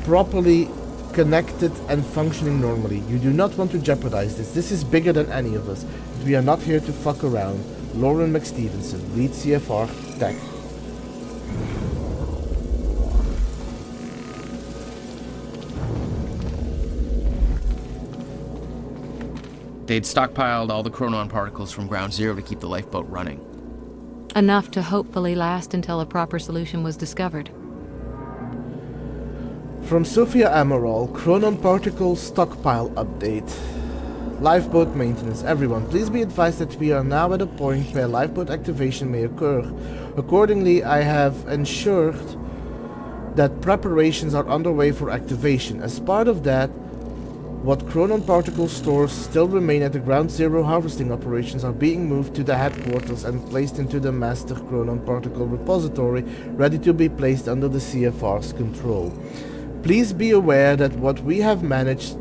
properly connected and functioning normally. You do not want to jeopardize this. This is bigger than any of us. We are not here to fuck around. Lauren McStevenson, lead CFR Tech. They'd stockpiled all the chronon particles from Ground Zero to keep the lifeboat running. Enough to hopefully last until a proper solution was discovered. From Sophia Amaral, chronon particle stockpile update. Lifeboat maintenance. Everyone, please be advised that we are now at a point where lifeboat activation may occur. Accordingly, I have ensured that preparations are underway for activation. As part of that, what chronon particle stores still remain at the Ground Zero harvesting operations are being moved to the headquarters and placed into the Master Chronon Particle Repository, ready to be placed under the CFR's control. Please be aware that what we have managed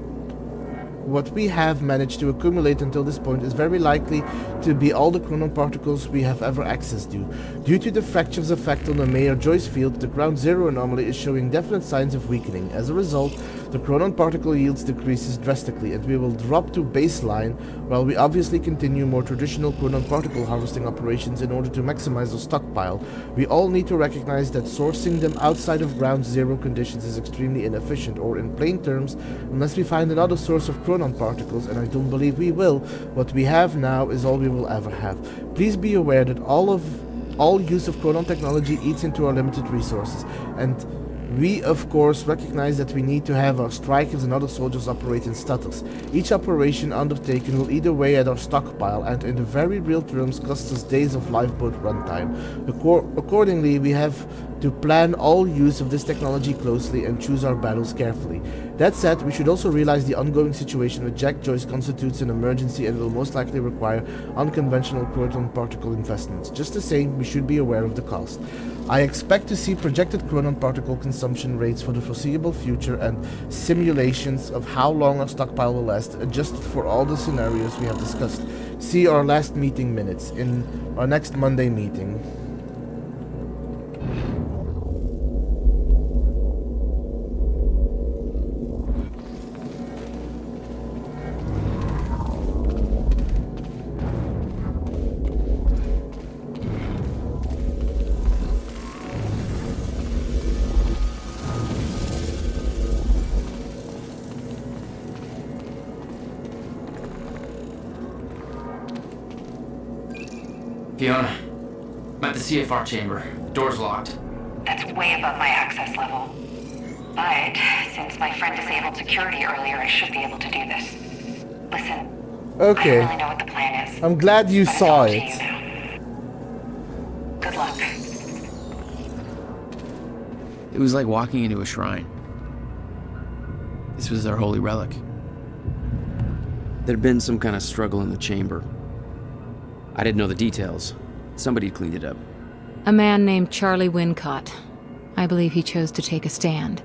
to accumulate until this point is very likely to be all the chronon particles we have ever access to. Due to the fracture's effect on the Mayor Joyce field, the Ground Zero anomaly is showing definite signs of weakening. As a result, the chronon particle yields decreases drastically, and we will drop to baseline while we obviously continue more traditional chronon particle harvesting operations in order to maximize the stockpile. We all need to recognize that sourcing them outside of Ground Zero conditions is extremely inefficient, or in plain terms, unless we find another source of chronon particles, and I don't believe we will. What we have now is all we will ever have. Please be aware that all use of chronon technology eats into our limited resources, and we, of course, recognize that we need to have our strikers and other soldiers operate in stutters. Each operation undertaken will eat away at our stockpile and, in the very real terms, cost us days of lifeboat runtime. Accordingly, we have to plan all use of this technology closely and choose our battles carefully. That said, we should also realize the ongoing situation with Jack Joyce constitutes an emergency and will most likely require unconventional chronon particle investments. Just the same, we should be aware of the cost. I expect to see projected chronon particle consumption rates for the foreseeable future and simulations of how long our stockpile will last, adjusted for all the scenarios we have discussed. See our last meeting minutes in our next Monday meeting. Fiona, I'm at the CFR chamber. The door's locked. That's way above my access level. But since my friend disabled security earlier, I should be able to do this. Listen, Okay. I don't really know what the plan is. I'm glad you saw it. Good luck. It was like walking into a shrine. This was their holy relic. There'd been some kind of struggle in the chamber. I didn't know the details. Somebody cleaned it up. A man named Charlie Wincott. I believe he chose to take a stand.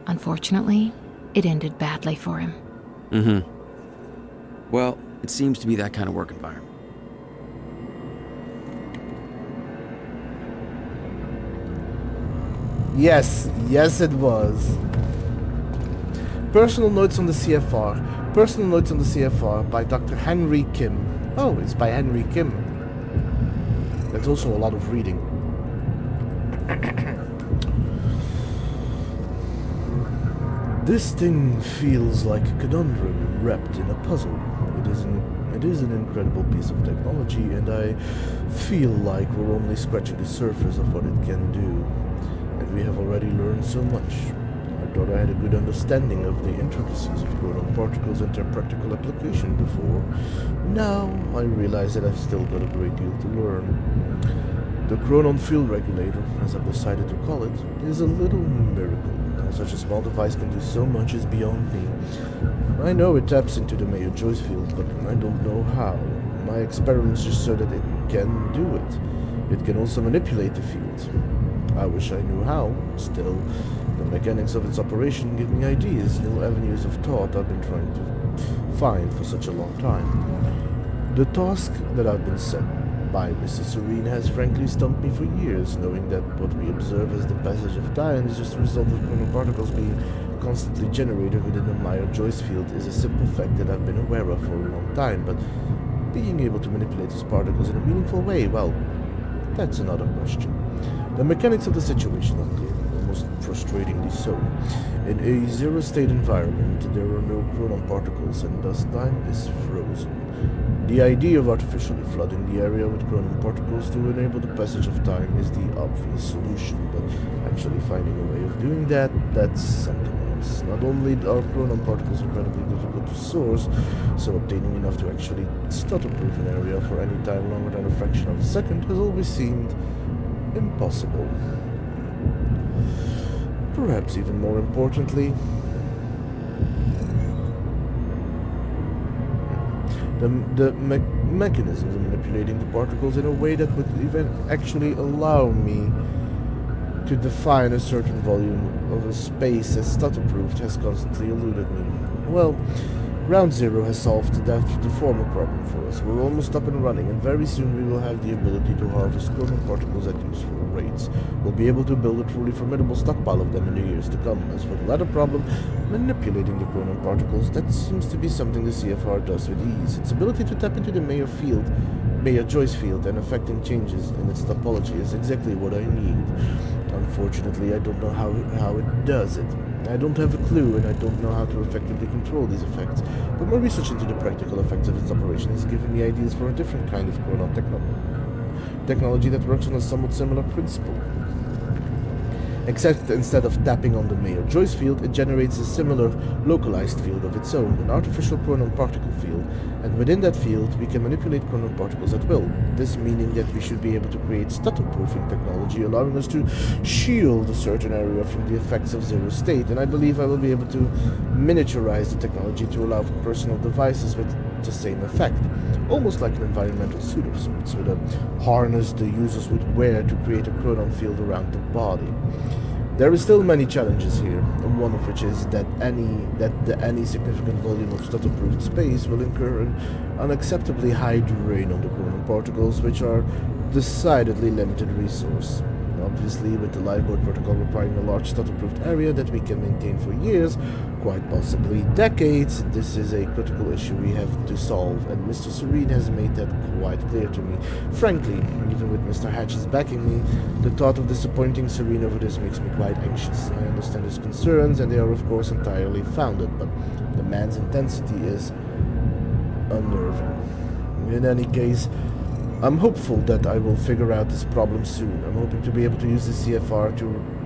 Unfortunately, it ended badly for him. Mm-hmm. Well, it seems to be that kind of work environment. Yes, yes it was. Personal notes on the CFR. Personal notes on the CFR by Dr. Henry Kim. Oh, it's by Henry Kim. That's also a lot of reading. This thing feels like a conundrum wrapped in a puzzle. It is an incredible piece of technology, and I feel like we're only scratching the surface of what it can do. And we have already learned so much. I thought I had a good understanding of the intricacies of chronon particles and their practical application before. Now I realize that I've still got a great deal to learn. The chronon field regulator, as I've decided to call it, is a little miracle. Such a small device can do so much is beyond me. I know it taps into the Mayor Joyce field, but I don't know how. My experiments just show that it can do it. It can also manipulate the field. I wish I knew how. Still, the mechanics of its operation give me ideas, new avenues of thought I've been trying to find for such a long time. The task that I've been set by Mr. Serene has frankly stumped me for years, knowing that what we observe as the passage of time is just a result of chronon particles being constantly generated within the Meyer-Joyce field is a simple fact that I've been aware of for a long time, but being able to manipulate these particles in a meaningful way, well, that's another question. The mechanics of the situation are clear, almost frustratingly so. In a zero-state environment, there are no chronon particles, and thus time is frozen. The idea of artificially flooding the area with chronon particles to enable the passage of time is the obvious solution, but actually finding a way of doing that, that's something else. Not only are chronon particles incredibly difficult to source, so obtaining enough to actually stutter-proof an area for any time longer than a fraction of a second has always seemed impossible. Perhaps even more importantly, the mechanisms of manipulating the particles in a way that would even actually allow me to define a certain volume of a space as stutter-proofed has constantly eluded me. Well, Ground Zero has solved the former problem for us. We're almost up and running, and very soon we will have the ability to harvest chronon particles at useful rates. We'll be able to build a truly formidable stockpile of them in the years to come. As for the latter problem, manipulating the chronon particles, that seems to be something the CFR does with ease. Its ability to tap into the Mayer Joyce field and affecting changes in its topology is exactly what I need. Unfortunately, I don't know how it does it. I don't have a clue, and I don't know how to effectively control these effects, but my research into the practical effects of its operation has given me ideas for a different kind of chronon technology that works on a somewhat similar principle. Except instead of tapping on the Mayer-Joyce field, it generates a similar localized field of its own, an artificial chronon particle field, and within that field we can manipulate chronon particles at will, this meaning that we should be able to create stutter-proofing technology, allowing us to shield a certain area from the effects of zero state, and I believe I will be able to miniaturize the technology to allow for personal devices with the same effect, almost like an environmental suit of sorts, with a harness the users would wear to create a chronon field around the body. There is still many challenges here, one of which is that any significant volume of stutter-proofed space will incur an unacceptably high drain on the chronon particles, which are decidedly limited resource. Obviously, with the lifeboat protocol requiring a large stutter-proofed area that we can maintain for years, quite possibly decades, this is a critical issue we have to solve, and Mr. Serene has made that quite clear to me. Frankly, even with Mr. Hatch's backing me, the thought of disappointing Serene over this makes me quite anxious. I understand his concerns, and they are of course entirely founded, but the man's intensity is unnerving. In any case, I'm hopeful that I will figure out this problem soon. I'm hoping to be able to use the CFR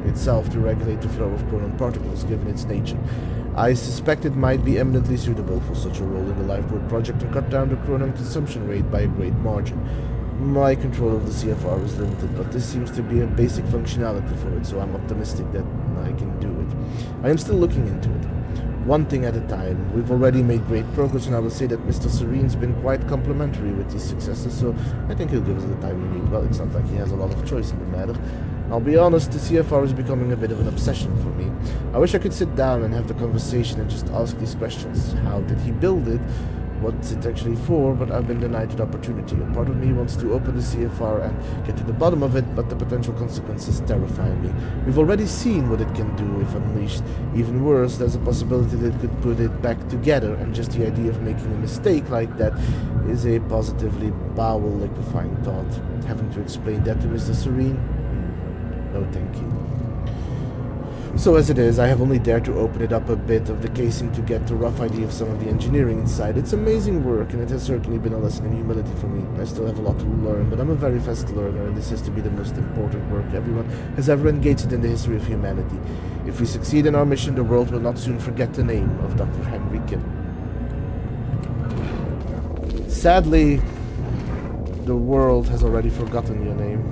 itself to regulate the flow of chronon particles, given its nature. I suspect it might be eminently suitable for such a role in the lifeboat project and cut down the chronon consumption rate by a great margin. My control of the CFR is limited, but this seems to be a basic functionality for it, so I'm optimistic that I can do it. I am still looking into it, one thing at a time. We've already made great progress, and I will say that Mr. Serene's been quite complimentary with these successes, so I think he'll give us the time we need. Well, it's not like he has a lot of choice in the matter. I'll be honest, the CFR is becoming a bit of an obsession for me. I wish I could sit down and have the conversation and just ask these questions. How did he build it? What's it actually for? But I've been denied that opportunity. A part of me wants to open the CFR and get to the bottom of it, but the potential consequences terrify me. We've already seen what it can do if unleashed. Even worse, there's a possibility that it could put it back together, and just the idea of making a mistake like that is a positively bowel-liquefying thought. Having to explain that to Mr. Serene? No thank you. So as it is, I have only dared to open it up a bit of the casing to get a rough idea of some of the engineering inside. It's amazing work, and it has certainly been a lesson in humility for me. I still have a lot to learn, but I'm a very fast learner, and this has to be the most important work everyone has ever engaged in the history of humanity. If we succeed in our mission, the world will not soon forget the name of Dr. Henry Kim. Sadly, the world has already forgotten your name.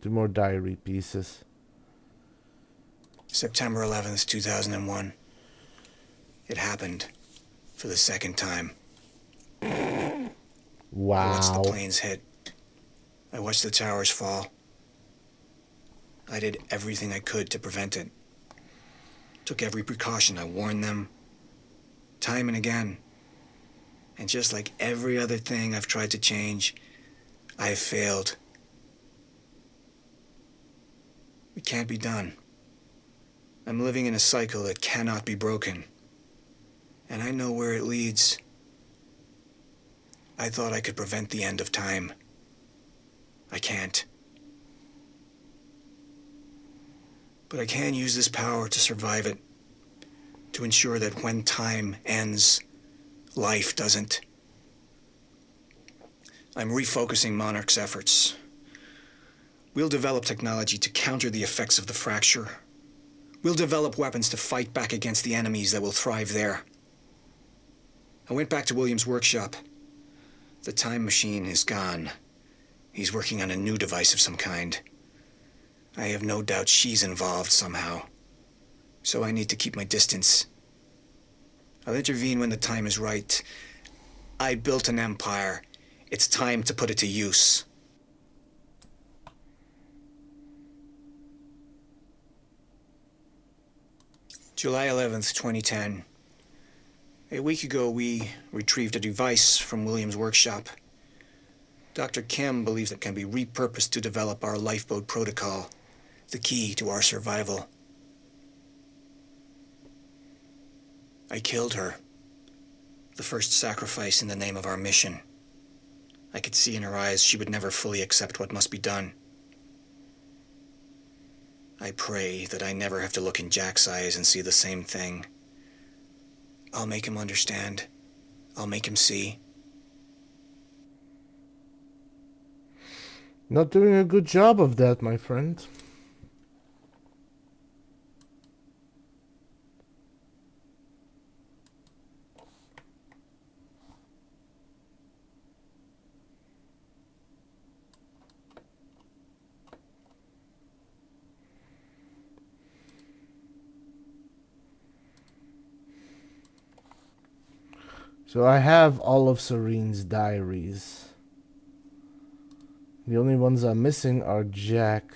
Two more diary pieces. September 11th, 2001. It happened for the second time. Wow. I watched the planes hit. I watched the towers fall. I did everything I could to prevent it. Took every precaution. I warned them time and again. And just like every other thing I've tried to change, I have failed. It can't be done. I'm living in a cycle that cannot be broken. And I know where it leads. I thought I could prevent the end of time. I can't. But I can use this power to survive it. To ensure that when time ends, life doesn't. I'm refocusing Monarch's efforts. We'll develop technology to counter the effects of the fracture. We'll develop weapons to fight back against the enemies that will thrive there. I went back to William's workshop. The time machine is gone. He's working on a new device of some kind. I have no doubt she's involved somehow. So I need to keep my distance. I'll intervene when the time is right. I built an empire. It's time to put it to use. July 11th, 2010. A week ago, we retrieved a device from William's workshop. Dr. Kim believes it can be repurposed to develop our lifeboat protocol, the key to our survival. I killed her. The first sacrifice in the name of our mission. I could see in her eyes she would never fully accept what must be done. I pray that I never have to look in Jack's eyes and see the same thing. I'll make him understand. I'll make him see. Not doing a good job of that, my friend. So I have all of Serene's diaries. The only ones I'm missing are Jack.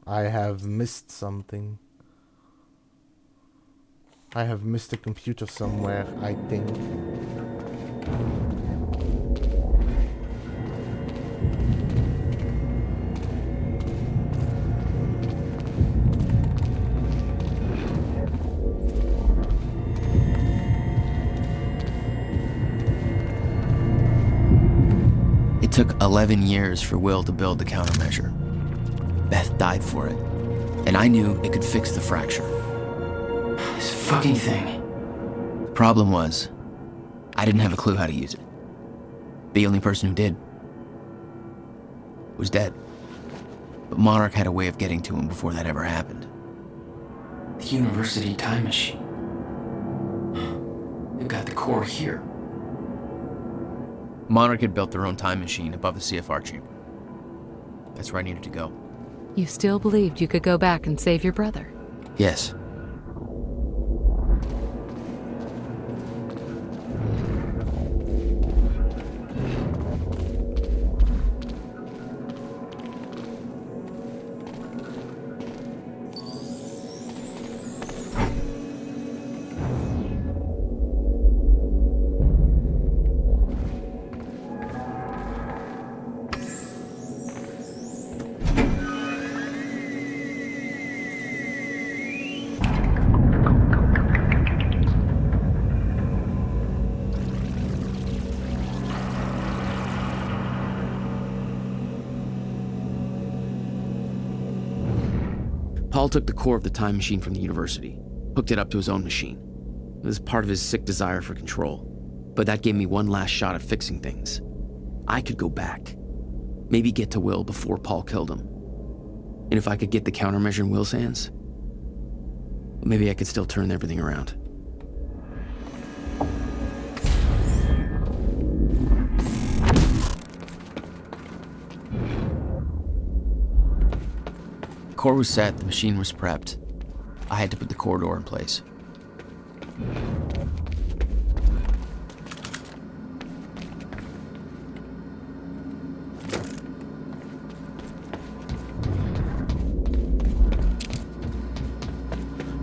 I have missed something. I have missed a computer somewhere, I think. It took 11 years for Will to build the countermeasure. Beth died for it, and I knew it could fix the fracture. This fucking thing. The problem was, I didn't have a clue how to use it. The only person who did was dead. But Monarch had a way of getting to him before that ever happened. The university time machine. They've got the core here. Monarch had built their own time machine above the CFR chamber. That's where I needed to go. You still believed you could go back and save your brother? Yes. Paul took the core of the time machine from the university, hooked it up to his own machine. It was part of his sick desire for control, but that gave me one last shot at fixing things. I could go back, maybe get to Will before Paul killed him. And if I could get the countermeasure in Will's hands, maybe I could still turn everything around. The core was set, the machine was prepped. I had to put the core door in place.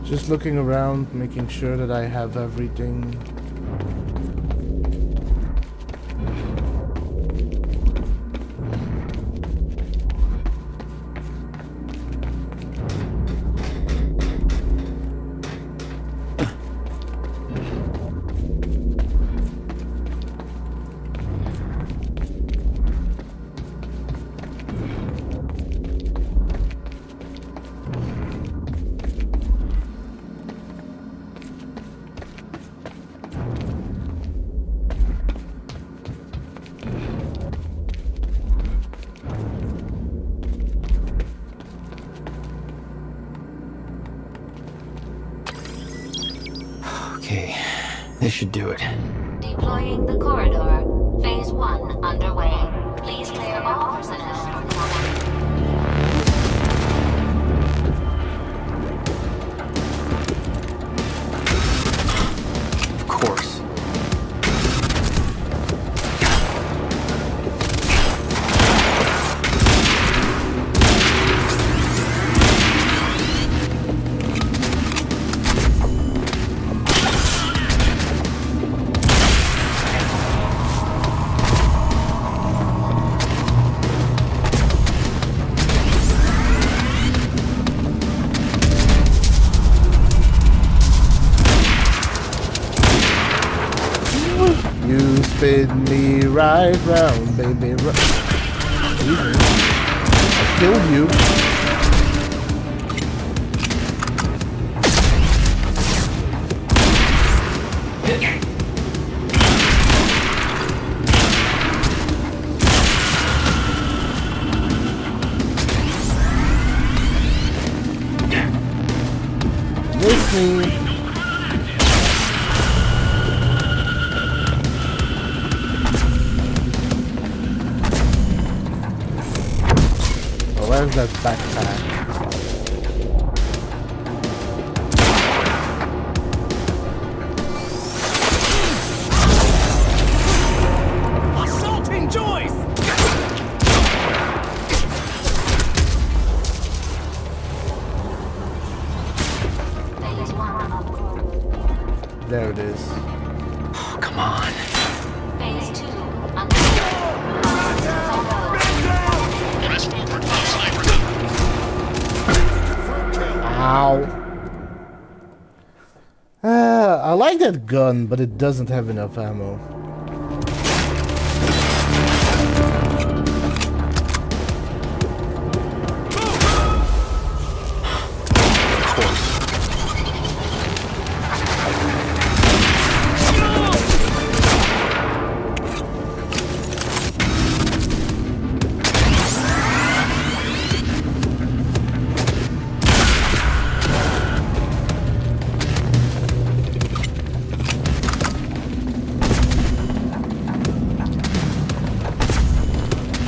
Just looking around, making sure that I have everything. Okay, this should do it. Deploying the corridor. Phase 1 underway. Please clear all personnel. course. You spin me right round, baby. Jesus. I killed you. Miss me. Where's that backpack? Assaulting Joyce! There it is. Oh, come on. Phase 2 Ow. I like that gun, but it doesn't have enough ammo.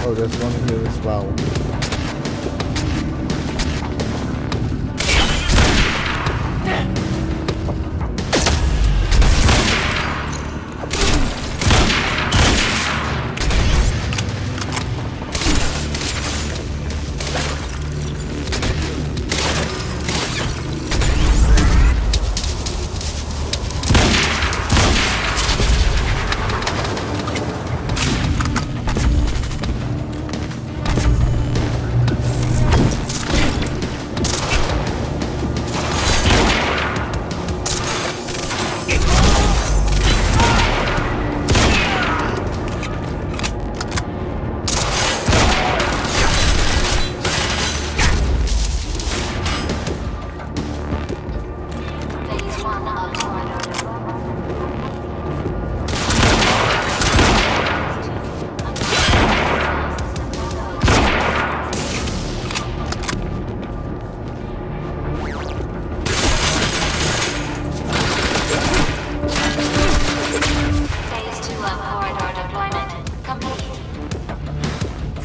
Oh, there's one here as well.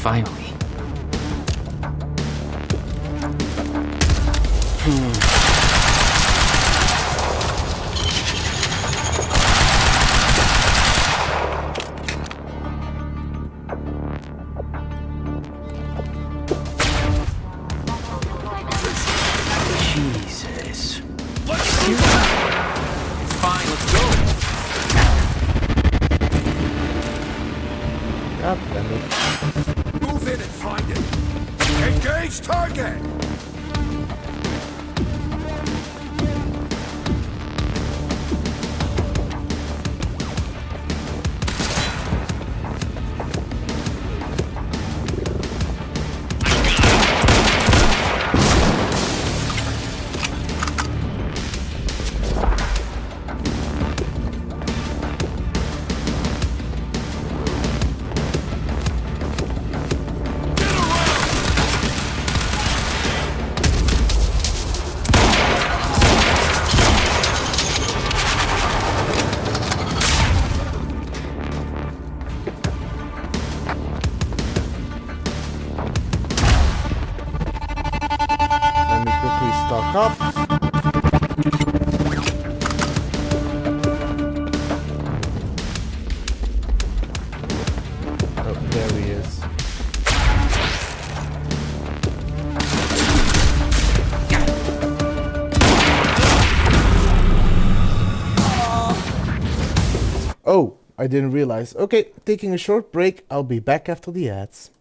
Finally. Jesus. Fine, let's go. God damn it. Move in and find it. Engage target! Oh, I didn't realize. Okay, taking a short break. I'll be back after the ads.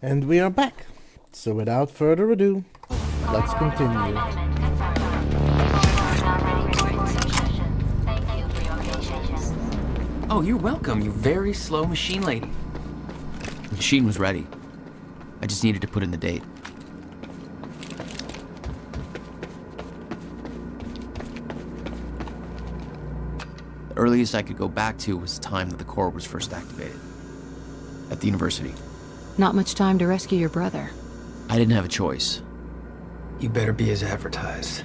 And we are back. So without further ado, let's continue. Oh, you're welcome, you very slow machine lady. The machine was ready. I just needed to put in the date. The earliest I could go back to was the time that the core was first activated. At the university. Not much time to rescue your brother. I didn't have a choice. You better be as advertised.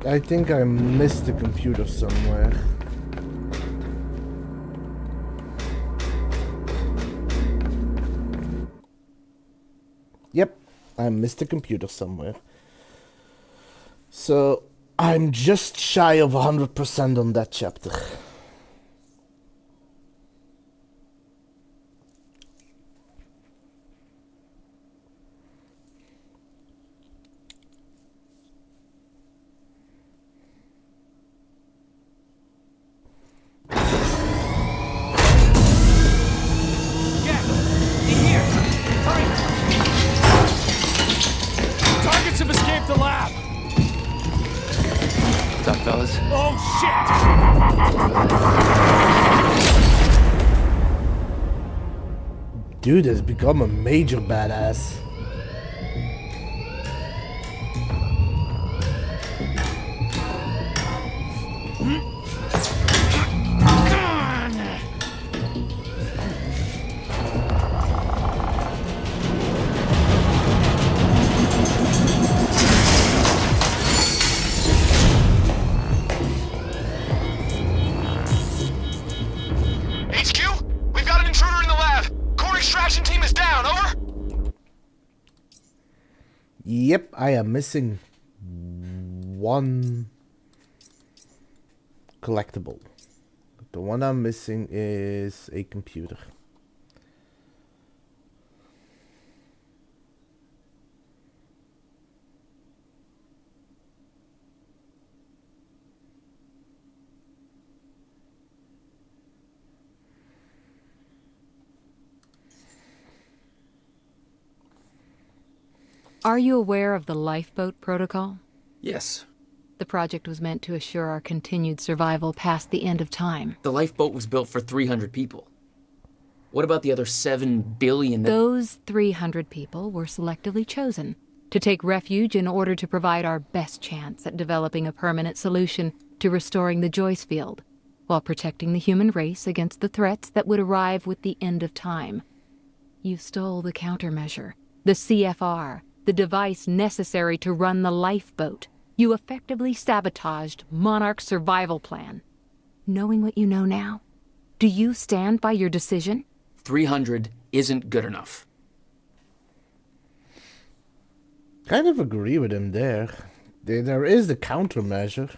I think I missed the computer somewhere. Yep, I missed the computer somewhere. So, I'm just shy of 100% on that chapter. Targets have escaped the lab! What's up, fellas? Oh, shit! Dude has become a major badass. Yep, I am missing one collectible. The one I'm missing is a computer. Are you aware of the lifeboat protocol? Yes. The project was meant to assure our continued survival past the end of time. The lifeboat was built for 300 people. What about the other 7 billion that... Those 300 people were selectively chosen to take refuge in order to provide our best chance at developing a permanent solution to restoring the Joyce field, while protecting the human race against the threats that would arrive with the end of time. You stole the countermeasure, the CFR, the device necessary to run the lifeboat. You effectively sabotaged Monarch's survival plan. Knowing what you know now, do you stand by your decision? 300 isn't good enough. Kind of agree with him there. There is the countermeasure.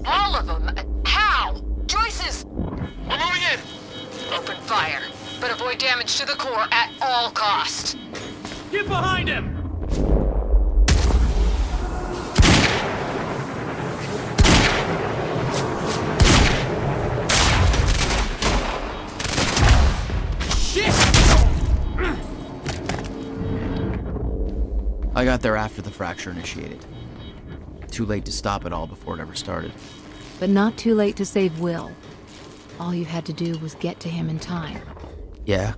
All of them? How? Joyce's... We're moving in! Open fire, but avoid damage to the core at all cost. Get behind him! I got there after the fracture initiated. Too late to stop it all before it ever started. But not too late to save Will. All you had to do was get to him in time. Yeah,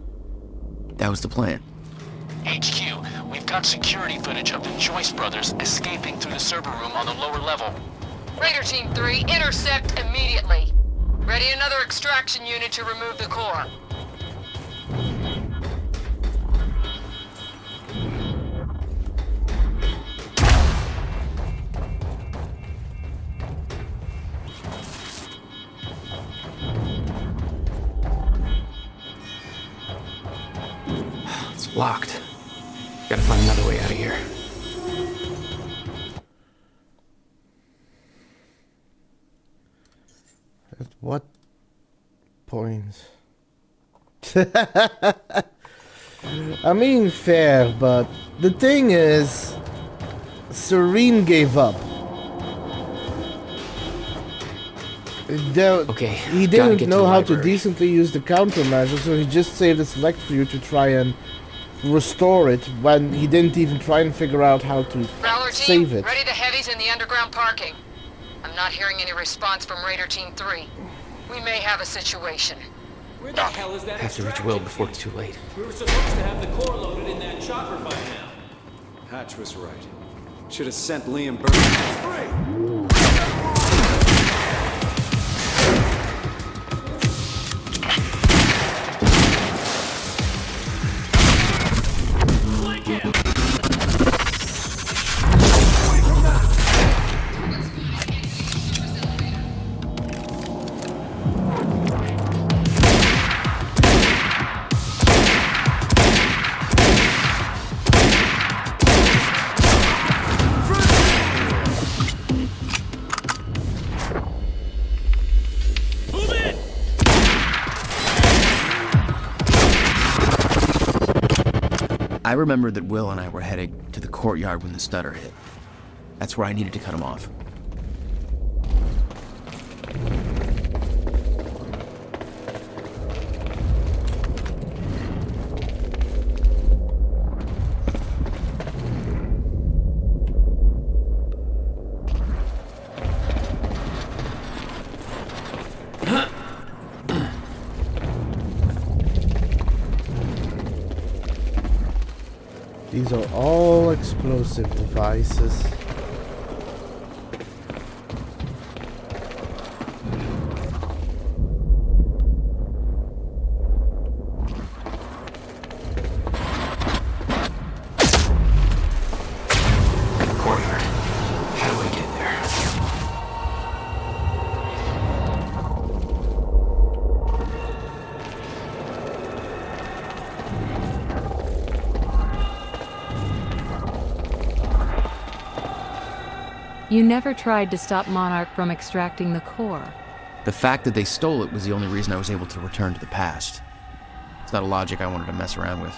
that was the plan. HQ, we've got security footage of the Joyce brothers escaping through the server room on the lower level. Raider Team 3, intercept immediately. Ready another extraction unit to remove the core. It's locked. Gotta find another way out of here. At what point? I mean, fair, but the thing is, Serene gave up. Okay, he didn't know how to decently use the countermeasure, so he just saved a select few to try and restore it when he didn't even try and figure out how to save it. Ready to heavies in the underground parking. I'm not hearing any response from Raider Team 3. We may have a situation. Where the hell is that? Have to reach Will before it's too late. We were supposed to have the core loaded in that chopper by now. Hatch was right. Should have sent Liam Burton. I remembered that Will and I were heading to the courtyard when the stutter hit. That's where I needed to cut him off. These are all explosive devices. Courtyard. How do I get there? You never tried to stop Monarch from extracting the core. The fact that they stole it was the only reason I was able to return to the past. It's not a logic I wanted to mess around with.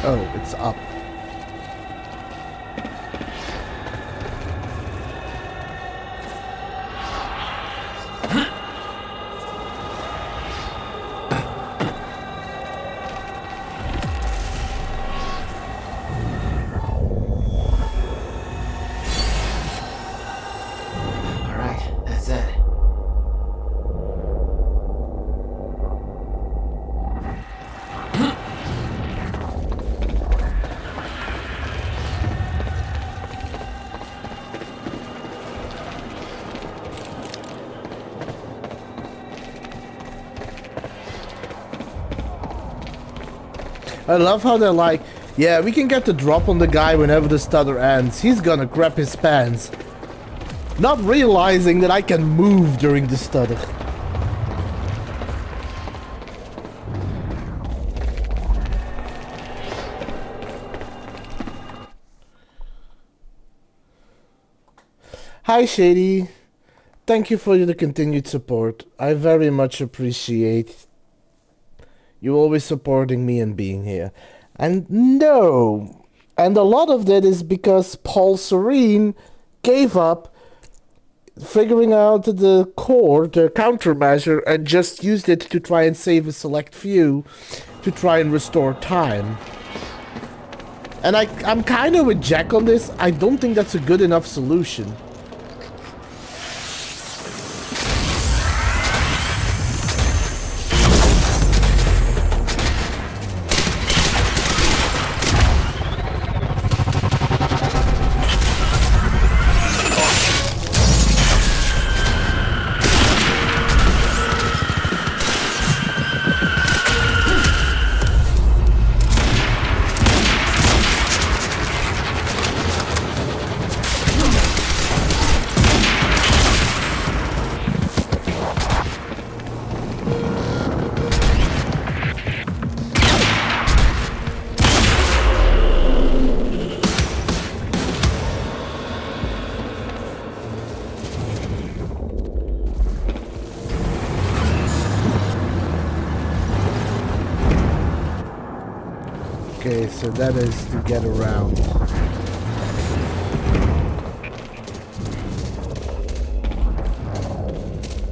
Oh, it's up. I love how they're like, yeah, we can get the drop on the guy whenever the stutter ends. He's gonna grab his pants. Not realizing that I can move during the stutter. Hi Shady. Thank you for the continued support. I very much appreciate you always supporting me and being here. And no, and a lot of that is because Paul Serene gave up figuring out the core, the countermeasure, and just used it to try and save a select few to try and restore time. And I'm kind of with Jack on this. I don't think that's a good enough solution. Okay, so that is to get around.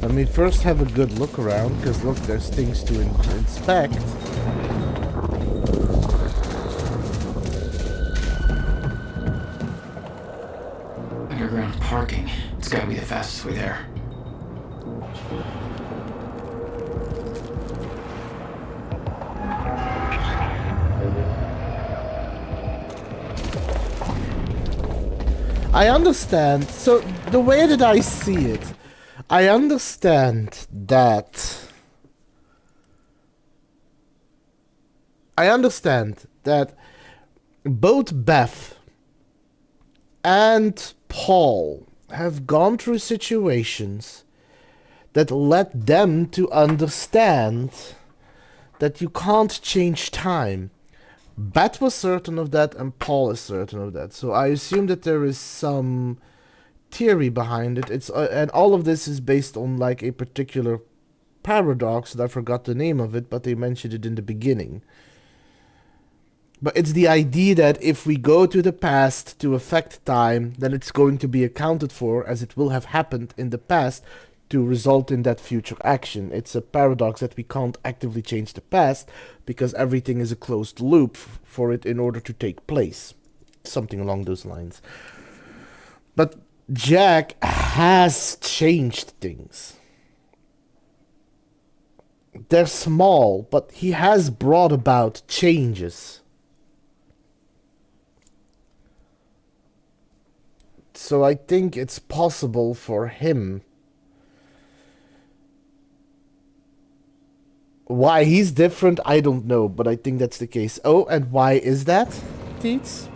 Let me first have a good look around, because look, there's things to inspect. Underground parking. It's gotta be the fastest way there. I understand. So, the way that I see it, I understand that both Beth and Paul have gone through situations that led them to understand that you can't change time. Beth was certain of that, and Paul is certain of that. So I assume that there is some theory behind it. And all of this is based on like a particular paradox, and I forgot the name of it, but they mentioned it in the beginning. But it's the idea that if we go to the past to affect time, then it's going to be accounted for as it will have happened in the past to result in that future action. It's a paradox that we can't actively change the past because everything is a closed loop for it in order to take place. Something along those lines. But Jack has changed things. They're small, but he has brought about changes. So I think it's possible for him. Why he's different, I don't know, but I think that's the case. Oh, and why is that, Teets?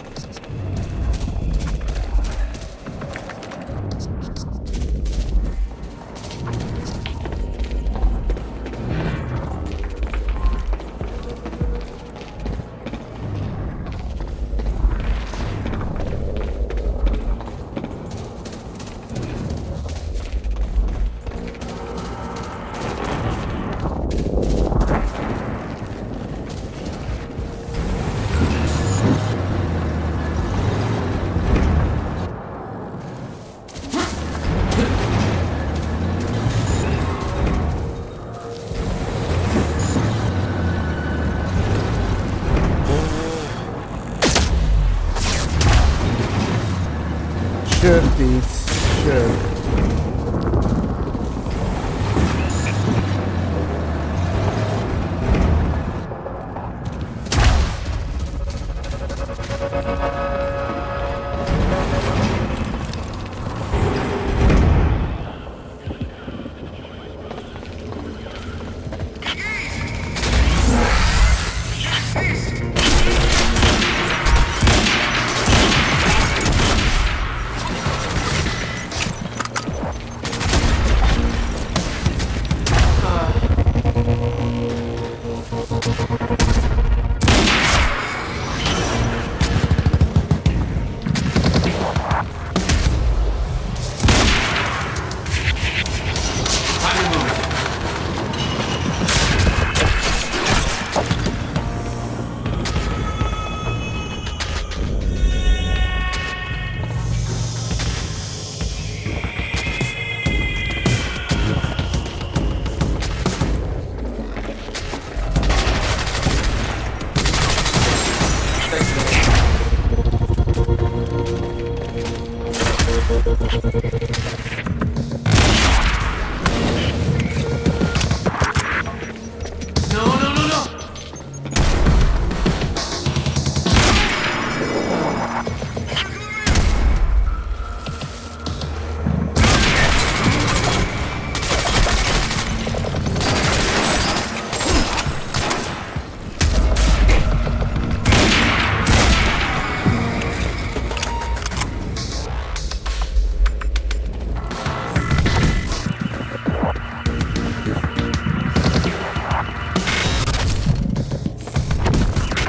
Sure, Teets, sure.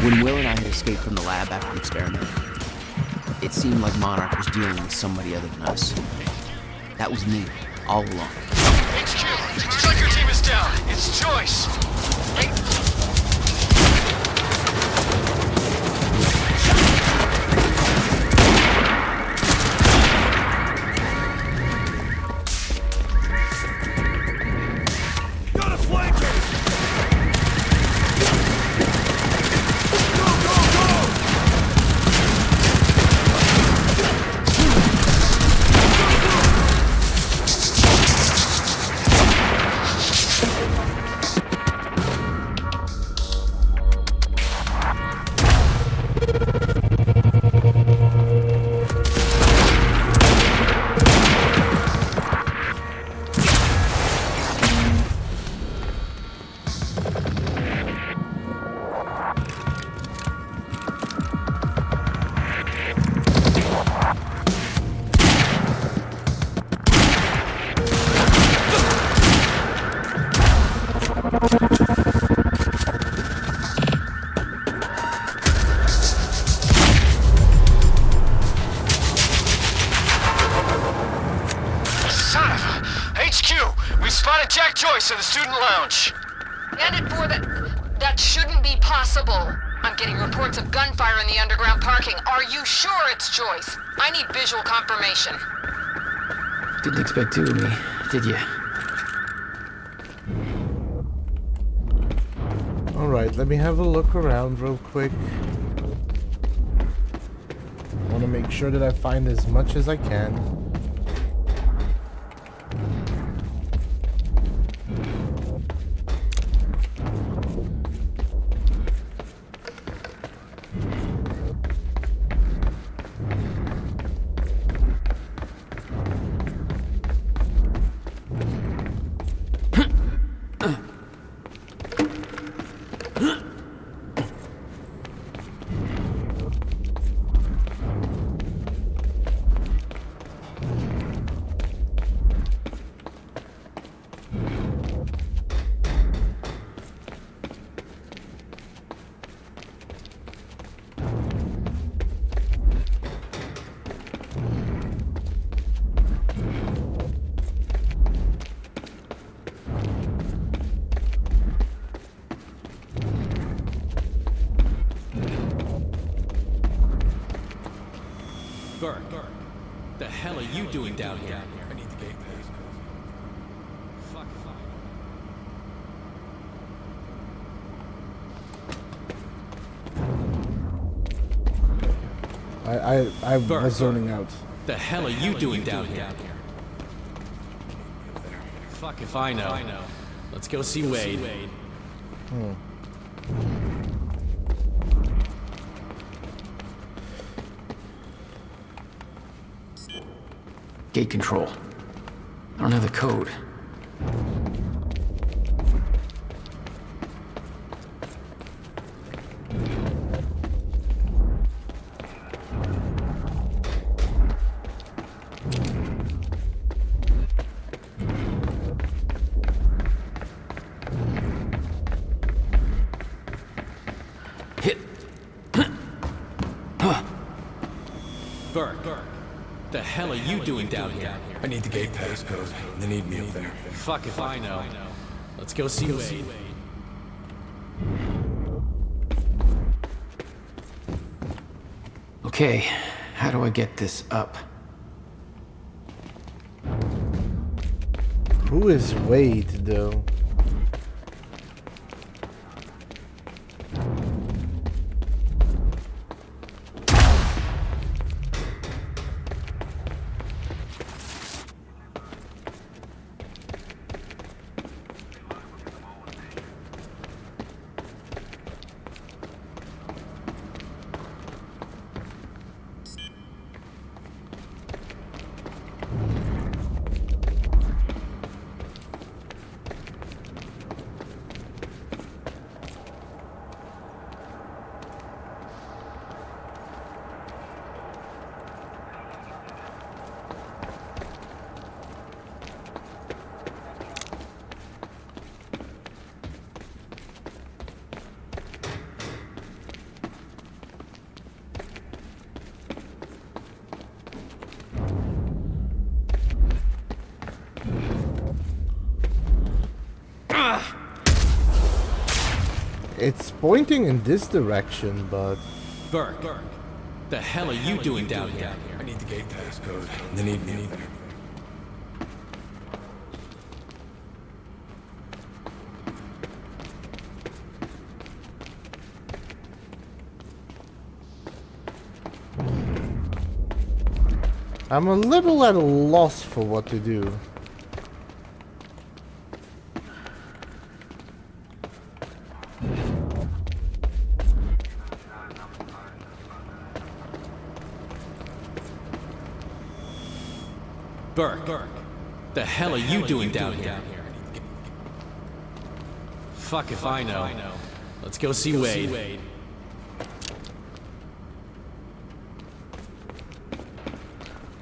When Will and I had escaped from the lab after the experiment, it seemed like Monarch was dealing with somebody other than us. That was me, all along. HQ, striker team is down. It's Joyce. Gotta flank him! boys to the student lounge. Headed for that shouldn't be possible. I'm getting reports of gunfire in the underground parking. Are you sure it's Joyce? I need visual confirmation. Didn't expect two of me, did you? Alright, let me have a look around real quick. I want to make sure that I find as much as I can. Burke, the hell are you doing down here? I need the gate pass. Fuck. I was zoning out. The hell are you doing down here? Fuck if I know. Let's go see Wade. Gate control. I don't have the code. Burke, the hell are you doing down here? I need the gate pass code. They need me up there. Fuck if I know. Let's go see Wade. Okay, how do I get this up? Who is Wade, though? It's pointing in this direction, but... Burke, the hell are you doing down here? I need the gate pass code. They need me up there. I'm a little at a loss for what to do. Burke, the hell are you doing down here? Fuck if I know. Let's go see Wade.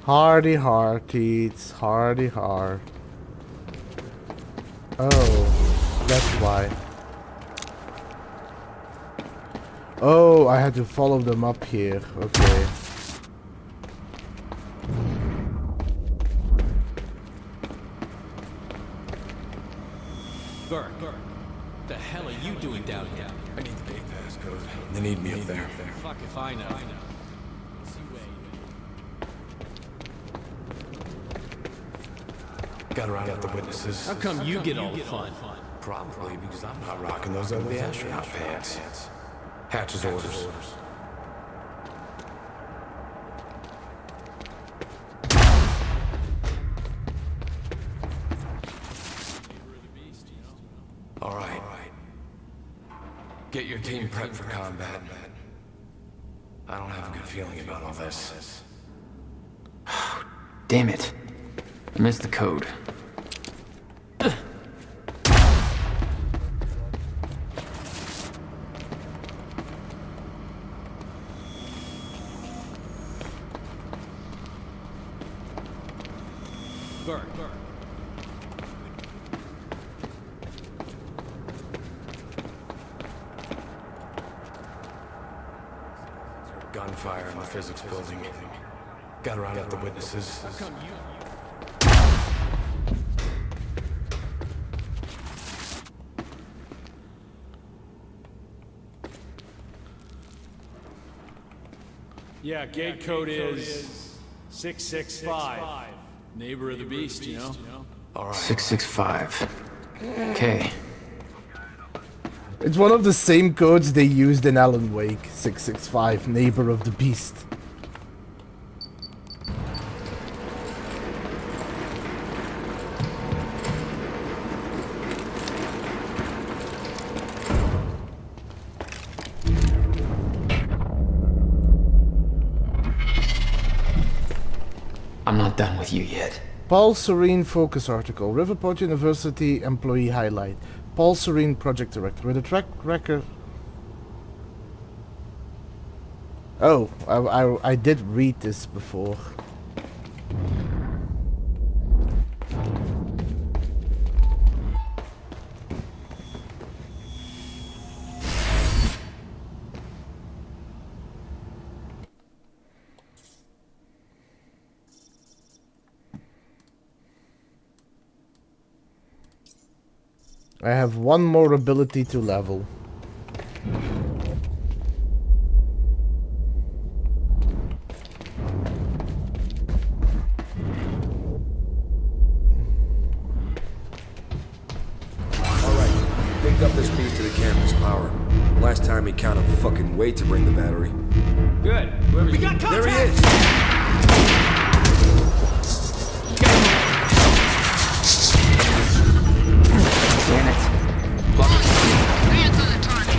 Hardy hearties, hardy heart. Oh, that's why. Oh, I had to follow them up here. Okay. They need me up there. Fuck if I know. Gotta round out the witnesses. How come you get all the fun? Probably because I'm not rocking those ugly astronaut pants. Hatch's orders. All right. Get your team prepped for combat. I don't have a good feeling about all this. Damn it. I missed the code. Burn. Gunfire in the physics building. Gotta round out the witnesses. How come you... Yeah, gate code is 665. Neighbor of the beast, you know? All right. 665. Okay. It's one of the same codes they used in Alan Wake. 665, Neighbor of the Beast. I'm not done with you yet. Paul Serene focus article. Riverport University employee highlight. Paul Serene project director with a track record. Oh, I did read this before. I have one more ability to level. Alright, picked up this piece to the campus power. Last time he counted fucking wait to bring the battery. Good. We got contact! There he is! Damn it. Hands on the target.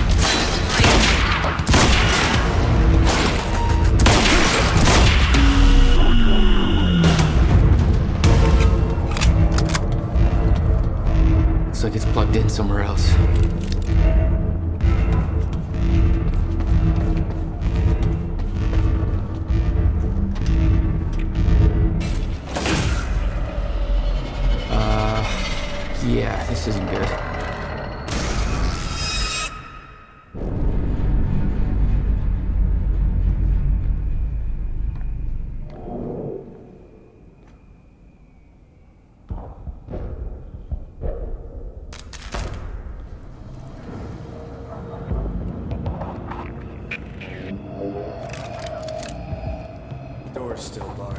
Looks like it's plugged in somewhere else. Yeah, this isn't good. Door's still barred.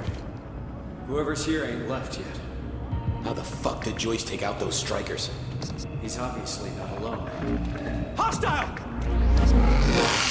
Whoever's here ain't left yet. How the fuck did Joyce take out those strikers? He's obviously not alone. Hostile! Let's move!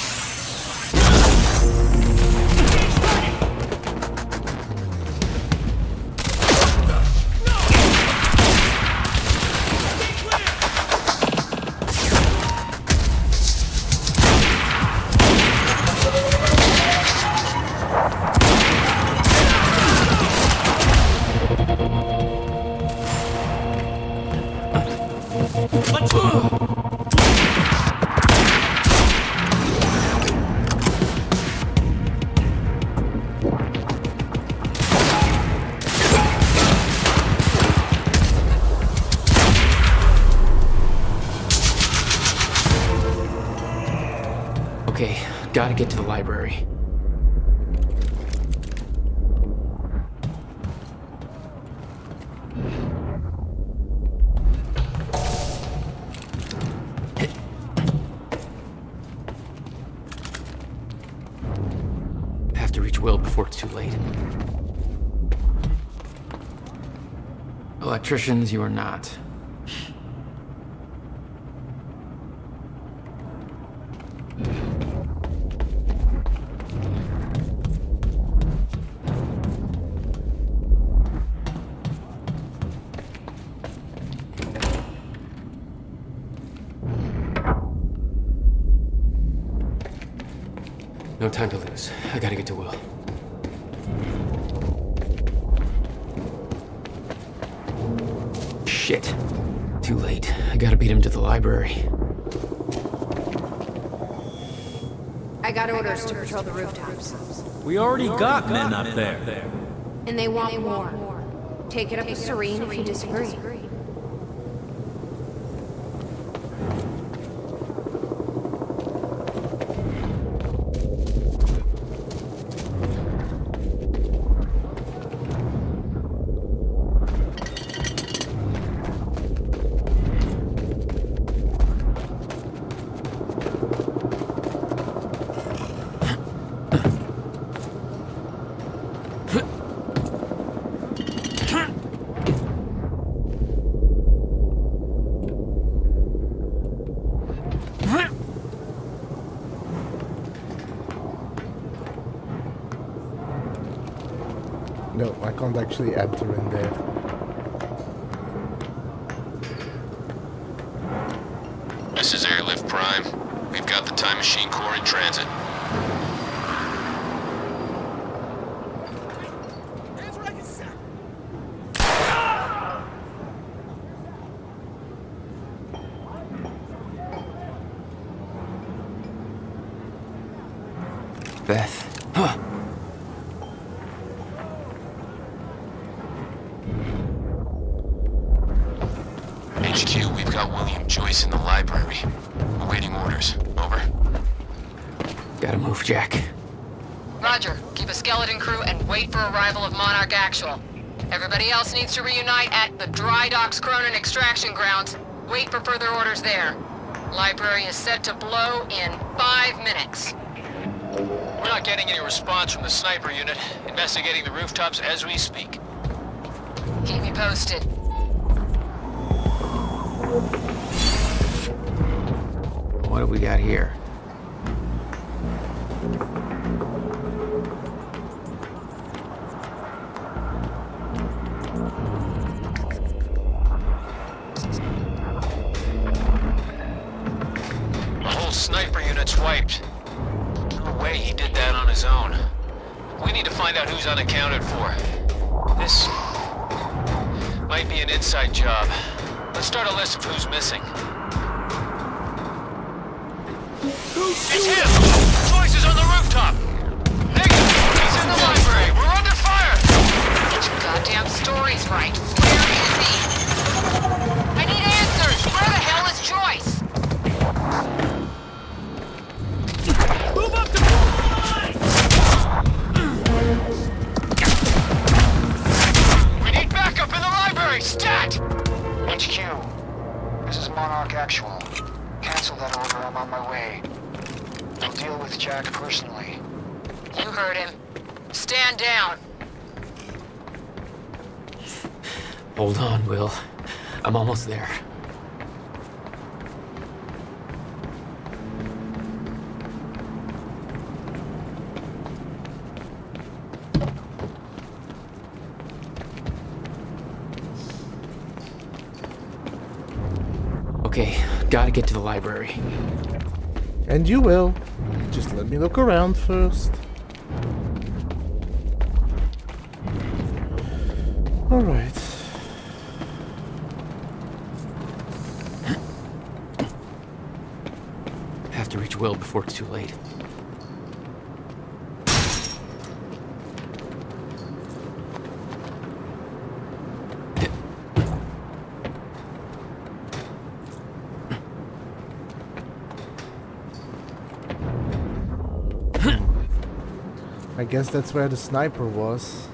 Okay, gotta get to the library. Have to reach Will before it's too late. Electricians, you are not. No time to lose. I gotta get to Will. Shit. Too late. I gotta beat him to the library. I got orders to patrol the rooftops. We already got men up there. And they want more. Take it up with Serene if you disagree. No, I can't actually enter in there. This is Airlift Prime. We've got the Time Machine Core in transit. Beth. Huh. HQ, we've got William Joyce in the library. Awaiting orders. Over. Gotta move, Jack. Roger. Keep a skeleton crew and wait for arrival of Monarch Actual. Everybody else needs to reunite at the Dry Docks Cronin extraction grounds. Wait for further orders there. Library is set to blow in 5 minutes. We're not getting any response from the sniper unit. Investigating the rooftops as we speak. Keep me posted. What have we got here? The whole sniper unit's wiped. No way he did that on his own. We need to find out who's unaccounted for. This might be an inside job. Let's start a list of who's missing. It's him! Joyce is on the rooftop! Negative! He's in the library! We're under fire! Get your goddamn stories right. Where is he? I need answers! Where the hell is Joyce? Move up the line! We need backup in the library! Stat! HQ, this is Monarch Actual. Cancel that order, I'm on my way. I'll deal with Jack personally. You heard him. Stand down. Hold on, Will. I'm almost there. Okay, gotta get to the library. And you will. Just let me look around first. Alright. Have to reach Will before it's too late. I guess that's where the sniper was.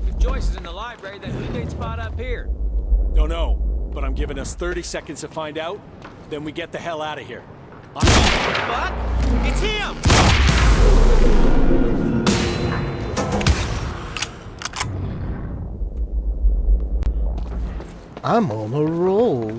If Joyce is in the library, then who they'd spot up here? Don't know, but I'm giving us 30 seconds to find out, then we get the hell out of here. What? It's him! I'm on a roll.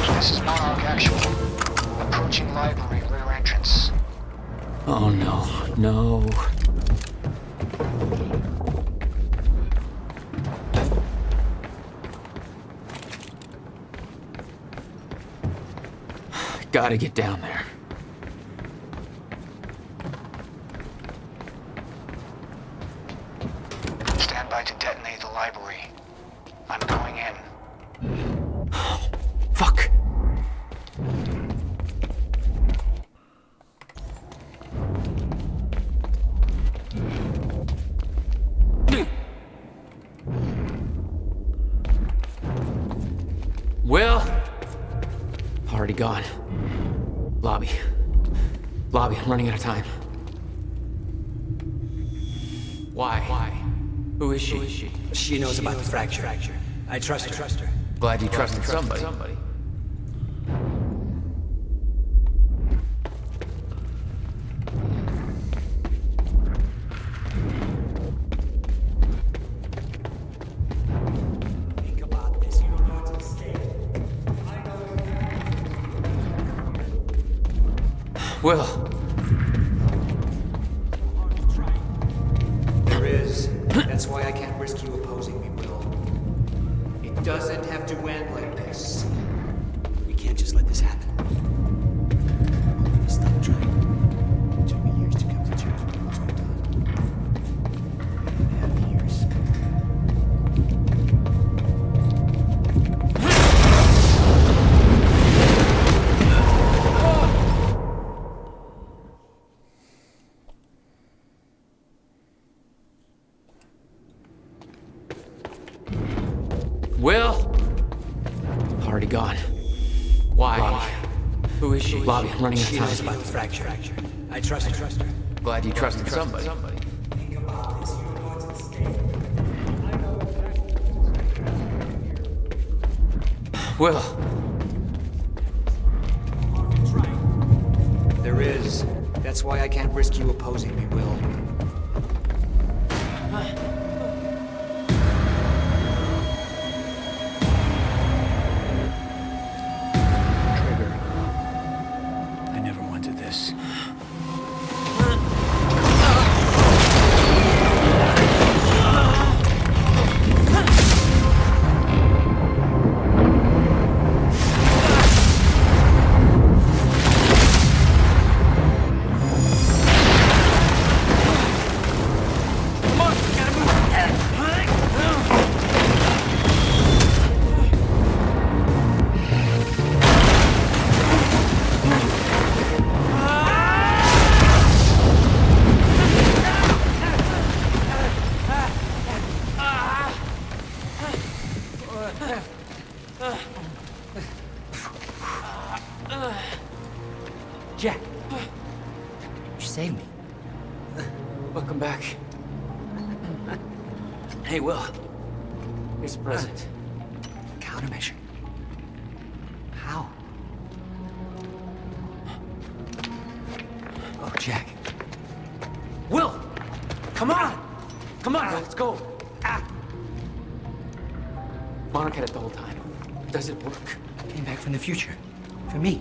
This is Monarch Actual. Approaching library rear entrance. Oh no, no. Gotta get down there. Stand by to detonate the library. I'm going in. Fuck. Will? Already gone. Lobby. Lobby, I'm running out of time. Why? Who is she? She knows about the fracture. I trust her. Glad you trusted somebody. Think about this. You don't know what's at stake. Will. There is. That's why I can't risk you opposing me, Will. It doesn't have to end like this. We can't just let this happen. Stop trying. It took me years to come to terms with what's been done. 3.5 years. Will? Already gone. Why? Who is she? Lobby, I'm running out of She time. knows about the fracture. I trust her. Glad you trusted somebody. Think about this. You don't know what's at stake. Will. There is. That's why I can't risk you opposing me, Will. Trigger. I never wanted this. Jack. You saved me. Welcome back. Hey, Will. Here's a present. Countermeasure. How? Oh, Jack. Will! Come on! Come on, let's go. Monarch had it the whole time. Does it work? Came back from the future. For me.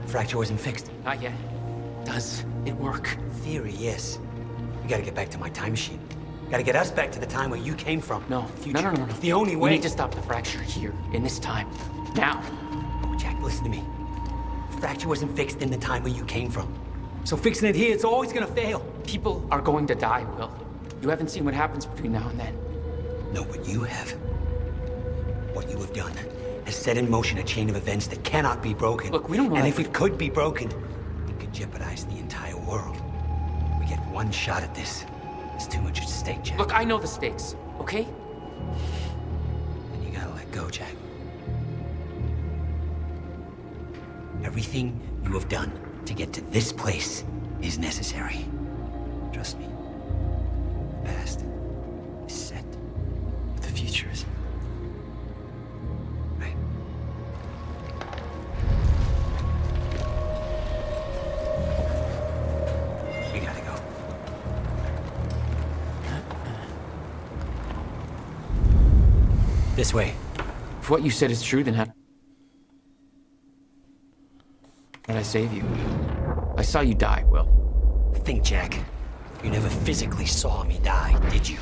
Fracture wasn't fixed. Not yet. Does it work? Theory, yes. We gotta get back to my time machine. Gotta get us back to the time where you came from. No. Future. No. It's the only We way. need to stop the fracture here, in this time. Now. Oh, Jack, listen to me. Fracture wasn't fixed in the time where you came from. So fixing it here, it's always gonna fail. People are going to die, Will. You haven't seen what happens between now and then. No, but you have. What you have done has set in motion a chain of events that cannot be broken. Look, we don't know And that if it could be broken, it could jeopardize the entire world. We get one shot at this. There's too much at stake, Jack. Look, I know the stakes, okay? And you gotta let go, Jack. Everything you have done to get to this place is necessary. Trust me. The past is set. The future is... Right. We gotta go. This way. If what you said is true, then how did I save you? I saw you die, Will. Think, Jack. You never physically saw me die, did you?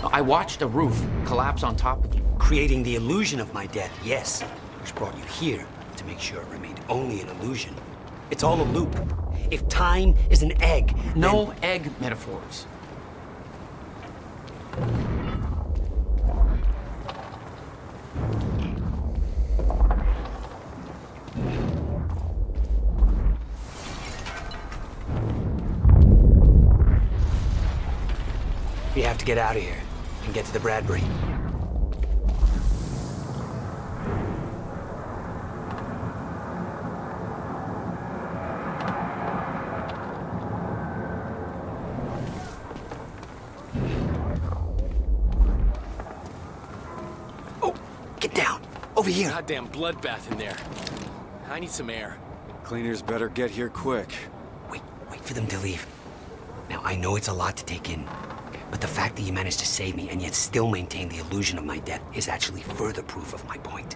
I watched a roof collapse on top of you. Creating the illusion of my death, yes. Which brought you here to make sure it remained only an illusion. It's all a loop. If time is an egg, no egg metaphors. We have to get out of here and get to the Bradbury. Oh, get down. Over here. Goddamn bloodbath in there. I need some air. Cleaners better get here quick. Wait for them to leave. Now, I know it's a lot to take in, but the fact that you managed to save me and yet still maintain the illusion of my death is actually further proof of my point.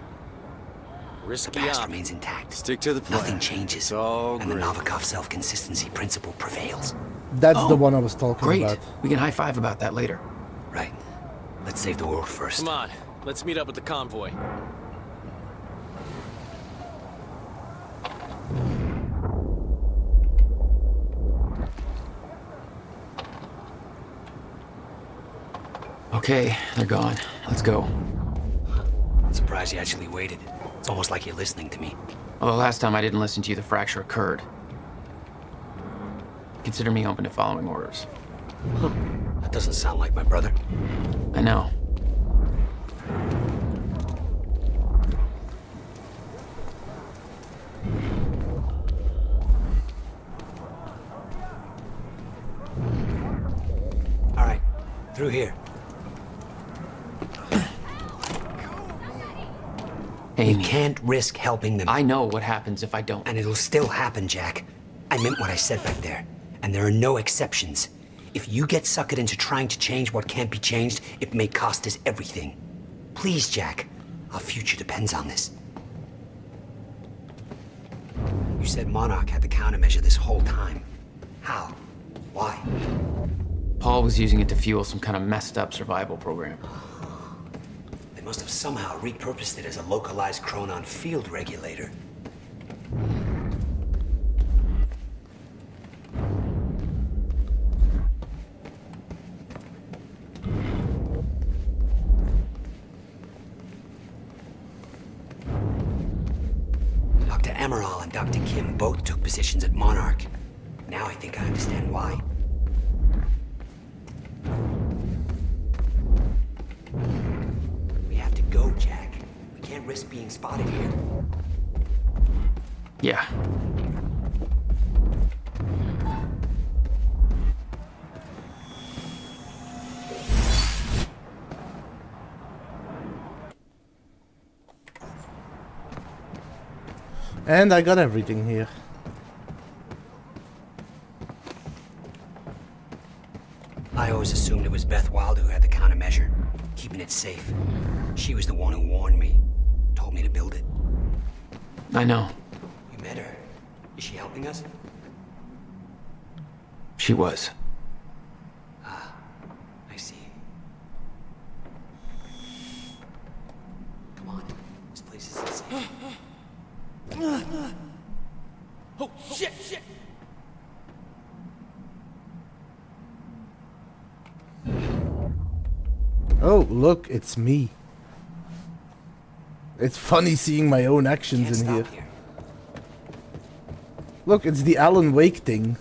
Risky the past op. remains intact. Stick to the plan. Nothing changes. It's all and the great. Novikov self-consistency principle prevails. That's the one I was talking Great. about. We can high-five about that later. Right. Let's save the world first. Come on, let's meet up with the convoy. Okay, they're gone. Let's go. I'm surprised you actually waited. It's almost like you're listening to me. Well, the last time I didn't listen to you, the fracture occurred. Consider me open to following orders. That doesn't sound like my brother. I know. All right, through here. Amy. We can't risk helping them. I know what happens if I don't. And it'll still happen, Jack. I meant what I said back there. And there are no exceptions. If you get suckered into trying to change what can't be changed, it may cost us everything. Please, Jack. Our future depends on this. You said Monarch had the countermeasure this whole time. How? Why? Paul was using it to fuel some kind of messed up survival program. They must have somehow repurposed it as a localized Chronon field regulator. Dr. Emerald and Dr. Kim both took positions at Monarch. Now I think I understand why. We have to go, Jack. We can't risk being spotted here. Yeah. And I got everything here. I always assumed it was Beth Wilder who had the countermeasure, keeping it safe. She was the one who warned me, told me to build it. I know. You met her. Is she helping us? She was. Ah, I see. Come on. This place is safe. Oh, shit! Oh, look, it's me. It's funny seeing my own actions in here. Look, it's the Alan Wake thing.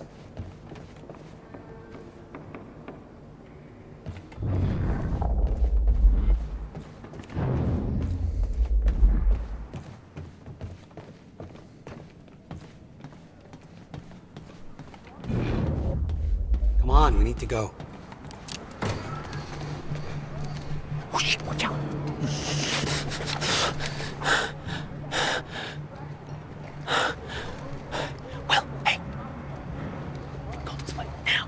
Come on, we need to go. Whoosh, watch out. Well, hey. Go this way now.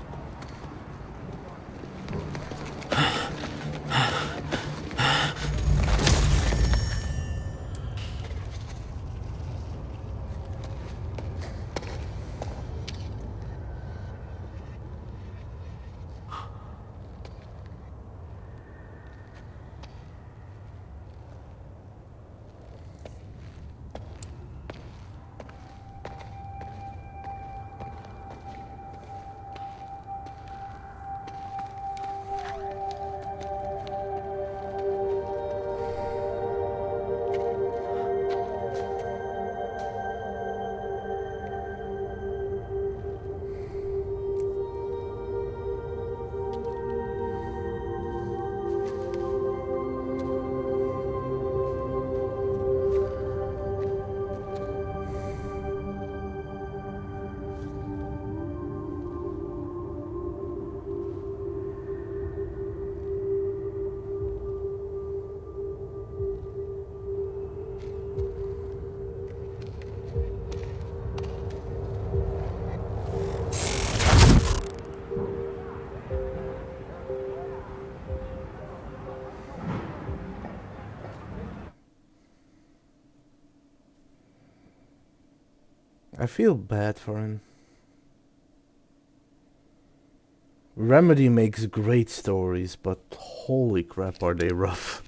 I feel bad for him. Remedy makes great stories, but holy crap are they rough.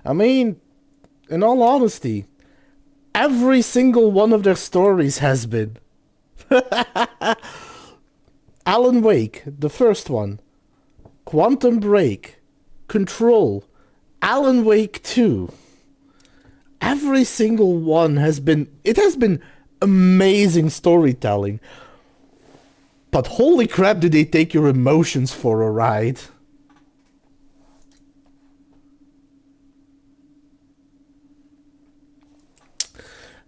I mean, in all honesty, every single one of their stories has been. Alan Wake, the first one. Quantum Break. Control. Alan Wake 2. Every single one has been... It has been amazing storytelling. But holy crap, did they take your emotions for a ride.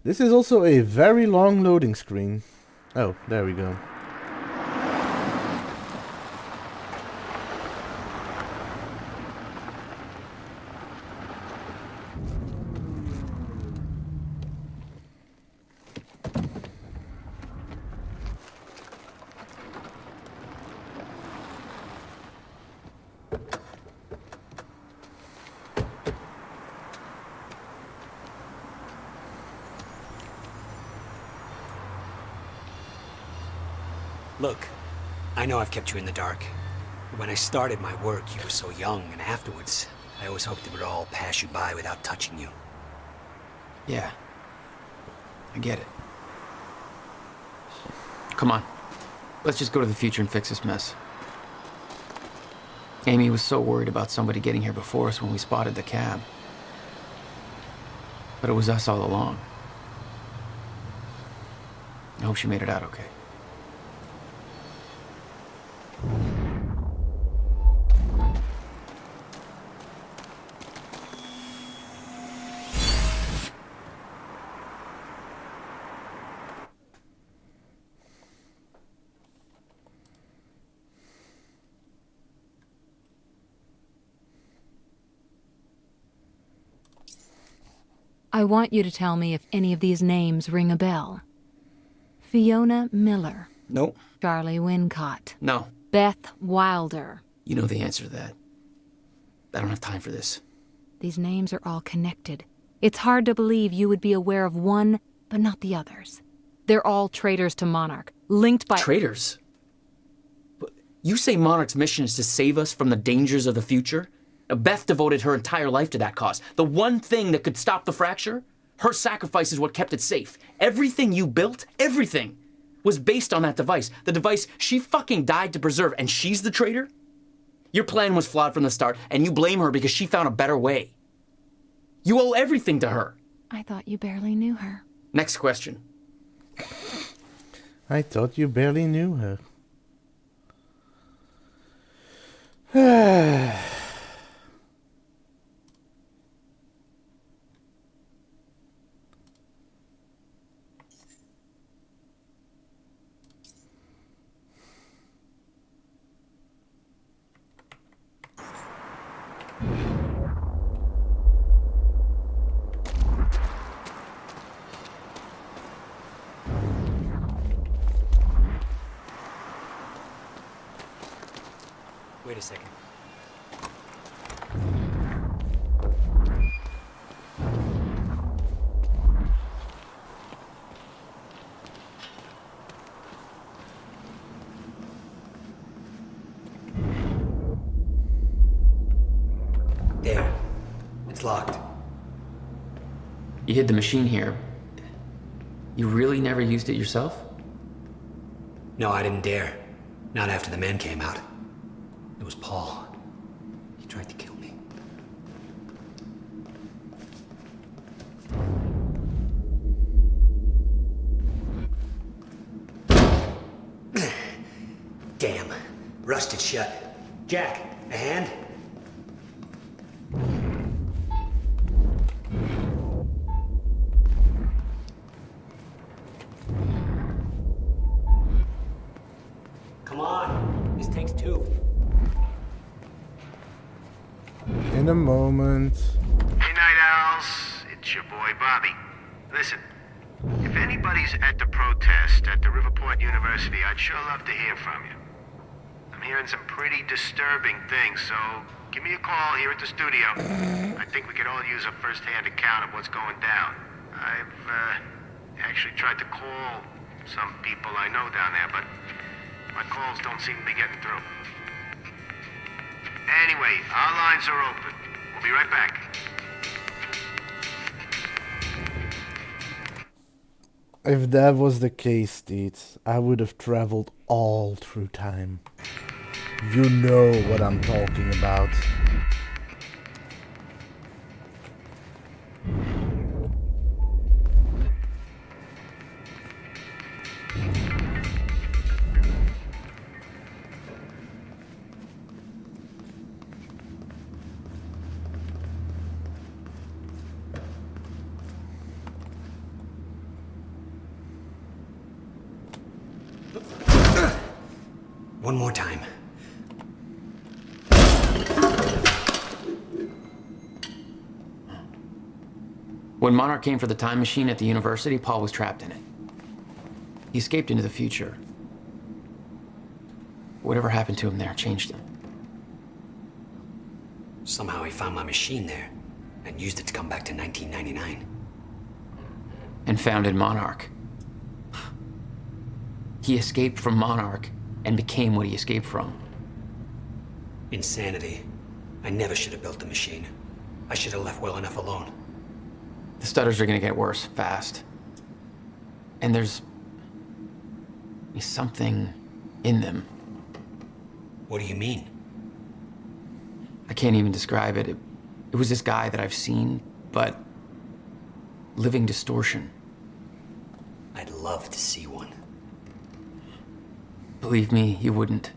This is also a very long loading screen. Oh, there we go. Look, I know I've kept you in the dark. When I started my work, you were so young, and afterwards, I always hoped it would all pass you by without touching you. Yeah. I get it. Come on. Let's just go to the future and fix this mess. Amy was so worried about somebody getting here before us when we spotted the cab. But it was us all along. I hope she made it out okay. I want you to tell me if any of these names ring a bell. Fiona Miller. Nope. Charlie Wincott. No. Beth Wilder. You know the answer to that. I don't have time for this. These names are all connected. It's hard to believe you would be aware of one, but not the others. They're all traitors to Monarch, linked by... Traitors? But You say Monarch's mission is to save us from the dangers of the future? Now, Beth devoted her entire life to that cause. The one thing that could stop the fracture? Her sacrifice is what kept it safe. Everything you built, everything, was based on that device. The device she fucking died to preserve, and she's the traitor? Your plan was flawed from the start, and you blame her because she found a better way. You owe everything to her. I thought you barely knew her. Next question. I thought you barely knew her. Wait a second. There. It's locked. You hid the machine here. You really never used it yourself? No, I didn't dare. Not after the men came out. It was Paul. He tried to kill me. Damn. Rusted shut. Jack, a hand? Come on. This takes two. In a moment. Hey, Night Owls. It's your boy, Bobby. Listen, if anybody's at the protest at the Riverport University, I'd sure love to hear from you. I'm hearing some pretty disturbing things, so give me a call here at the studio. I think we could all use a first-hand account of what's going down. I've actually tried to call some people I know down there, but my calls don't seem to be getting through. Anyway, our lines are open. We'll be right back. If that was the case, Deeds, I would have traveled all through time. You know what I'm talking about. One more time. When Monarch came for the time machine at the university, Paul was trapped in it. He escaped into the future. Whatever happened to him there changed him. Somehow he found my machine there and used it to come back to 1999. And founded Monarch. He escaped from Monarch and became what he escaped from. Insanity. I never should have built the machine. I should have left well enough alone. The stutters are gonna get worse, fast. And there's something in them. What do you mean? I can't even describe it. It was this guy that I've seen, but living distortion. I'd love to see one. Believe me, you wouldn't.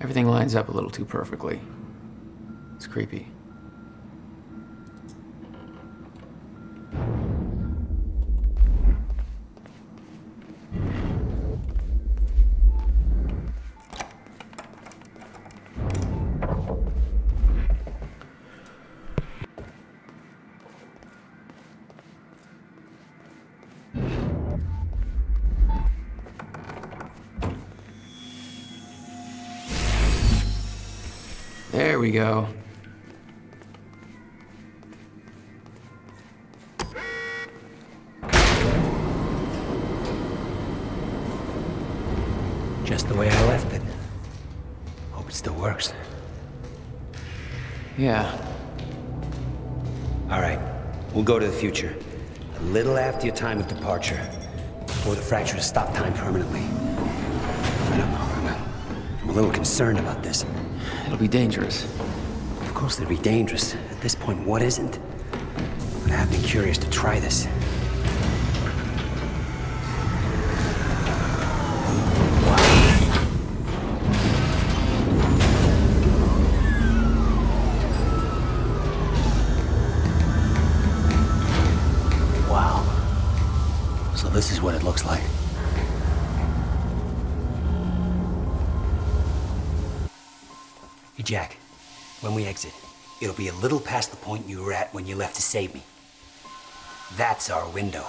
Everything lines up a little too perfectly. It's creepy. There we go. Just just the way I left it. Hope it still works. Yeah. All right, we'll go to the future. A little after your time of departure. Before the fractures stop time permanently. I don't know. I'm a little concerned about this. It'll be dangerous. Of course it'll be dangerous. At this point, what isn't? But I have been curious to try this. Wow. So this is what it looks like. Hey, Jack. When we exit, it'll be a little past the point you were at when you left to save me. That's our window,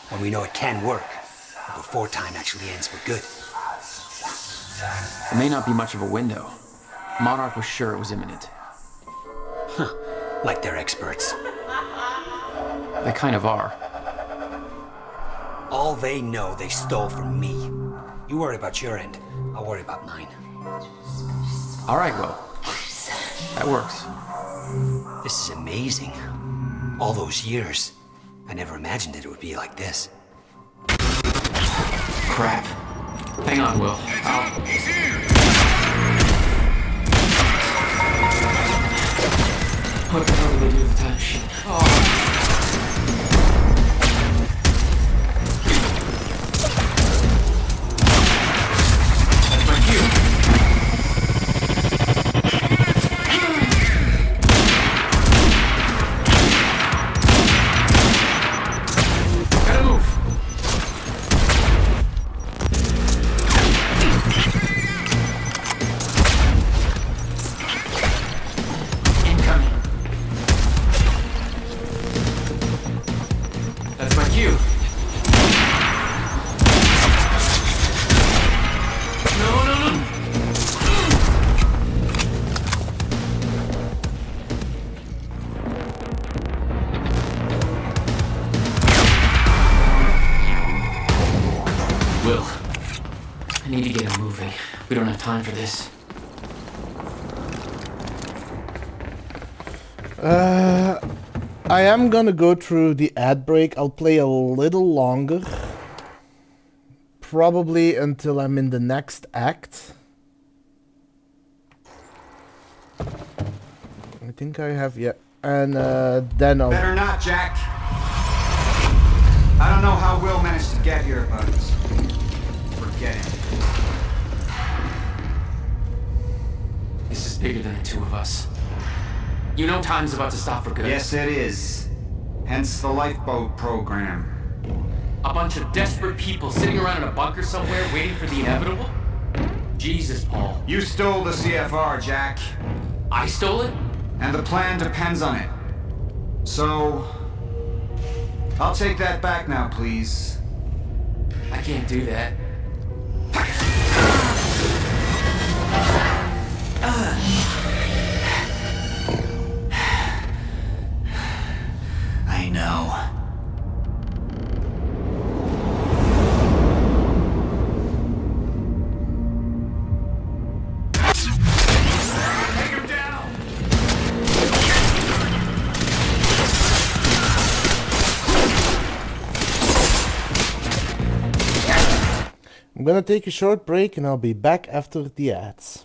when we know it can work, before time actually ends for good. It may not be much of a window. Monarch was sure it was imminent. Huh. Like they're experts. They kind of are. All they know they stole from me. You worry about your end, I'll worry about mine. All right, Will. That works. This is amazing. All those years. I never imagined it would be like this. Crap. Hang on, Will. What the hell do they do with the time machine? That's my cue. Will, I need to get him moving. We don't have time for this. I am gonna go through the ad break. I'll play a little longer. Probably until I'm in the next act. I think I have, yeah. And then I'll... Better not, Jack. I don't know how Will managed to get here, but forget it. This is bigger than the two of us. You know time's about to stop for good. Yes, it is. Hence the lifeboat program. A bunch of desperate people sitting around in a bunker somewhere waiting for the inevitable? Jesus, Paul. You stole the CFR, Jack. I stole it? And the plan depends on it. So... I'll take that back now, please. I can't do that. I know. I'm gonna take a short break and I'll be back after the ads.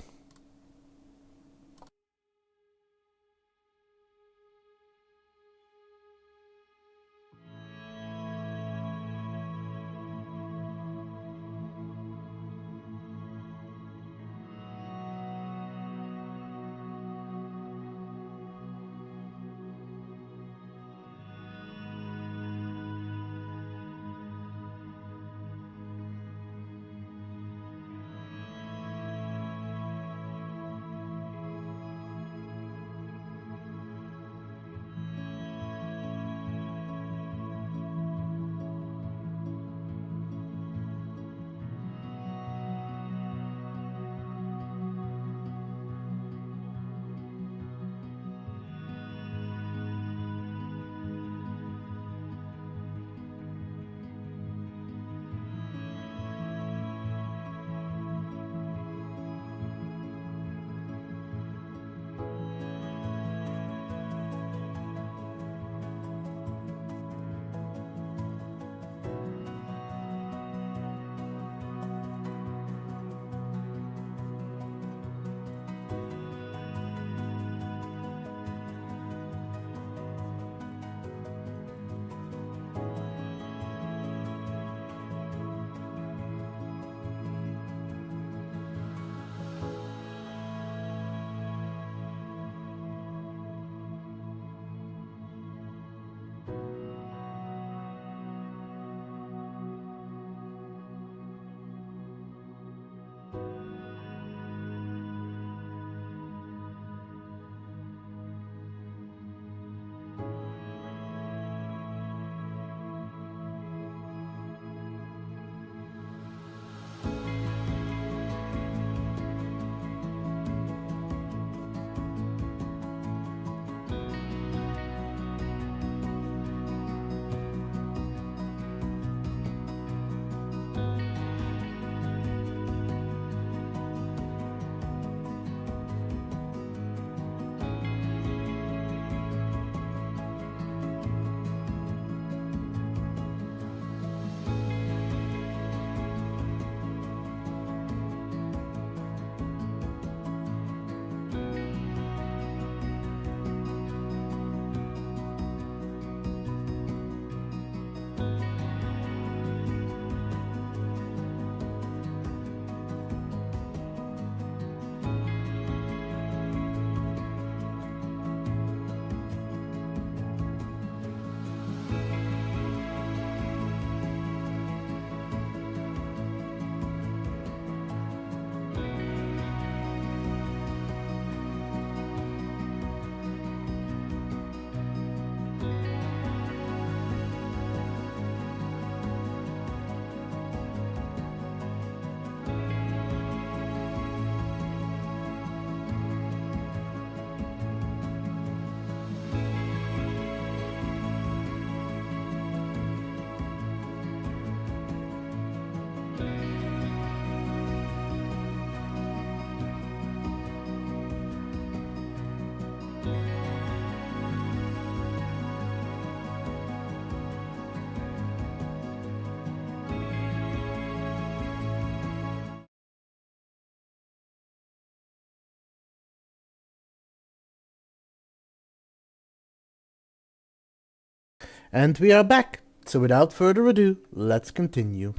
And we are back. So without further ado, let's continue.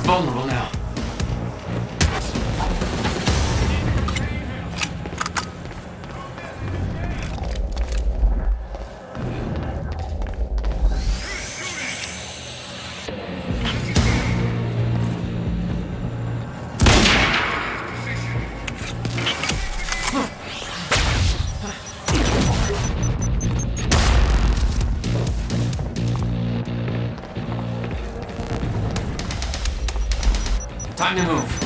Vulnerable now. Time to move.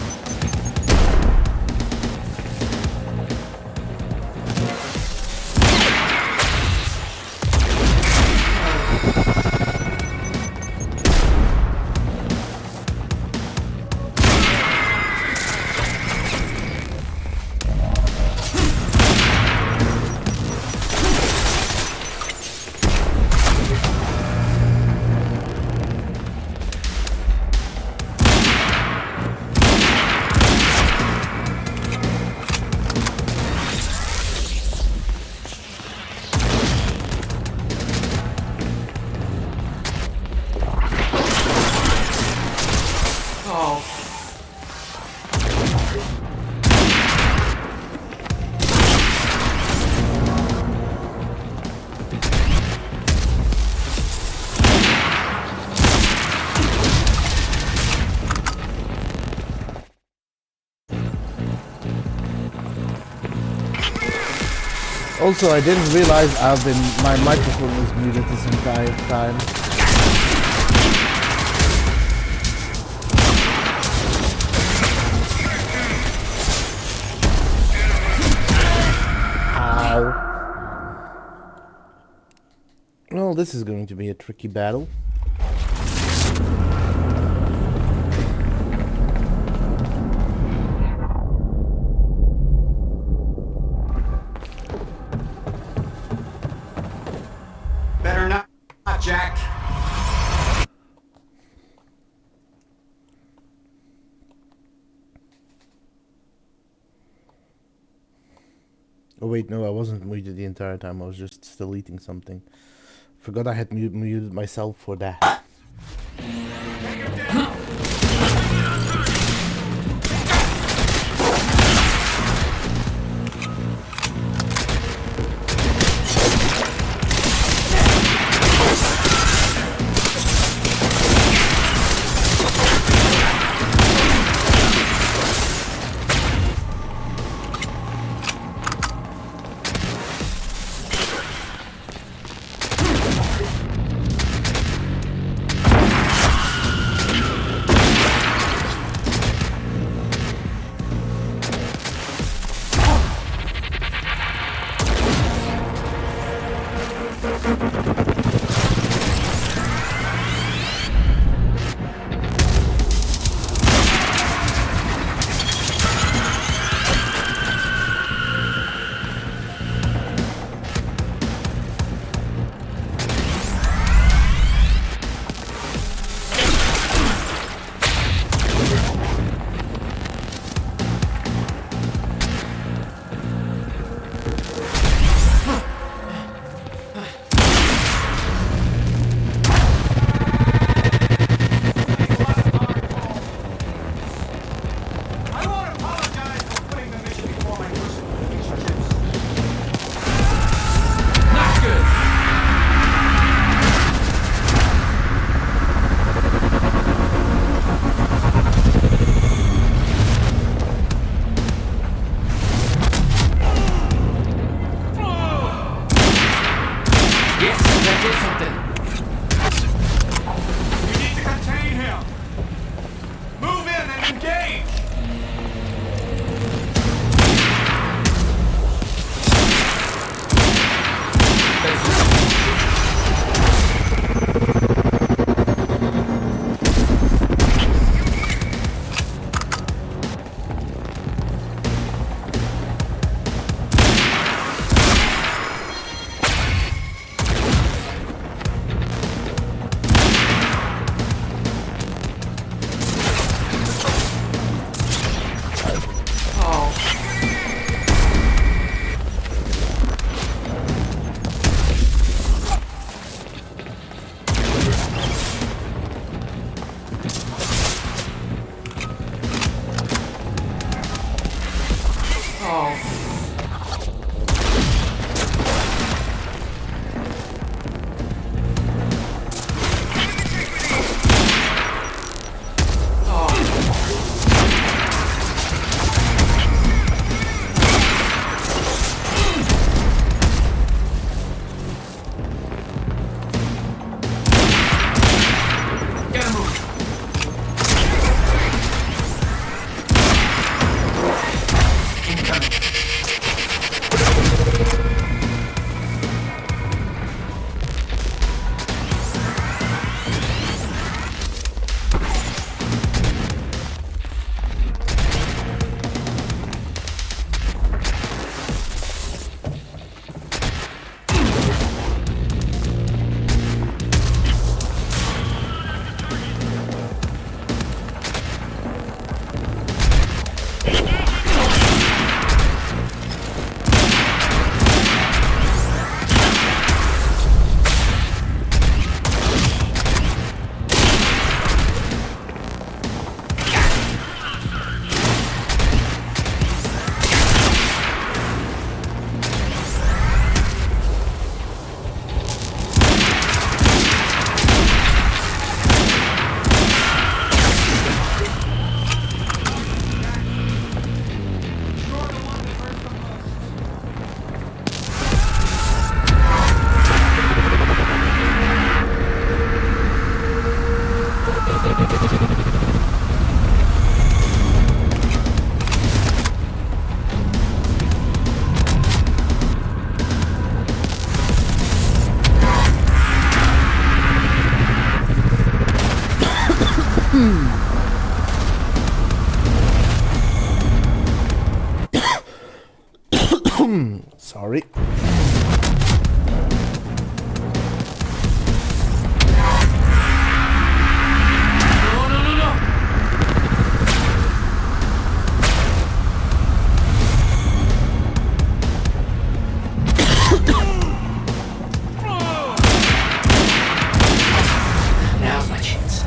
Also, I didn't realize my microphone was muted this entire time. Ow. Well, this is going to be a tricky battle. Better not, Jack. Oh wait, no, I wasn't muted the entire time. I was just deleting something. Forgot I had muted myself for that. Sorry. Now's my chance.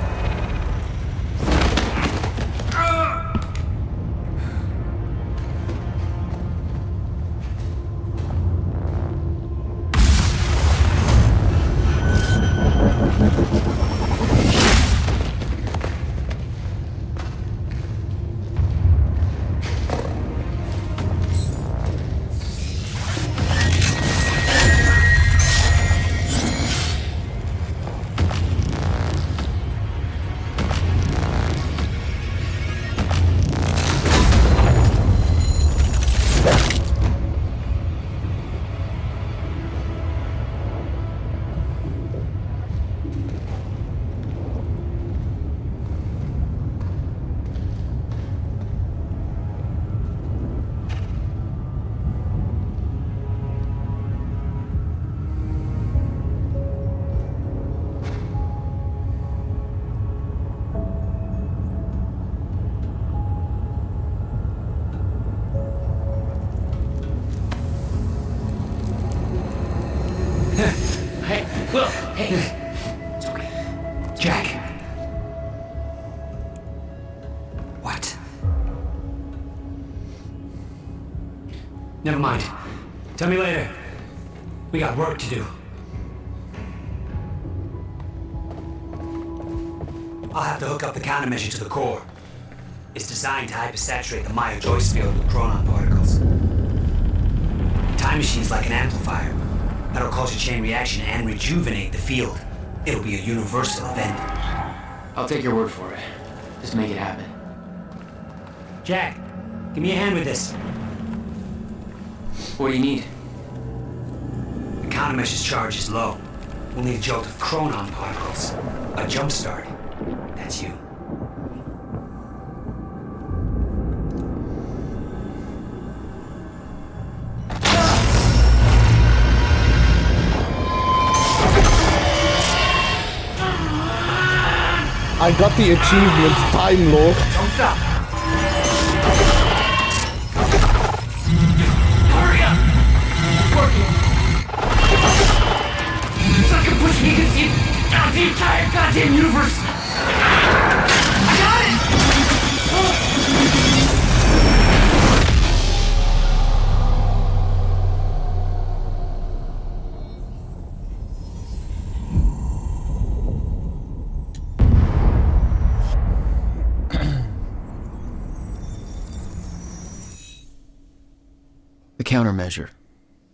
Hey, Will, hey. It's okay. Jack. What? Never mind. Tell me later. We got work to do. I'll have to hook up the countermeasure to the core. It's designed to hypersaturate the Maya Joyce field with chronon particles. The time machine's like an amplifier. That'll cause a chain reaction and rejuvenate the field. It'll be a universal event. I'll take your word for it. Just make it happen. Jack, give me a hand with this. What do you need? The countermeasure's charge is low. We'll need a jolt of chronon particles. A jump start. That's you. I got the achievement, Time Lord. Don't stop. Hurry up! It's working. It's like a push me against the entire goddamn universe. I got it! The countermeasure.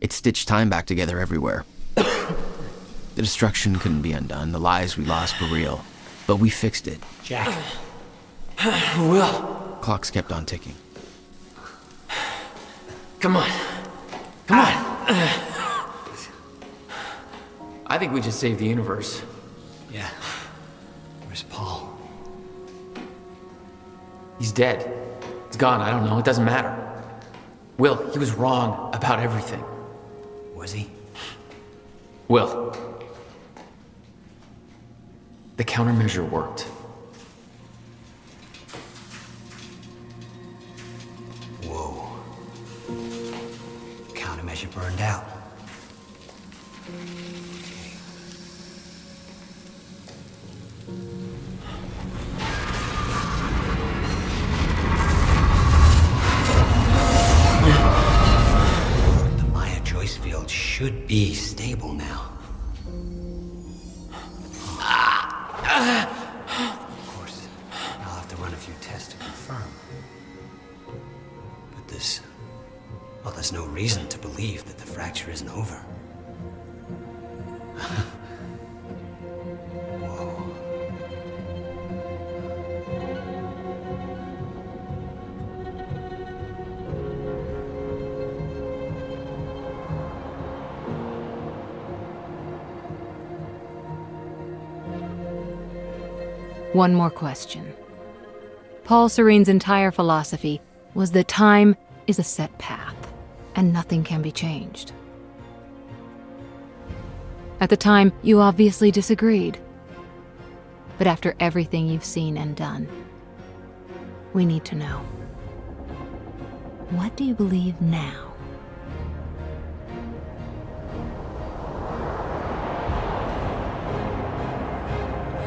It stitched time back together everywhere. The destruction couldn't be undone. The lives we lost were real. But we fixed it. Jack. Will. Clocks kept on ticking. Come on. Come on. I think we just saved the universe. Yeah. Where's Paul? He's dead. He's gone. I don't know. It doesn't matter. Will, he was wrong about everything. Was he? Will. The countermeasure worked. Whoa. Countermeasure burned out. The Maya Joyce field should be stable now. Of course, I'll have to run a few tests to confirm. But there's no reason to believe that the fracture isn't over. One more question. Paul Serene's entire philosophy was that time is a set path, and nothing can be changed. At the time, you obviously disagreed. But after everything you've seen and done, we need to know. What do you believe now?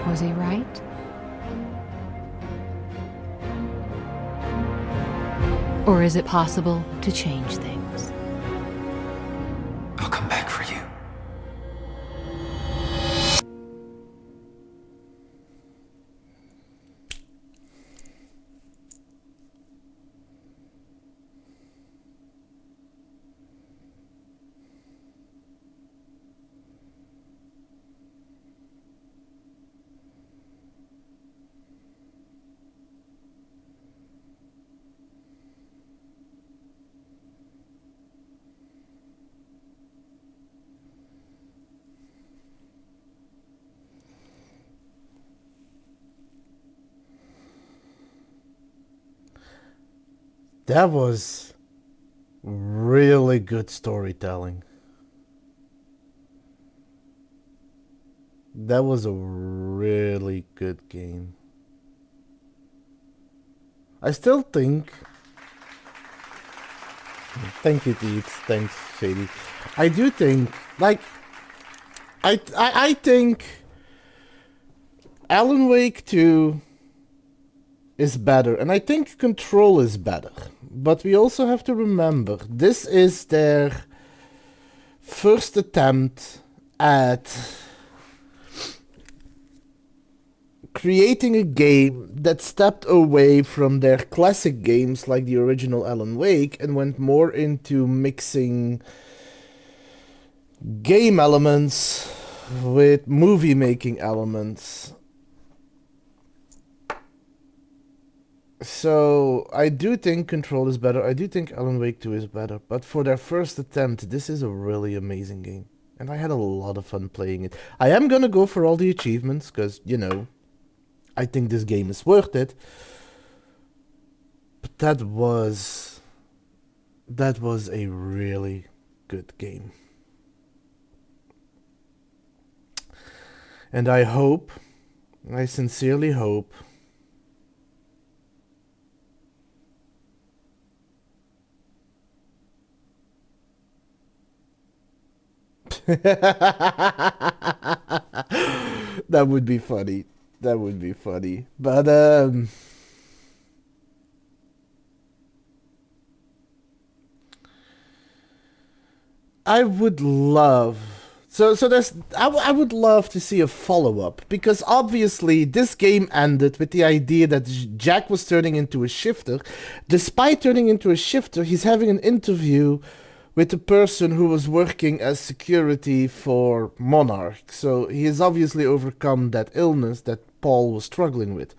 Was he right? Or is it possible to change things? I'll come back for you. That was really good storytelling. That was a really good game. I still think... Thank you, Teets. Thanks, Shady. I do think, like... I think... Alan Wake 2 is better, and I think Control is better. But we also have to remember, this is their first attempt at creating a game that stepped away from their classic games like the original Alan Wake and went more into mixing game elements with movie making elements. So I do think Control is better. I do think Alan Wake 2 is better. But for their first attempt, this is a really amazing game. And I had a lot of fun playing it. I am gonna go for all the achievements, because, you know, I think this game is worth it. But that was a really good game. And I sincerely hope that would be funny. That would be funny. But I would love I would love to see a follow-up, because obviously this game ended with the idea that Jack was turning into a shifter. Despite turning into a shifter, he's having an interview with the person who was working as security for Monarch. So he has obviously overcome that illness that Paul was struggling with.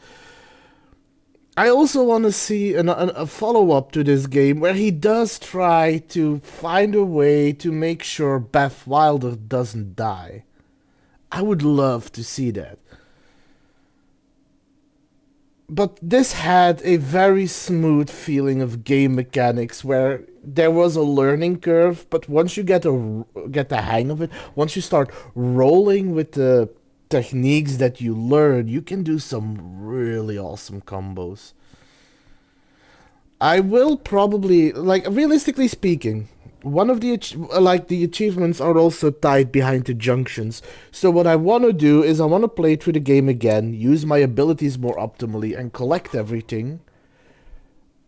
I also want to see a follow-up to this game where he does try to find a way to make sure Beth Wilder doesn't die. I would love to see that. But this had a very smooth feeling of game mechanics where there was a learning curve, but once you get the hang of it, once you start rolling with the techniques that you learn, you can do some really awesome combos. I will probably, like, realistically speaking, one of the achievements are also tied behind the junctions. So what I want to do is I want to play through the game again, use my abilities more optimally, and collect everything,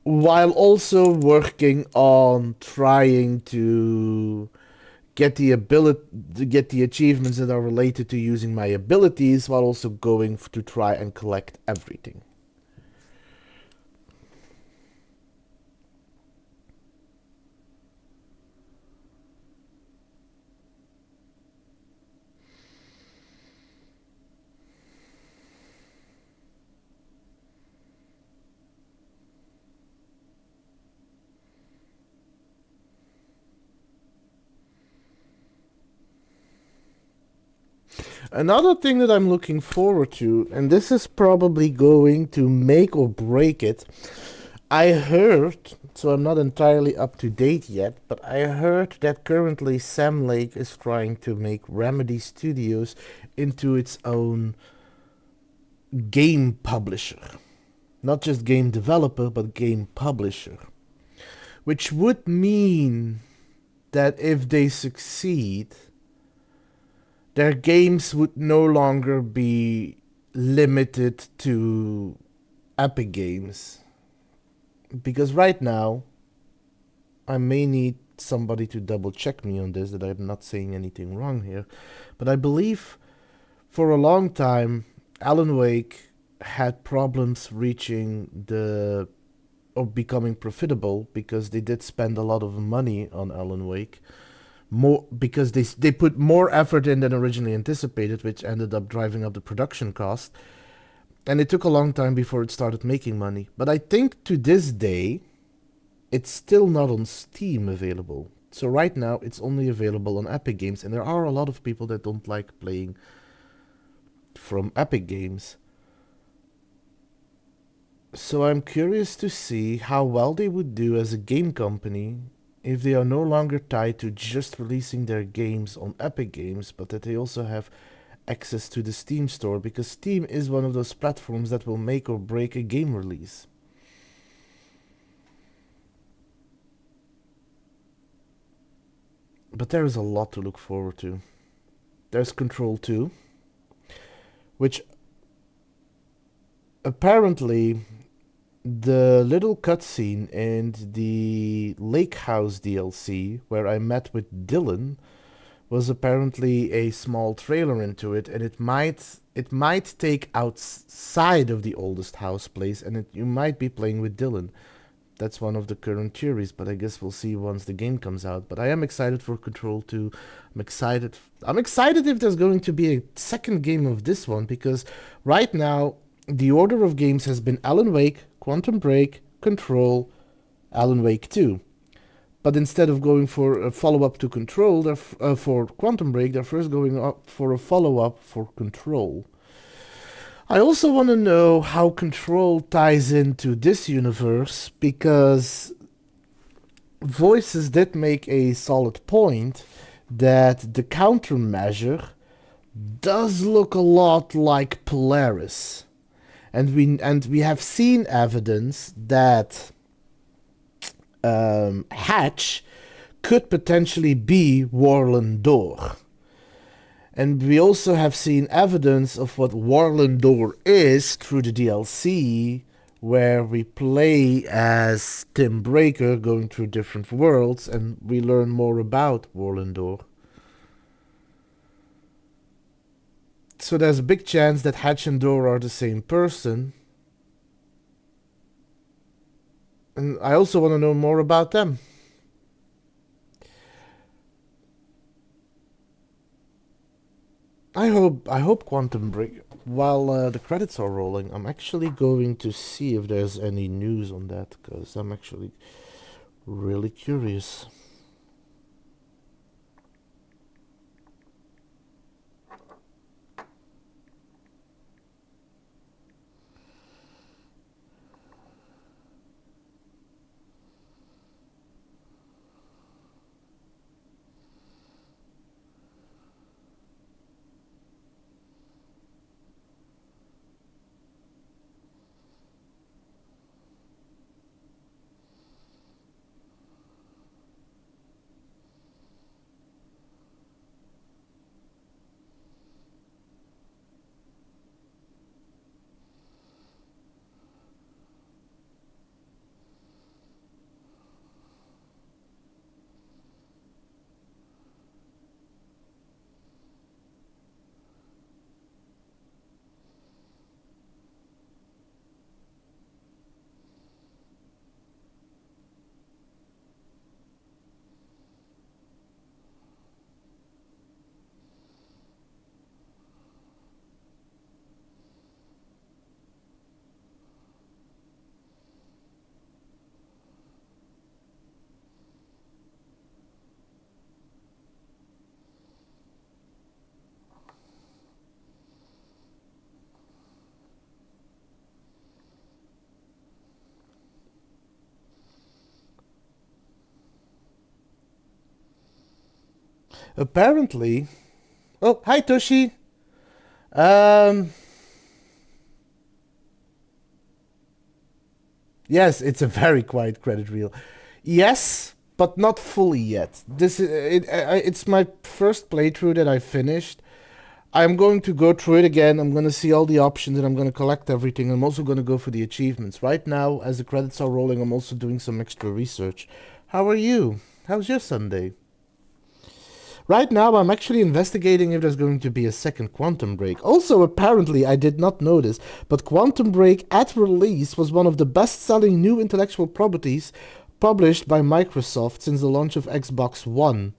while also working on trying to get the achievements that are related to using my abilities, while also going to try and collect everything. Another thing that I'm looking forward to, and this is probably going to make or break it, I heard, so I'm not entirely up to date yet, but I heard that currently Sam Lake is trying to make Remedy Studios into its own game publisher. Not just game developer, but game publisher. Which would mean that if they succeed, their games would no longer be limited to Epic Games. Because right now, I may need somebody to double check me on this, that I'm not saying anything wrong here, but I believe for a long time, Alan Wake had problems reaching or becoming profitable because they did spend a lot of money on Alan Wake. More because they put more effort in than originally anticipated, which ended up driving up the production cost. And it took a long time before it started making money. But I think to this day, it's still not on Steam available. So right now, it's only available on Epic Games. And there are a lot of people that don't like playing from Epic Games. So I'm curious to see how well they would do as a game company if they are no longer tied to just releasing their games on Epic Games, but that they also have access to the Steam store, because Steam is one of those platforms that will make or break a game release. But there is a lot to look forward to. There's Control 2, which apparently the little cutscene in the Lake House DLC where I met with Dylan was apparently a small trailer into it, and it might take outside of the oldest house place, and you might be playing with Dylan. That's one of the current theories, but I guess we'll see once the game comes out. But I am excited for Control 2. I'm excited if there's going to be a second game of this one, because right now the order of games has been Alan Wake, Quantum Break, Control, Alan Wake 2. But instead of going for a follow-up to Control, for Quantum Break, they're first going up for a follow-up for Control. I also want to know how Control ties into this universe, because Voices did make a solid point that the countermeasure does look a lot like Polaris. And we have seen evidence that Hatch could potentially be Warlandor. And we also have seen evidence of what Warlandor is through the DLC, where we play as Tim Breaker going through different worlds, and we learn more about Warlandor. So there's a big chance that Hatch and Door are the same person. And I also want to know more about them. I hope Quantum Break. While the credits are rolling, I'm actually going to see if there's any news on that, because I'm actually really curious. Apparently... Oh, hi Toshi! Yes, it's a very quiet credit reel. Yes, but not fully yet. It's my first playthrough that I finished. I'm going to go through it again. I'm going to see all the options and I'm going to collect everything. I'm also going to go for the achievements. Right now, as the credits are rolling, I'm also doing some extra research. How are you? How's your Sunday? Right now, I'm actually investigating if there's going to be a second Quantum Break. Also, apparently, I did not know this, but Quantum Break at release was one of the best-selling new intellectual properties published by Microsoft since the launch of Xbox One.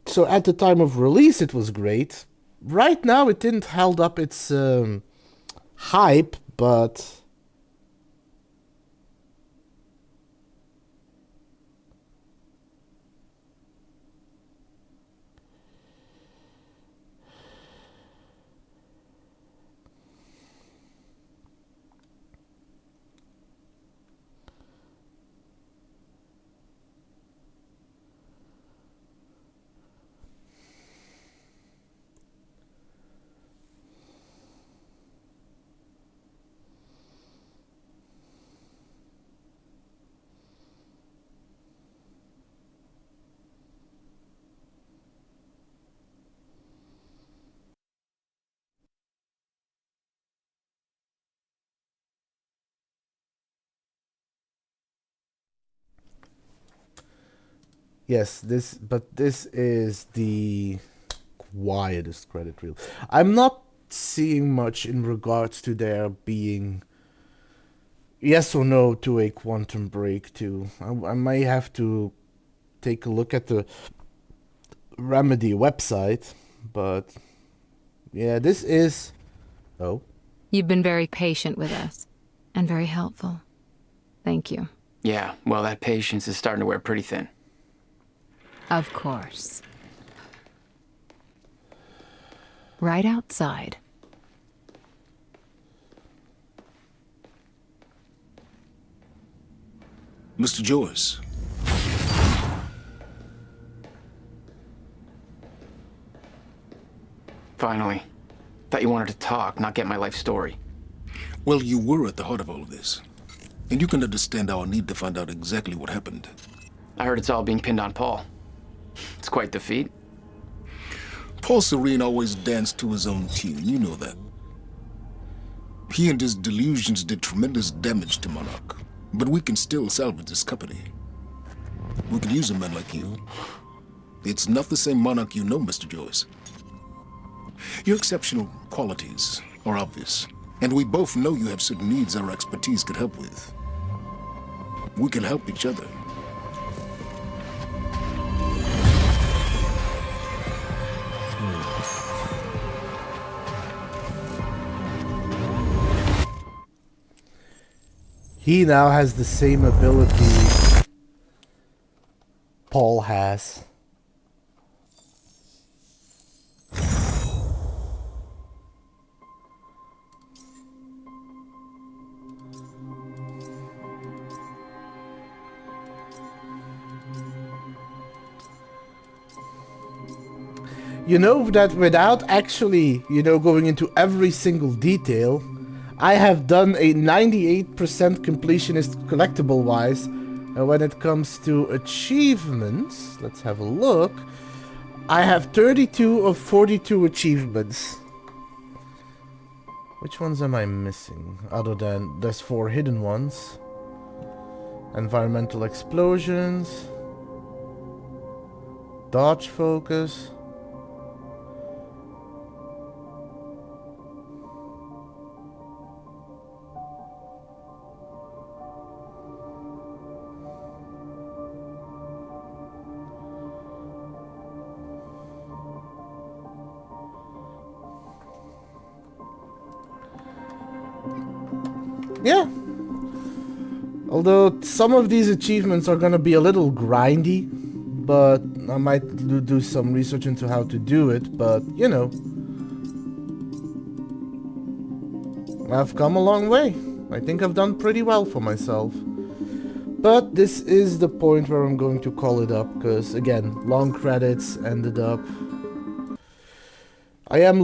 So at the time of release, it was great. Right now, it didn't held up its hype, but... Yes, this is the quietest credit reel. I'm not seeing much in regards to there being yes or no to a Quantum Break 2. I may have to take a look at the Remedy website, but yeah, this is... Oh? You've been very patient with us, and very helpful. Thank you. Yeah, well, that patience is starting to wear pretty thin. Of course. Right outside. Mr. Joyce. Finally. Thought you wanted to talk, not get my life story. Well, you were at the heart of all of this. And you can understand our need to find out exactly what happened. I heard it's all being pinned on Paul. It's quite the feat. Paul Serene always danced to his own tune, you know that. He and his delusions did tremendous damage to Monarch, but we can still salvage this company. We could use a man like you. It's not the same Monarch you know, Mr. Joyce. Your exceptional qualities are obvious, and we both know you have certain needs our expertise could help with. We can help each other. He now has the same ability Paul has. You know that without actually, going into every single detail, I have done a 98% completionist collectible-wise. And when it comes to achievements, let's have a look. I have 32 of 42 achievements. Which ones am I missing? Other than, there's 4 hidden ones. Environmental explosions. Dodge focus. Yeah. Although some of these achievements are gonna be a little grindy, but I might do some research into how to do it, but I've come a long way. I think I've done pretty well for myself. But this is the point where I'm going to call it up, because again, long credits ended up. I'm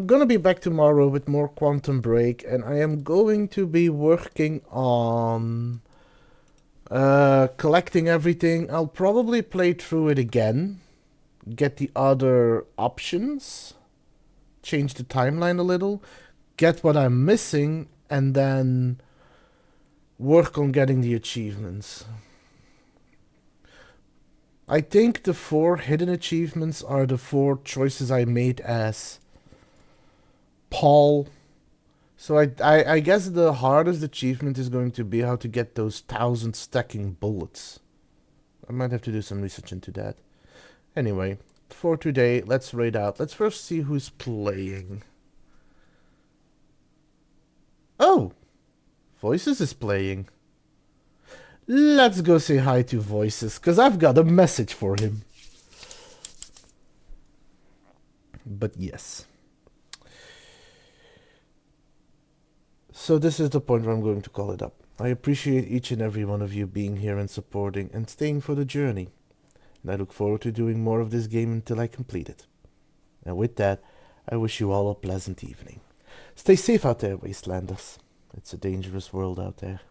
gonna be back tomorrow with more Quantum Break, and I am going to be working on collecting everything. I'll probably play through it again, get the other options, change the timeline a little, get what I'm missing, and then work on getting the achievements. I think the 4 hidden achievements are the 4 choices I made as Paul. So I guess the hardest achievement is going to be how to get those 1,000 stacking bullets. I might have to do some research into that. Anyway, for today, let's raid out. Let's first see who's playing. Oh! Voices is playing. Let's go say hi to Voices, because I've got a message for him. But yes. So this is the point where I'm going to call it up. I appreciate each and every one of you being here and supporting and staying for the journey. And I look forward to doing more of this game until I complete it. And with that, I wish you all a pleasant evening. Stay safe out there, Wastelanders. It's a dangerous world out there.